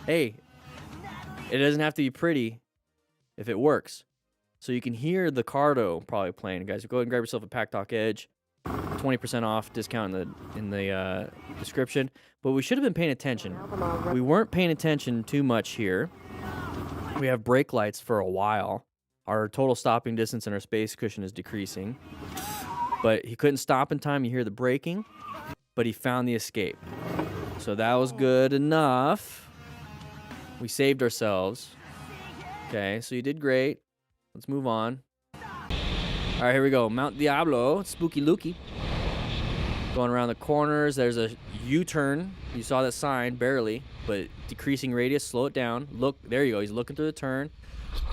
Hey, it doesn't have to be pretty if it works. So you can hear the Cardo probably playing. Guys, go ahead and grab yourself a Pack Talk Edge. 20% off discount in the description. But we should have been paying attention. We weren't paying attention too much here. We have brake lights for a while. Our total stopping distance and our space cushion is decreasing. But he couldn't stop in time. You hear the braking. But he found the escape. So that was good enough. We saved ourselves. Okay, so you did great. Let's move on. All right, here we go. Mount Diablo, Spooky Lukey. Going around the corners. There's a U-turn. You saw that sign, barely, but decreasing radius. Slow it down. Look, there you go. He's looking through the turn.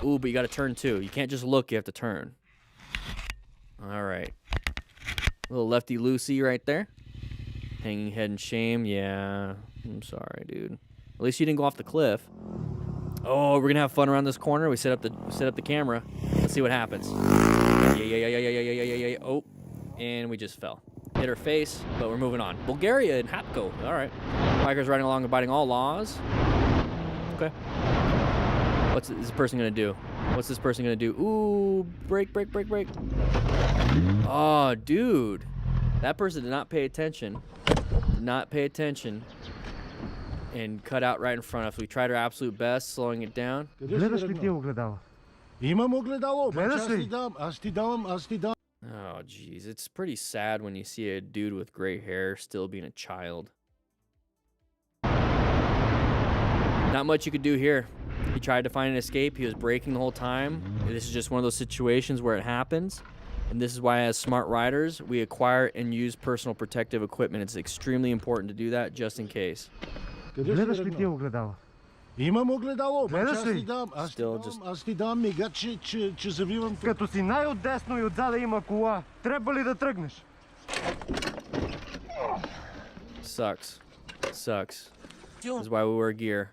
Ooh, but you got to turn too. You can't just look. You have to turn. All right. Little lefty loosey right there. Hanging head in shame. Yeah, I'm sorry, dude. At least you didn't go off the cliff. Oh, we're gonna have fun around this corner. We set up the camera. Let's see what happens. Yeah. Oh, and we just fell. Hit her face, but we're moving on. Bulgaria and Hapko. All right. Bikers riding along, abiding all laws. Okay. What's this person gonna do? What's this person gonna do? Ooh, break, break, break, break. Oh, dude. That person did not pay attention. Did not pay attention. And cut out right in front of us. We tried our absolute best, slowing it down. Гледаш ли ти огледало? Имам огледало, аз ти дам. Oh, jeez. It's pretty sad when you see a dude with gray hair still being a child. Not much you could do here. He tried to find an escape. He was braking the whole time. This is just one of those situations where it happens. And this is why, as smart riders, we acquire and use personal protective equipment. It's extremely important to do that just in case. Гледаш ли ти огледала? Имам огледало, Гледаш ли? Аз ти дам мига, че завивам. Като си най-отдесно и отзаде има кола, трябва ли да тръгнеш? Sucks. Sucks. This is why we wear gear.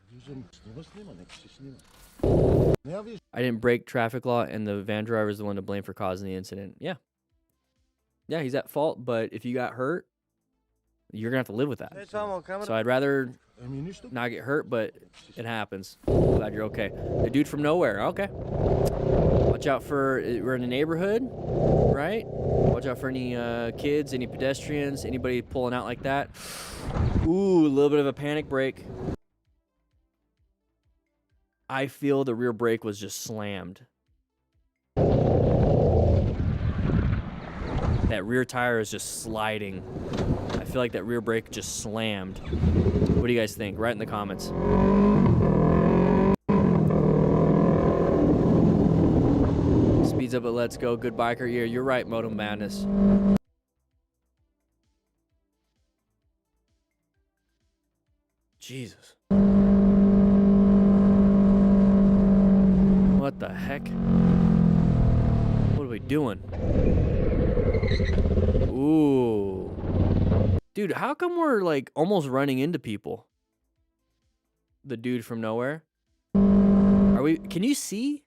I didn't break traffic law, and the van driver is the one to blame for causing the incident. Yeah. Yeah, he's at fault, but if you got hurt, you're going to have to live with that. So I'd rather not get hurt, but it happens. Glad you're okay. The dude from nowhere. Okay. Watch out for, we're in a neighborhood, right? Watch out for any kids, any pedestrians, anybody pulling out like that. Ooh, a little bit of a panic brake. I feel the rear brake was just slammed. That rear tire is just sliding. I feel like that rear brake just slammed. What do you guys think? Write in the comments. Speeds up at Let's Go. Good biker. Yeah, you're right, Moto Madness. Jesus. What the heck? What are we doing? Ooh. Dude, how come we're like almost running into people? The dude from nowhere. Are we, can you see?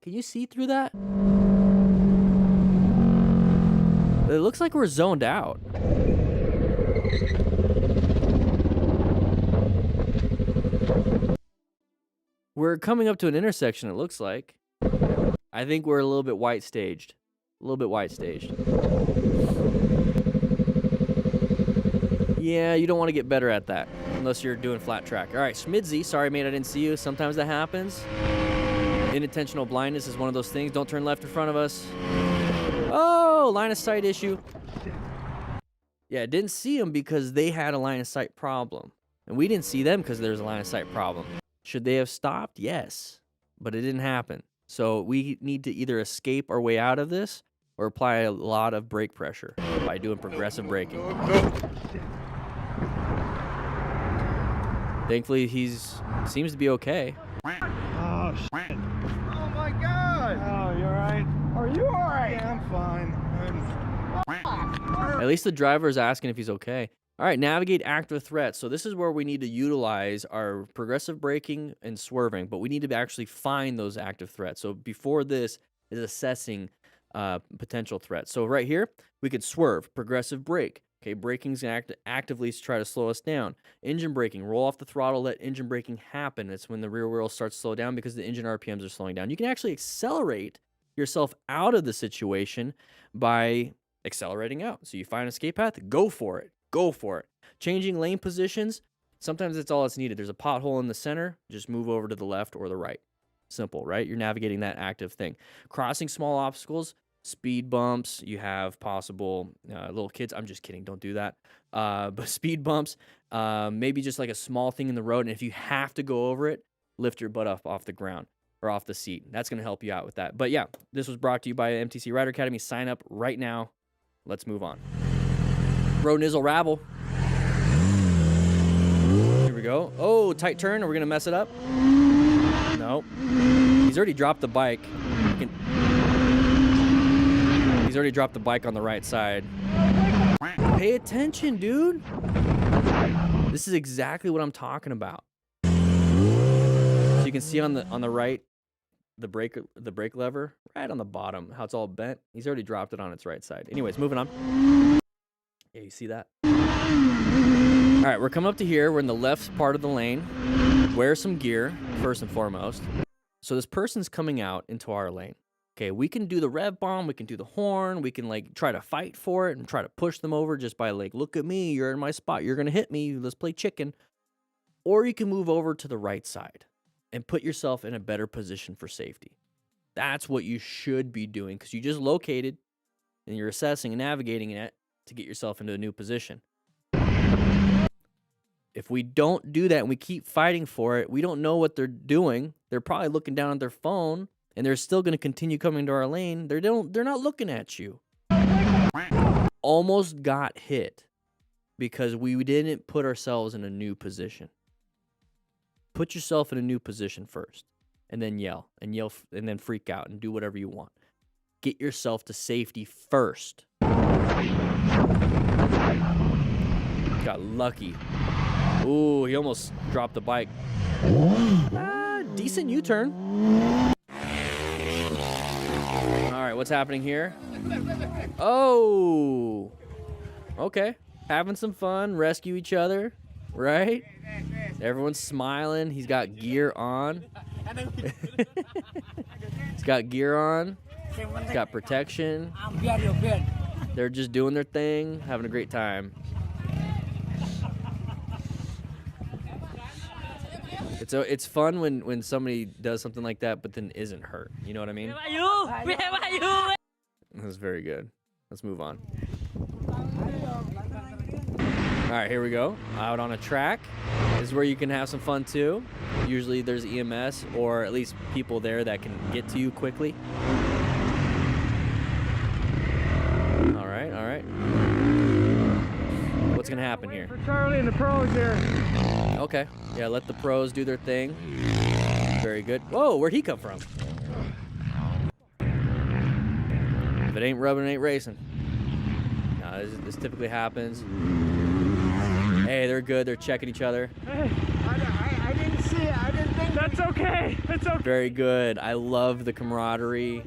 Can you see through that? It looks like we're zoned out. We're coming up to an intersection, it looks like. I think we're a little bit white staged. A little bit white staged. Yeah, you don't want to get better at that unless you're doing flat track. All right, Schmidzy, sorry mate, I didn't see you. Sometimes that happens. Unintentional blindness is one of those things. Don't turn left in front of us. Oh, line of sight issue. Yeah, didn't see them because they had a line of sight problem. And we didn't see them because there's a line of sight problem. Should they have stopped? Yes, but it didn't happen. So we need to either escape our way out of this or apply a lot of brake pressure by doing progressive braking. Thankfully, seems to be okay. Oh, shit. Oh, my God. Oh, you all right? Are you all right? Yeah, I'm fine. At least the driver is asking if he's okay. All right, navigate active threats. So this is where we need to utilize our progressive braking and swerving, but we need to actually find those active threats. So before this is assessing potential threats. So right here, we could swerve, progressive brake. Okay, braking's actively try to slow us down. Engine braking, roll off the throttle, let engine braking happen. It's when the rear wheel starts to slow down because the engine RPMs are slowing down. You can actually accelerate yourself out of the situation by accelerating out. So you find an escape path, go for it. Go for it. Changing lane positions, sometimes that's all that's needed. There's a pothole in the center, just move over to the left or the right. Simple, right? You're navigating that active thing. Crossing small obstacles, speed bumps, you have possible little kids. I'm just kidding, don't do that. But speed bumps, maybe just like a small thing in the road, and if you have to go over it, lift your butt up off the ground or off the seat. That's going to help you out with that. But yeah, this was brought to you by MTC Rider Academy. Sign up right now. Let's move on. Bro nizzle rabble. Here we go. Oh, tight turn. Are we gonna mess it up? No. He's already dropped the bike. He's already dropped the bike on the right side. Pay attention, dude. This is exactly what I'm talking about. So you can see on the right, the brake lever right on the bottom, how it's all bent. He's already dropped it on its right side. Anyways, moving on. Yeah, you see that? All right, we're coming up to here. We're in the left part of the lane. Wear some gear, first and foremost. So this person's coming out into our lane. Okay, we can do the rev bomb. We can do the horn. We can, like, try to fight for it and try to push them over just by, like, look at me. You're in my spot. You're going to hit me. Let's play chicken. Or you can move over to the right side and put yourself in a better position for safety. That's what you should be doing because you just located and you're assessing and navigating it to get yourself into a new position. If we don't do that and we keep fighting for it, we don't know what they're doing. They're probably looking down at their phone, and they're still going to continue coming to our lane. They're not looking at you. Almost got hit because we didn't put ourselves in a new position. Put yourself in a new position first, and then yell, and then freak out and do whatever you want. Get yourself to safety first. Got lucky. Ooh, he almost dropped the bike. Decent U-turn. All right, what's happening here? Oh, okay. Having some fun, rescue each other, right? Everyone's smiling. He's got gear on. He's got gear on. He's got protection. They're just doing their thing, having a great time. It's fun when somebody does something like that, but then isn't hurt. You know what I mean? That was very good. Let's move on. All right, here we go. Out on a track. This is where you can have some fun too. Usually there's EMS or at least people there that can get to you quickly. All right, all right. What's gonna happen here? For Charlie and the pros here. Okay, yeah, let the pros do their thing. Very good. Whoa, where'd he come from? If it ain't rubbing, it ain't racing. No, this typically happens. Hey, they're good. They're checking each other. Hey, I didn't see it. I didn't think. That's okay. It's okay. Very good. I love the camaraderie.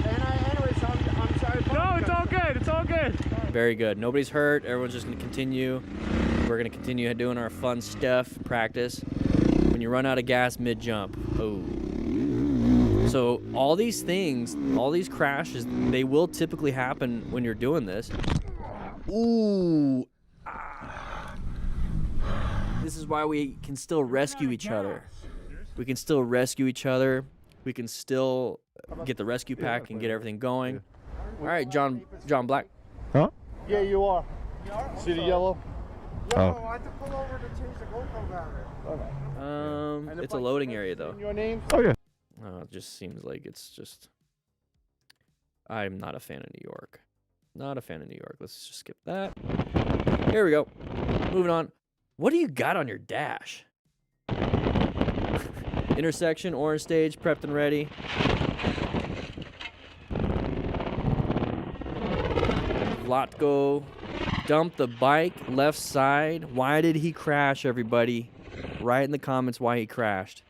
Anyways, I'm sorry. No, it's all good. It's all good. Very good. Nobody's hurt. Everyone's just going to continue. We're going to continue doing our fun stuff, practice. When you run out of gas mid-jump. Oh. So all these things, all these crashes, they will typically happen when you're doing this. Ooh. This is why we can still rescue each other. We can still rescue each other. We can still get the rescue pack and get everything going. All right, John Black. Huh? Yeah, you are. See the yellow? Oh. I had to pull over to change the GoPro battery. It's a loading area though. Your name? Oh, yeah. It just seems like it's just. I'm not a fan of New York. Not a fan of New York. Let's just skip that. Here we go. Moving on. What do you got on your dash? Intersection, orange stage, prepped and ready. Vlatko dumped the bike left side. Why did he crash, everybody? Write in the comments why he crashed.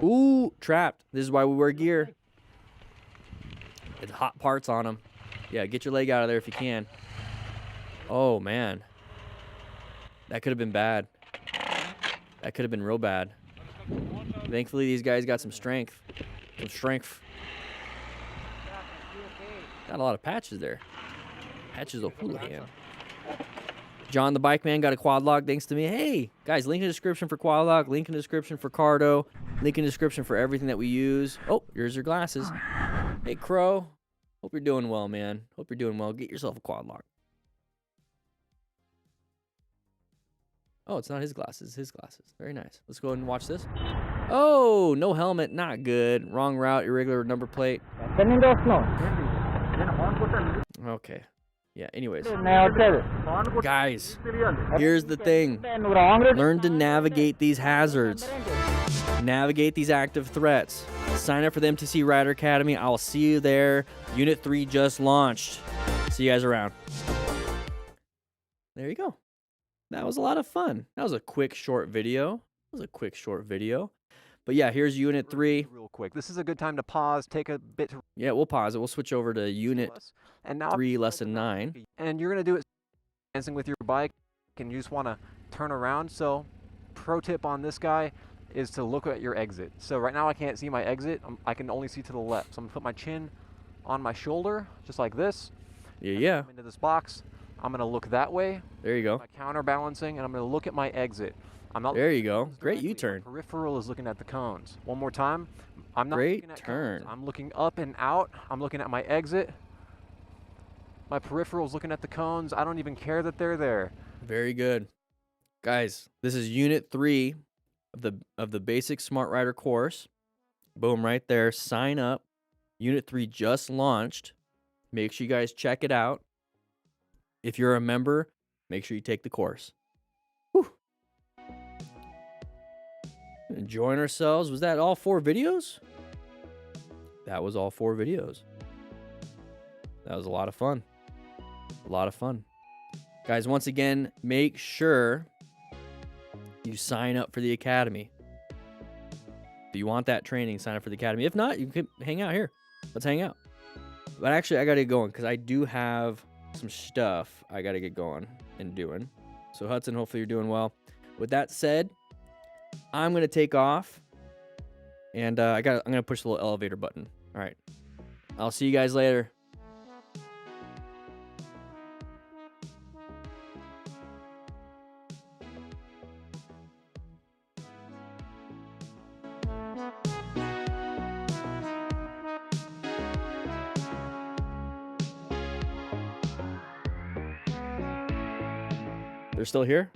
Ooh, trapped. This is why we wear gear. It's hot parts on him. Yeah, get your leg out of there if you can. Oh, man. That could have been bad. That could have been real bad. Thankfully, these guys got some strength. Some strength. Got a lot of patches there. Patches of hooligan. John the Bike Man got a quad lock thanks to me. Hey, guys, link in the description for quad lock. Link in the description for Cardo. Link in the description for everything that we use. Oh, here's your glasses. Hey, Crow. Hope you're doing well, man. Hope you're doing well. Get yourself a quad lock. Oh, it's not his glasses. His glasses. Very nice. Let's go ahead and watch this. Oh, no helmet. Not good. Wrong route. Irregular number plate. Okay. Yeah, anyways. Guys, here's the thing. Learn to navigate these hazards. Navigate these active threats. Sign up for the MTC Rider Academy. I'll see you there. Unit 3 just launched. See you guys around. There you go. That was a lot of fun. That was a quick, short video. But yeah, here's Unit 3. Real quick. This is a good time to pause, take a bit to... Yeah, we'll pause it. We'll switch over to Unit 3, Lesson 9. And you're going to do it dancing with your bike, and you just want to turn around. So, pro tip on this guy is to look at your exit. So right now I can't see my exit. I can only see to the left. So I'm going to put my chin on my shoulder, just like this. Yeah. Come into this box. I'm going to look that way. There you go. My counterbalancing, and I'm going to look at my exit. I'm not. There you go. Great U-turn. Peripheral is looking at the cones. One more time. I'm not Great looking at turn. cones. I'm looking up and out. I'm looking at my exit. My peripheral's looking at the cones. I don't even care that they're there. Very good. Guys, this is Unit 3 of the Basic Smart Rider course. Boom, right there. Sign up. Unit 3 just launched. Make sure you guys check it out. If you're a member, make sure you take the course. Whew. Enjoying ourselves. Was that all 4 videos? That was all 4 videos. That was a lot of fun. A lot of fun. Guys, once again, make sure you sign up for the Academy. If you want that training, sign up for the Academy. If not, you can hang out here. Let's hang out. But actually, I got to get going because I do have some stuff I got to get going and doing. So Hudson, hopefully you're doing well. With that said, I'm going to take off. And I'm going to push the little elevator button. All right. I'll see you guys later. They're still here?